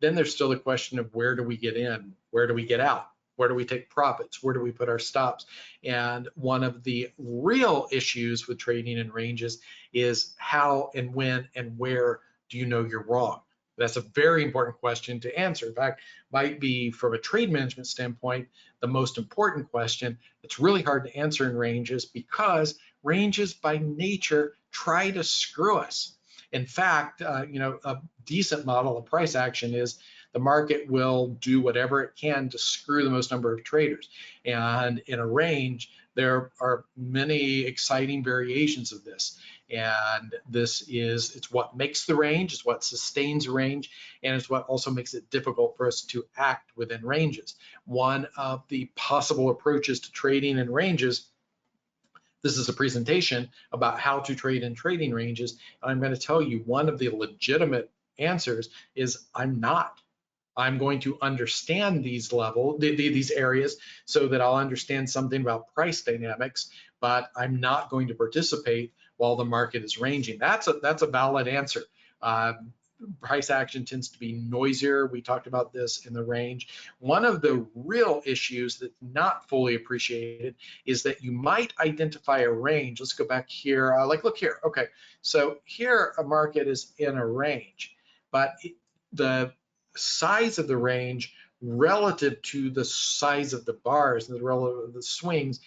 then there's still the question of where do we get in, where do we get out, where do we take profits, where do we put our stops? And one of the real issues with trading in ranges is how and when and where do you know you're wrong? That's a very important question to answer. In fact, might be from a trade management standpoint, the most important question. It's really hard to answer in ranges because ranges by nature try to screw us. In fact, a decent model of price action is the market will do whatever it can to screw the most number of traders. And in a range, there are many exciting variations of this. And it's what makes the range, it's what sustains range, and it's what also makes it difficult for us to act within ranges. One of the possible approaches to trading in ranges, this is a presentation about how to trade in trading ranges. And I'm going to tell you one of the legitimate answers is I'm not. I'm going to understand these these areas so that I'll understand something about price dynamics, but I'm not going to participate while the market is ranging. That's a valid answer. Price action tends to be noisier. We talked about this in the range. One of the real issues that's not fully appreciated is that you might identify a range. Let's go back here. Look here. Okay, so here a market is in a range, but the size of the range relative to the size of the bars and the swings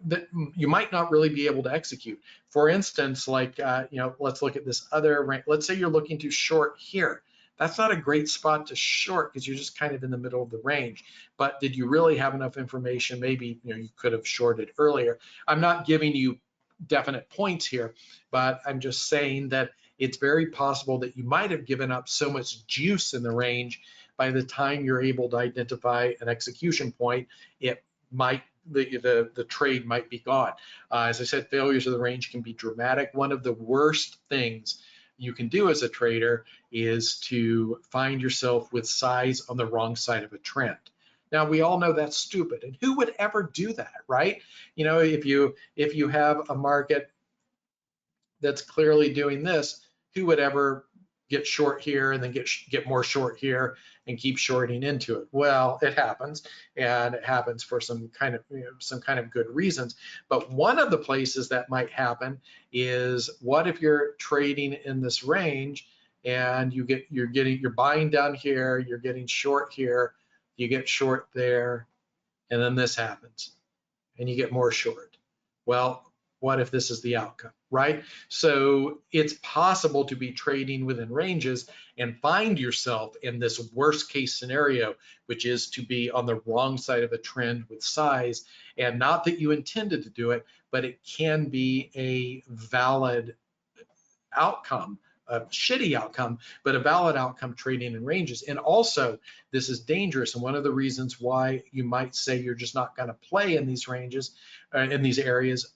that you might not really be able to execute. For instance, let's look at this other range. Let's say you're looking to short here. That's not a great spot to short because you're just kind of in the middle of the range. But did you really have enough information? Maybe you could have shorted earlier. I'm not giving you definite points here, but I'm just saying that it's very possible that you might have given up so much juice in the range by the time you're able to identify an execution point, the trade might be gone. As I said, failures of the range can be dramatic. One of the worst things you can do as a trader is to find yourself with size on the wrong side of a trend. Now, we all know that's stupid, and who would ever do that, right? If you have a market that's clearly doing this, who would ever get short here and then get more short here and keep shorting into it? Well, it happens, and it happens for some kind of good reasons. But one of the places that might happen is, what if you're trading in this range and you're buying down here, you're getting short here, you get short there, and then this happens and you get more short. Well, what if this is the outcome, right? So it's possible to be trading within ranges and find yourself in this worst case scenario, which is to be on the wrong side of a trend with size. And not that you intended to do it, but it can be a valid outcome, a shitty outcome, but a valid outcome trading in ranges. And also, this is dangerous. And one of the reasons why you might say you're just not going to play in these ranges, in these areas,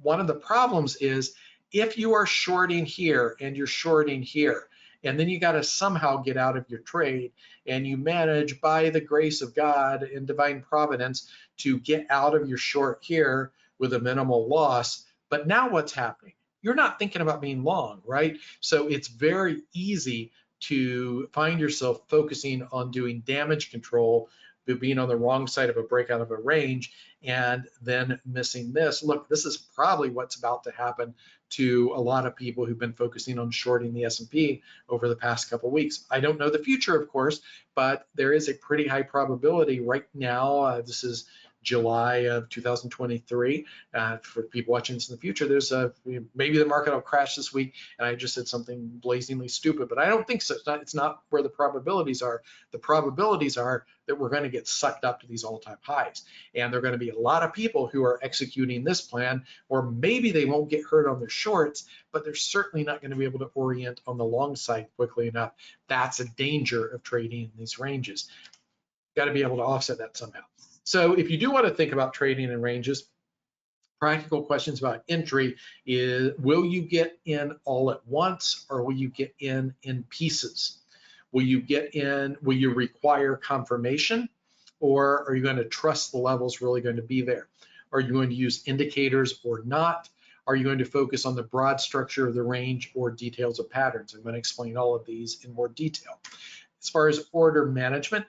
one of the problems is if you are shorting here and you're shorting here, and then you got to somehow get out of your trade, and you manage by the grace of God and divine providence to get out of your short here with a minimal loss. But now what's happening? You're not thinking about being long, right? So it's very easy to find yourself focusing on doing damage control, being on the wrong side of a breakout of a range, and then missing this. Look, this is probably what's about to happen to a lot of people who've been focusing on shorting the S&P over the past couple of weeks. I don't know the future, of course, but there is a pretty high probability right now. This is July of 2023. For people watching this in the future, maybe the market will crash this week, and I just said something blazingly stupid, but I don't think so. It's not where the probabilities are. The probabilities are that we're going to get sucked up to these all-time highs, and there are going to be a lot of people who are executing this plan, or maybe they won't get hurt on their shorts, but they're certainly not going to be able to orient on the long side quickly enough. That's a danger of trading in these ranges. Got to be able to offset that somehow. So if you do want to think about trading in ranges, practical questions about entry is, will you get in all at once, or will you get in pieces? Will you require confirmation, or are you going to trust the levels really going to be there? Are you going to use indicators or not? Are you going to focus on the broad structure of the range or details of patterns? I'm going to explain all of these in more detail. As far as order management,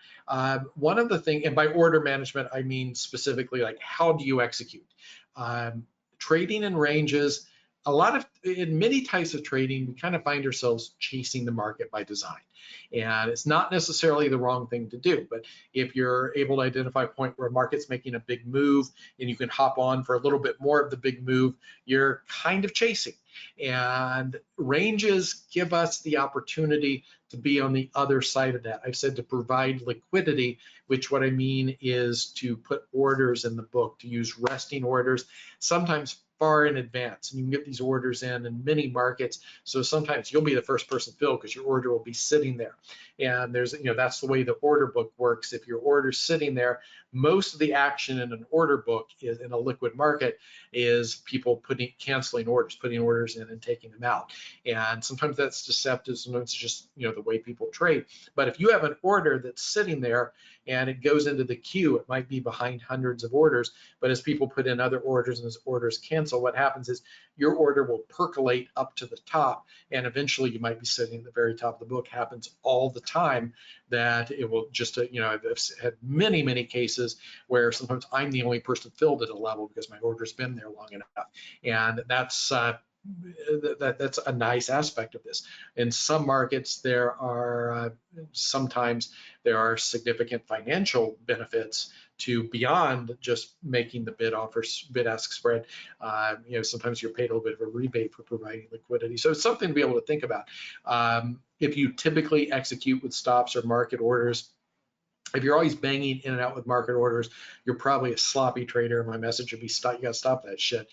one of the things, and by order management, I mean specifically like, how do you execute? Trading in ranges, in many types of trading, we kind of find ourselves chasing the market by design. And it's not necessarily the wrong thing to do, but if you're able to identify a point where a market's making a big move and you can hop on for a little bit more of the big move, you're kind of chasing. And ranges give us the opportunity to be on the other side of that. I've said to provide liquidity, which what I mean is to put orders in the book, to use resting orders. Sometimes far in advance, and you can get these orders in many markets. So sometimes you'll be the first person filled because your order will be sitting there. And there's, that's the way the order book works. If your order's sitting there, most of the action in an order book is in a liquid market is people canceling orders, putting orders in and taking them out. And sometimes that's deceptive. Sometimes it's just, the way people trade. But if you have an order that's sitting there and it goes into the queue, it might be behind hundreds of orders, but as people put in other orders and as orders cancel, what happens is your order will percolate up to the top, and eventually you might be sitting at the very top of the book. Happens all the time that it will just, I've had many cases where sometimes I'm the only person filled at a level because my order's been there long enough. And that's a nice aspect of this. In some markets, sometimes there are significant financial benefits to beyond just making the bid-ask spread. Sometimes you're paid a little bit of a rebate for providing liquidity. So it's something to be able to think about. If you typically execute with stops or market orders, if you're always banging in and out with market orders, you're probably a sloppy trader. My message would be, you got to stop that shit.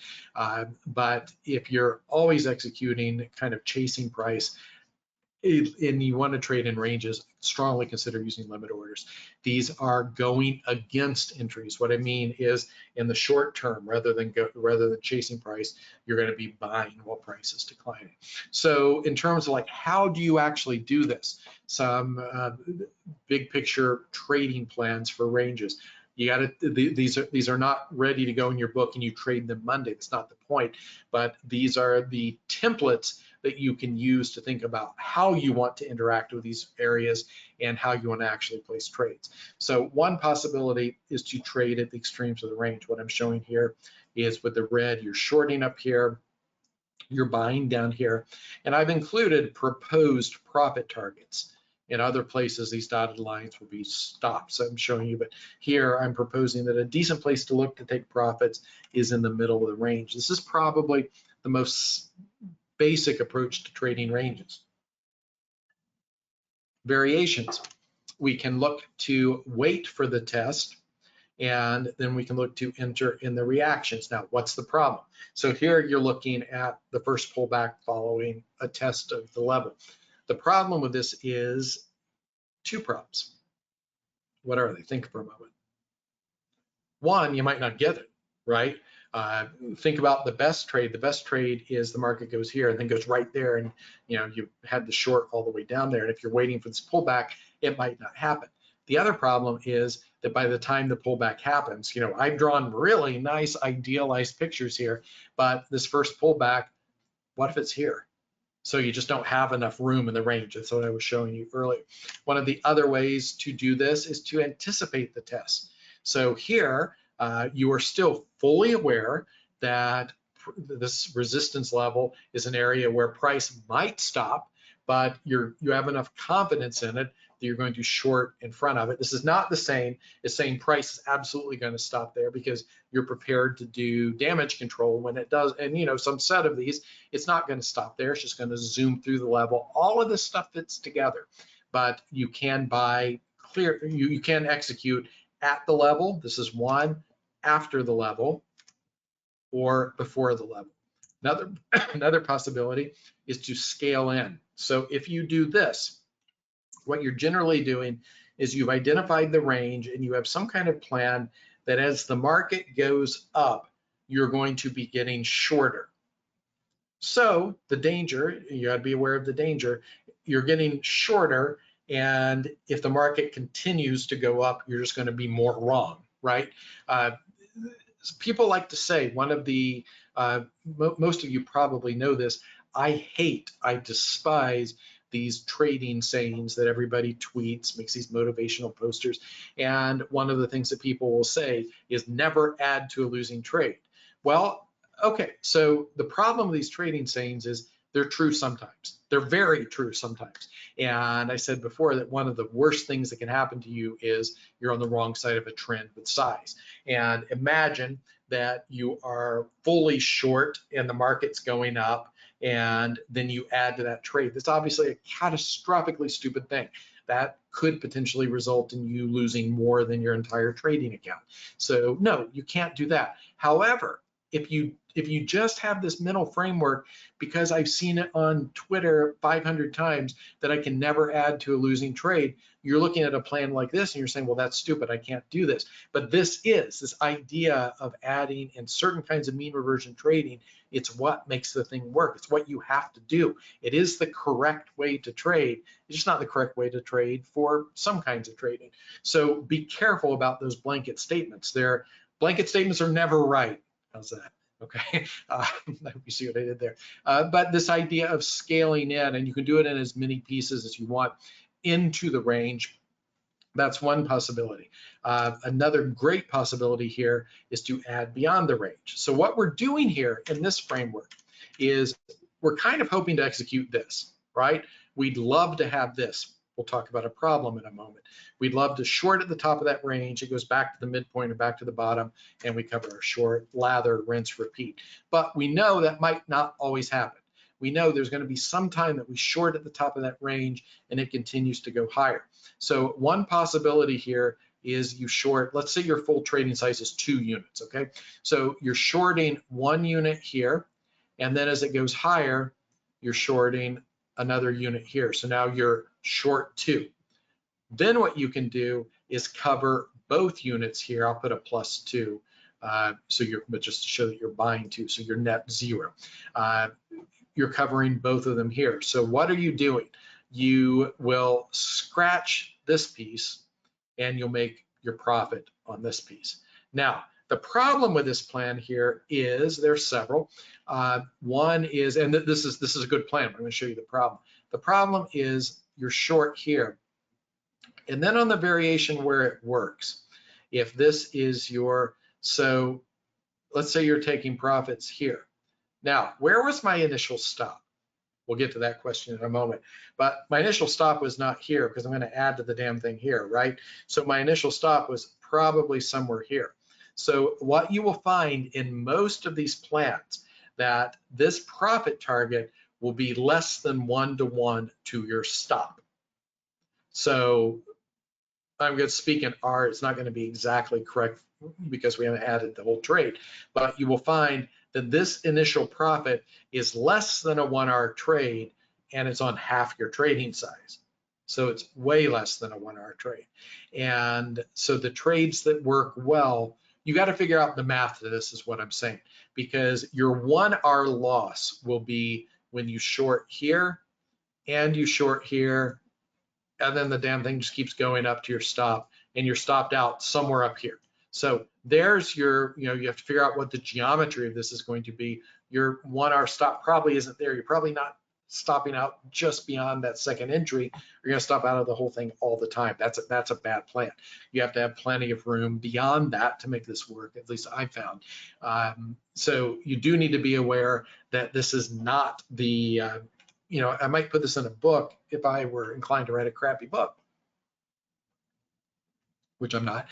But if you're always executing, kind of chasing price, and you want to trade in ranges, strongly consider using limit orders. These are going against entries. What I mean is, in the short term, rather than chasing price, you're going to be buying while price is declining. So in terms of like, how do you actually do this? Some big picture trading plans for ranges. You got to, these are not ready to go in your book and you trade them Monday. That's not the point. But these are the templates that you can use to think about how you want to interact with these areas and how you want to actually place trades. So one possibility is to trade at the extremes of the range. What I'm showing here is with the red, you're shorting up here, you're buying down here, and I've included proposed profit targets. In other places, these dotted lines will be stops. I'm showing you, but here I'm proposing that a decent place to look to take profits is in the middle of the range. This is probably the most basic approach to trading ranges. Variations. We can look to wait for the test, and then we can look to enter in the reactions. Now, what's the problem? So here you're looking at the first pullback following a test of the level. The problem with this is two problems. What are they? Think for a moment. One, you might not get it, right? Think about the best trade. The best trade is the market goes here and then goes right there, and you had the short all the way down there. And if you're waiting for this pullback, it might not happen. The other problem is that by the time the pullback happens, I've drawn really nice idealized pictures here, but this first pullback, what if it's here? So you just don't have enough room in the range. That's what I was showing you earlier. One of the other ways to do this is to anticipate the test. So here, you are still fully aware that this resistance level is an area where price might stop, but you have enough confidence in it that you're going to short in front of it. This is not the same as saying price is absolutely going to stop there, because you're prepared to do damage control when it does. And some set of these, it's not going to stop there. It's just going to zoom through the level. All of this stuff fits together, but you can buy clear. You can execute at the level. This is one, after the level, or before the level. Another possibility is to scale in. So if you do this, what you're generally doing is you've identified the range and you have some kind of plan that as the market goes up, you're going to be getting shorter. So the danger, you got to be aware of the danger, you're getting shorter, and if the market continues to go up, you're just going to be more wrong, right? People like to say, one of the, most of you probably know this, I despise these trading sayings that everybody tweets, makes these motivational posters. And one of the things that people will say is never add to a losing trade. Well, okay, so the problem with these trading sayings is they're true sometimes. They're very true sometimes. And I said before that one of the worst things that can happen to you is you're on the wrong side of a trend with size. And imagine that you are fully short and the market's going up, and then you add to that trade. That's obviously a catastrophically stupid thing. That could potentially result in you losing more than your entire trading account. So no, you can't do that. However, if you just have this mental framework, because I've seen it on Twitter 500 times that I can never add to a losing trade, you're looking at a plan like this and you're saying, well, that's stupid, I can't do this. But this idea of adding in certain kinds of mean reversion trading, it's what makes the thing work. It's what you have to do. It is the correct way to trade. It's just not the correct way to trade for some kinds of trading. So be careful about those blanket statements. Blanket statements are never right. How's that? Okay, I hope you see what I did there. But this idea of scaling in, and you can do it in as many pieces as you want into the range, that's one possibility. Another great possibility here is to add beyond the range. So what we're doing here in this framework is we're kind of hoping to execute this, right? We'd love to have this. We'll talk about a problem in a moment. We'd love to short at the top of that range. It goes back to the midpoint or back to the bottom, and we cover our short, lather, rinse, repeat. But we know that might not always happen. We know there's going to be some time that we short at the top of that range and it continues to go higher. So one possibility here is you short, let's say your full trading size is 2 units, okay? So you're shorting 1 unit here, and then as it goes higher, you're shorting another unit here. So now you're short 2. Then what you can do is cover both units here. I'll put a +2, but just to show that you're buying 2, so you're net 0. You're covering both of them here. So what are you doing? You will scratch this piece and you'll make your profit on this piece. Now, the problem with this plan here is there's several. One is, and this is a good plan, but I'm going to show you the problem. The problem is you're short here. And then on the variation where it works, if this is so let's say you're taking profits here. Now, where was my initial stop? We'll get to that question in a moment. But my initial stop was not here because I'm going to add to the damn thing here, right? So my initial stop was probably somewhere here. So what you will find in most of these plans that this profit target will be less than 1-to-1 to your stop. So I'm going to speak in R. It's not going to be exactly correct because we haven't added the whole trade, but you will find that this initial profit is less than a 1-hour trade and it's on half your trading size. So it's way less than a 1-hour trade. And so the trades that work well, you got to figure out the math to this is what I'm saying, because your 1-hour loss will be when you short here and you short here, and then the damn thing just keeps going up to your stop and you're stopped out somewhere up here. So there's your, you have to figure out what the geometry of this is going to be. Your 1-hour stop probably isn't there. You're probably not stopping out just beyond that second entry. You're going to stop out of the whole thing all the time. That's a bad plan. You have to have plenty of room beyond that to make this work, at least I found. So you do need to be aware that this is not the, I might put this in a book if I were inclined to write a crappy book, which I'm not.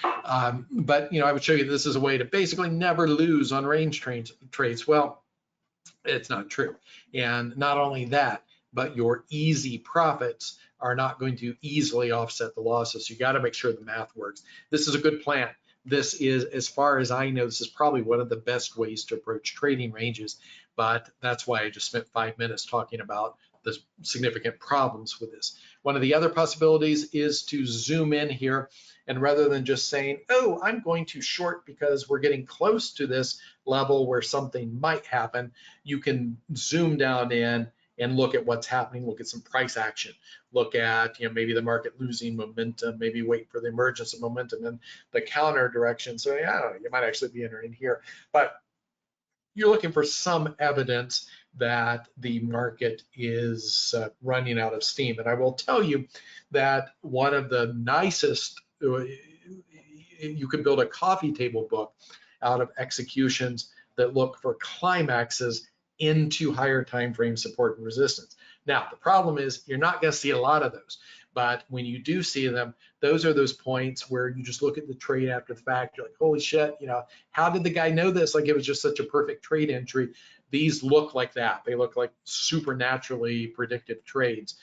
But I would show you this is a way to basically never lose on range trades. Well, it's not true. And not only that, but your easy profits are not going to easily offset the losses. You got to make sure the math works. This is a good plan. This is, as far as I know, this is probably one of the best ways to approach trading ranges, but that's why I just spent 5 minutes talking about the significant problems with this. One of the other possibilities is to zoom in here, and rather than just saying, oh, I'm going to short because we're getting close to this level where something might happen, you can zoom down in and look at what's happening, look at some price action, look at maybe the market losing momentum, maybe wait for the emergence of momentum in the counter direction. So I don't know, you might actually be entering here, but you're looking for some evidence that the market is running out of steam. And I will tell you that one of the nicest, you can build a coffee table book out of executions that look for climaxes into higher time frame support and resistance. Now, the problem is you're not going to see a lot of those, but when you do see them, those are those points where you just look at the trade after the fact. You're like, holy shit, how did the guy know this? Like, it was just such a perfect trade entry. these look like that. They look like supernaturally predictive trades.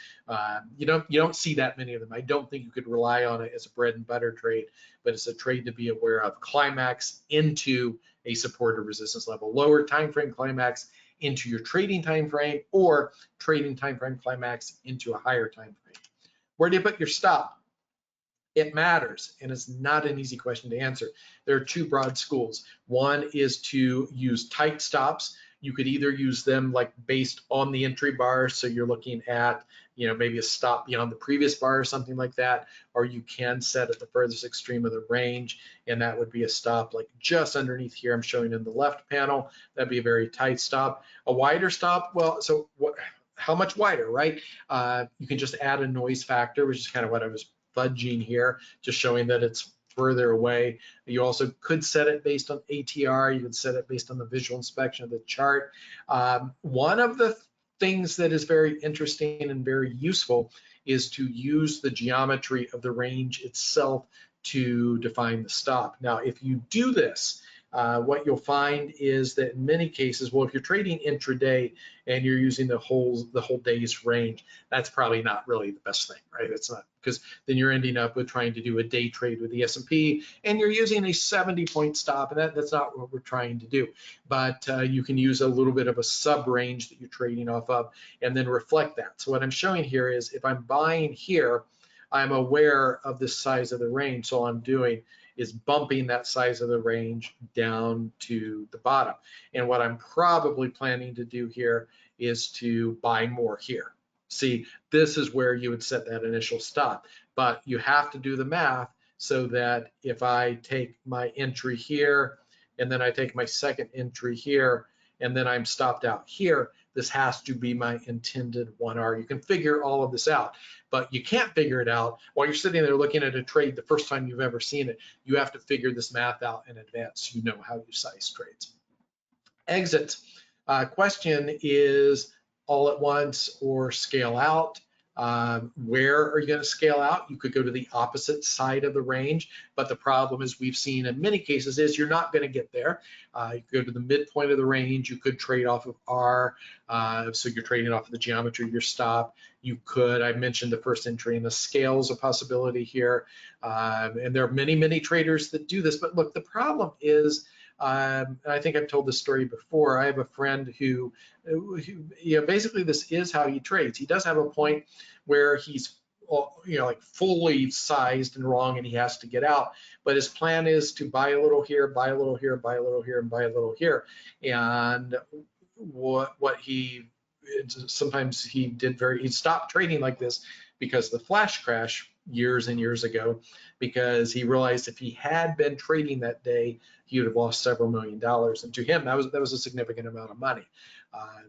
You don't see that many of them. I don't think you could rely on it as a bread and butter trade, but it's a trade to be aware of. Climax into a support or resistance level, lower time frame climax into your trading time frame, or trading time frame climax into a higher time frame. Where do you put your stop? It matters, and it's not an easy question to answer. There are two broad schools. One is to use tight stops. You could either use them like based on the entry bar, so you're looking at, maybe a stop beyond the previous bar or something like that, or you can set at the furthest extreme of the range, and that would be a stop like just underneath here. I'm showing in the left panel. That'd be a very tight stop. A wider stop, well, so what? How much wider, right? You can just add a noise factor, which is kind of what I was fudging here, just showing that it's further away. You also could set it based on ATR. You could set it based on the visual inspection of the chart. One of the things that is very interesting and very useful is to use the geometry of the range itself to define the stop. Now, if you do this, what you'll find is that in many cases, well, if you're trading intraday and you're using the whole day's range, that's probably not really the best thing, right? It's not, because then you're ending up with trying to do a day trade with the S&P, and you're using a 70-point stop, and that's not what we're trying to do. But you can use a little bit of a sub-range that you're trading off of, and then reflect that. So what I'm showing here is if I'm buying here, I'm aware of the size of the range, so all I'm doing is bumping that size of the range down to the bottom. And what I'm probably planning to do here is to buy more here. See, this is where you would set that initial stop, but you have to do the math so that if I take my entry here, and then I take my second entry here, and then I'm stopped out here, this has to be my intended 1R. You can figure all of this out, but you can't figure it out while you're sitting there looking at a trade the first time you've ever seen it. You have to figure this math out in advance so you know how you size trades. Exits. Question is all at once or scale out. Where are you going to scale out? You could go to the opposite side of the range, but the problem is we've seen in many cases is you're not going to get there. You could go to the midpoint of the range. You could trade off of R, so you're trading off of the geometry of your stop. You could, I mentioned the first entry in the scale is a possibility here, and there are many traders that do this, but look, the problem is, and I think I've told this story before. I have a friend who basically this is how he trades. He does have a point where he's, like fully sized and wrong, and he has to get out. But his plan is to buy a little here, buy a little here, buy a little here, and buy a little here. And what he sometimes he stopped trading like this because of the flash crash years and years ago, because he realized if he had been trading that day, he would have lost several $1 million. And to him, that was a significant amount of money.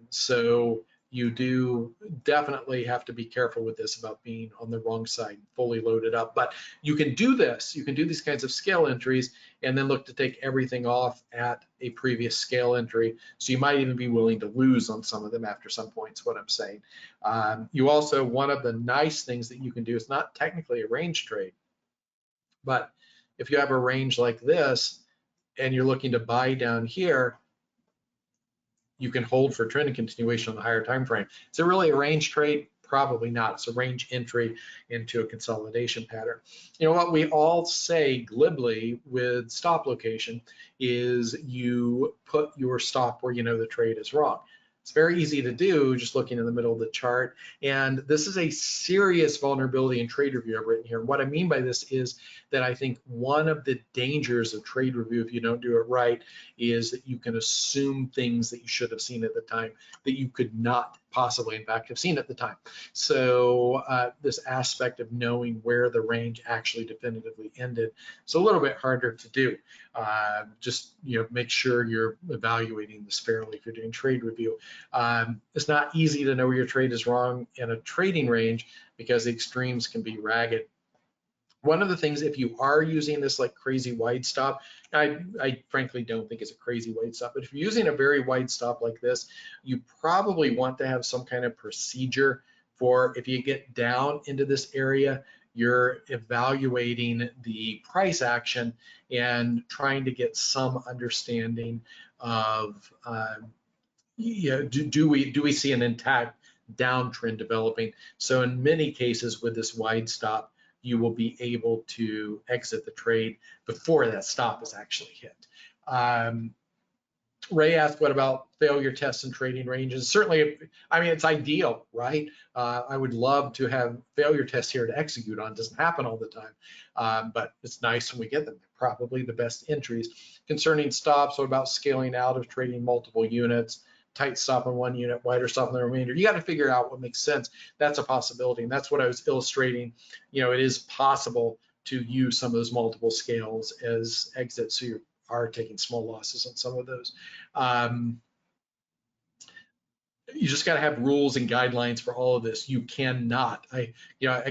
So you do definitely have to be careful with this about being on the wrong side, fully loaded up. But you can do this. You can do these kinds of scale entries and then look to take everything off at a previous scale entry. So you might even be willing to lose on some of them after some points, what I'm saying. You also, one of the nice things that you can do, is not technically a range trade, but if you have a range like this and you're looking to buy down here, you can hold for trend and continuation on the higher time frame. Is it really a range trade? Probably not. It's a range entry into a consolidation pattern. What we all say glibly with stop location is you put your stop where you know the trade is wrong. It's very easy to do just looking in the middle of the chart. And this is a serious vulnerability in trade review I've written here. What I mean by this is that I think one of the dangers of trade review, if you don't do it right, is that you can assume things that you should have seen at the time that you could not possibly, in fact, have seen at the time. So this aspect of knowing where the range actually definitively ended is a little bit harder to do. Just make sure you're evaluating this fairly if you're doing trade review. It's not easy to know where your trade is wrong in a trading range because the extremes can be ragged. One of the things, if you are using this like crazy wide stop, I frankly don't think it's a crazy wide stop, but if you're using a very wide stop like this, you probably want to have some kind of procedure for if you get down into this area, you're evaluating the price action and trying to get some understanding of yeah, do we see an intact downtrend developing? So in many cases with this wide stop, you will be able to exit the trade before that stop is actually hit. Ray asked, what about failure tests and trading ranges? Certainly, I mean, it's ideal, right? I would love to have failure tests here to execute on. It doesn't happen all the time, but it's nice when we get them. They're probably the best entries. Concerning stops, what about scaling out of trading multiple units? Tight stop on one unit, wider stop on the remainder. You got to figure out what makes sense. That's a possibility, and that's what I was illustrating. You know, it is possible to use some of those multiple scales as exits, so you are taking small losses on some of those. You just got to have rules and guidelines for all of this. You cannot, I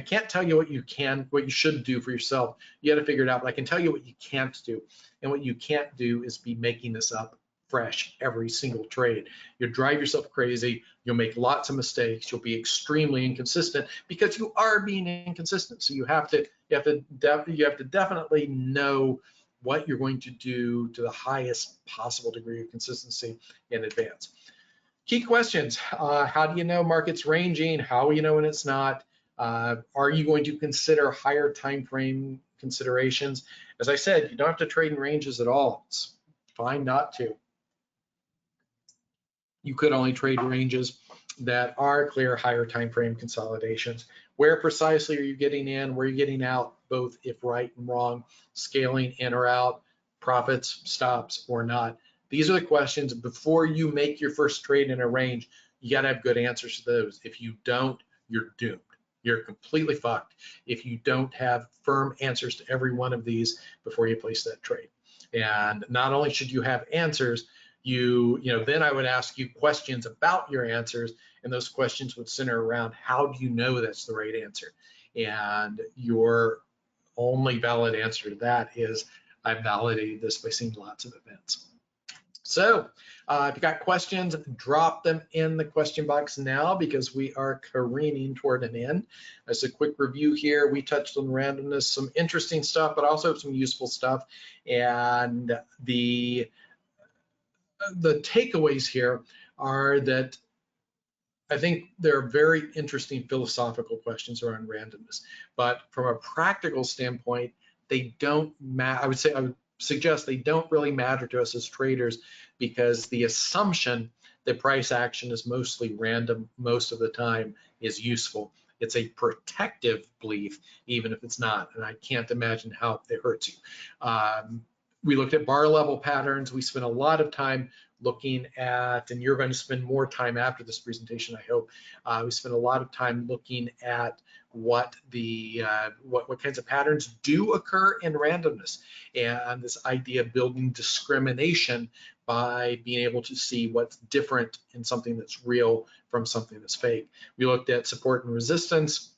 can't tell you what you should do for yourself. You got to figure it out, but I can tell you what you can't do. And what you can't do is be making this up fresh every single trade. You'll drive yourself crazy. You'll make lots of mistakes. You'll be extremely inconsistent because you are being inconsistent. So you have to definitely know what you're going to do to the highest possible degree of consistency in advance. Key questions. How do you know market's ranging? How will you know when it's not? Are you going to consider higher time frame considerations? As I said, you don't have to trade in ranges at all. It's fine not to. You could only trade ranges that are clear higher time frame consolidations. Where precisely are you getting in? Where are you getting out? Both if right and wrong, scaling in or out, profits, stops, or not. These are the questions before you make your first trade in a range. You got to have good answers to those. If you don't, you're doomed. You're completely fucked if you don't have firm answers to every one of these before you place that trade. And not only should you have answers, then I would ask you questions about your answers, and those questions would center around how do you know that's the right answer? And your only valid answer to that is I validated this by seeing lots of events. So if you got questions, drop them in the question box now because we are careening toward an end. As a quick review here, we touched on randomness, some interesting stuff, but also some useful stuff. And the takeaways here are that I think there are very interesting philosophical questions around randomness, but from a practical standpoint, they don't matter. I would suggest they don't really matter to us as traders because the assumption that price action is mostly random most of the time is useful. It's a protective belief, even if it's not, and I can't imagine how it hurts you. We looked at bar level patterns. We spent a lot of time looking at, and you're going to spend more time after this presentation, I hope. We spent a lot of time looking at what kinds of patterns do occur in randomness, and this idea of building discrimination by being able to see what's different in something that's real from something that's fake. We looked at support and resistance.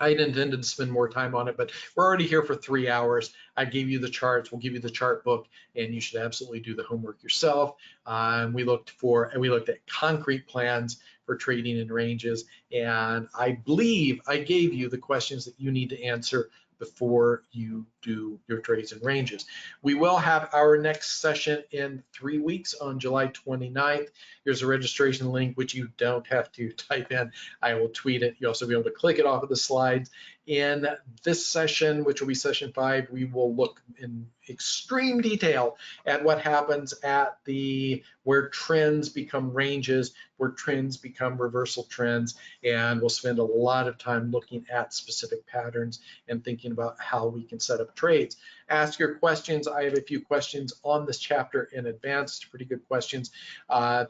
I intended to spend more time on it, but we're already here for 3 hours. I gave you the charts. We'll give you the chart book, and you should absolutely do the homework yourself. We looked at concrete plans for trading in ranges, and I believe I gave you the questions that you need to answer before you do your trades and ranges. We will have our next session in 3 weeks on July 29th. Here's a registration link, which you don't have to type in. I will tweet it. You'll also be able to click it off of the slides. In this session, which will be session 5, we will look in extreme detail at what happens at where trends become ranges, where trends become reversal trends, and we'll spend a lot of time looking at specific patterns and thinking about how we can set up trades. Ask your questions. I have a few questions on this chapter in advance. It's pretty good questions.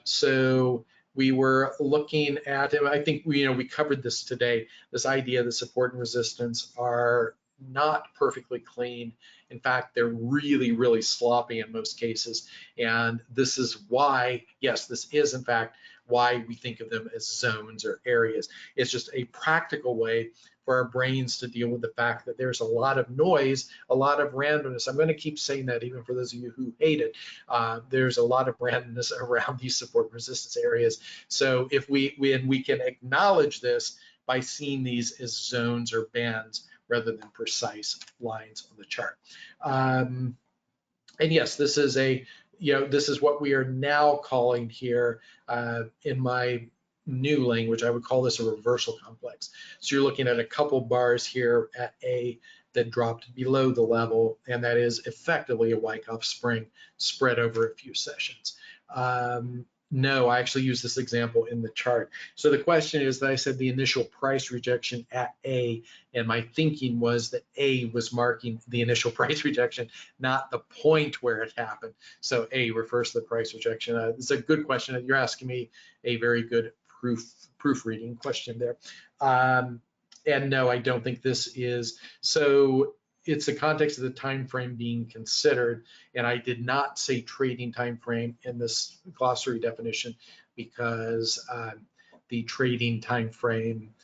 So we were looking at, and I think we covered this today, this idea that support and resistance are not perfectly clean. In fact, they're really, really sloppy in most cases. And this is why, yes, this is in fact why we think of them as zones or areas. It's just a practical way for our brains to deal with the fact that there's a lot of noise, a lot of randomness. I'm going to keep saying that even for those of you who hate it. There's a lot of randomness around these support and resistance areas. So if we can acknowledge this by seeing these as zones or bands rather than precise lines on the chart. And yes, this is this is what we are now calling here in my new language, I would call this a reversal complex. So you're looking at a couple bars here at A that dropped below the level, and that is effectively a Wyckoff spring spread over a few sessions. No, I actually use this example in the chart. So the question is that I said the initial price rejection at A, and my thinking was that A was marking the initial price rejection, not the point where it happened. So A refers to the price rejection. It's a good question. You're asking me a very good proofreading question there. And no, I don't think this is. So it's the context of the time frame being considered, and I did not say trading time frame in this glossary definition because the trading time frame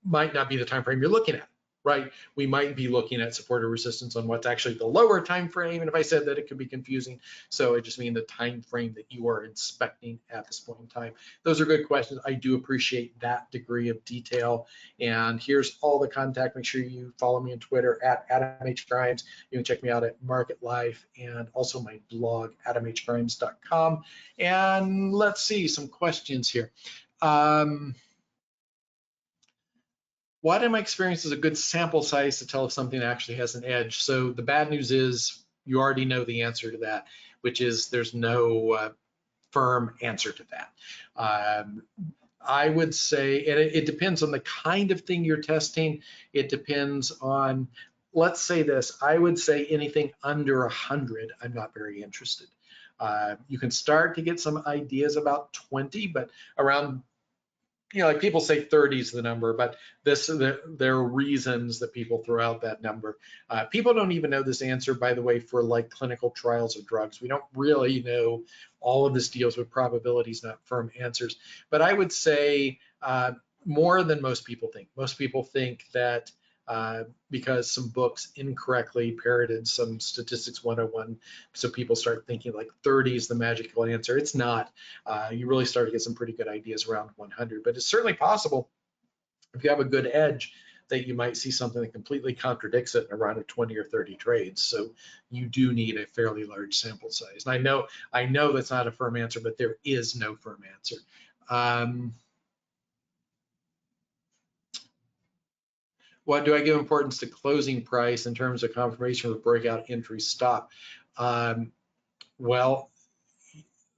might not be the time frame you're looking at, right? We might be looking at support or resistance on what's actually the lower time frame, and if I said that, it could be confusing. So I just mean the time frame that you are inspecting at this point in time. Those are good questions. I do appreciate that degree of detail. And here's all the contact. Make sure you follow me on Twitter at Adam H. Grimes. You can check me out at Market Life and also my blog, adamhgrimes.com. And let's see some questions here. What in my experience is a good sample size to tell if something actually has an edge? So the bad news is you already know the answer to that, which is there's no firm answer to that. I would say, and it depends on the kind of thing you're testing. It depends on, let's say this, I would say anything under 100, I'm not very interested. You can start to get some ideas about 20, but around, like people say 30 is the number, but there are reasons that people throw out that number. People don't even know this answer, by the way, for like clinical trials of drugs. We don't really know. All of this deals with probabilities, not firm answers. But I would say more than most people think. Most people think that because some books incorrectly parroted some statistics 101, so people start thinking like 30 is the magical answer. It's not. You really start to get some pretty good ideas around 100, but it's certainly possible if you have a good edge that you might see something that completely contradicts it in around 20 or 30 trades. So you do need a fairly large sample size. And I know that's not a firm answer, but there is no firm answer. What do I give importance to closing price in terms of confirmation of breakout entry stop? Well,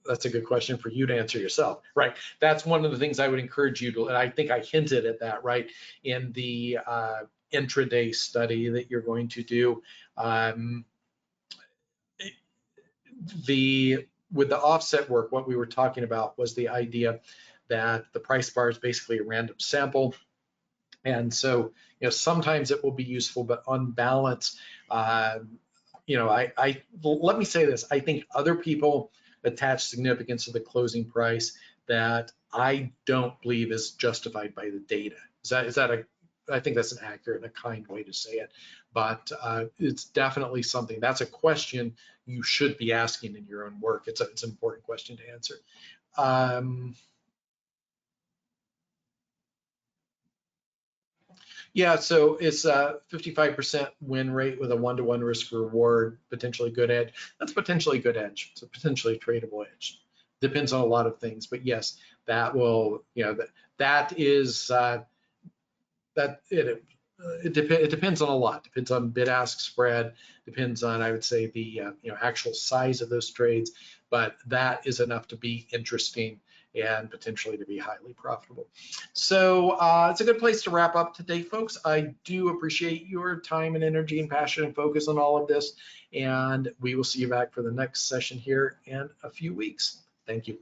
that's a good question for you to answer yourself, right? That's one of the things I would encourage you to, and I think I hinted at that, right, in the intraday study that you're going to do. With the offset work, what we were talking about was the idea that the price bar is basically a random sample. And so, sometimes it will be useful, but on balance, let me say this, I think other people attach significance to the closing price that I don't believe is justified by the data. I think that's an accurate and a kind way to say it, but it's definitely something, that's a question you should be asking in your own work. It's an important question to answer. Yeah, so it's a 55% win rate with a 1-to-1 risk reward, potentially good edge. That's potentially good edge. It's a potentially tradable edge. Depends on a lot of things, but yes, that will, it depends on a lot. Depends on bid-ask spread. Depends on, I would say, the actual size of those trades. But that is enough to be interesting and potentially to be highly profitable. So it's a good place to wrap up today, folks. I do appreciate your time and energy and passion and focus on all of this. And we will see you back for the next session here in a few weeks. Thank you.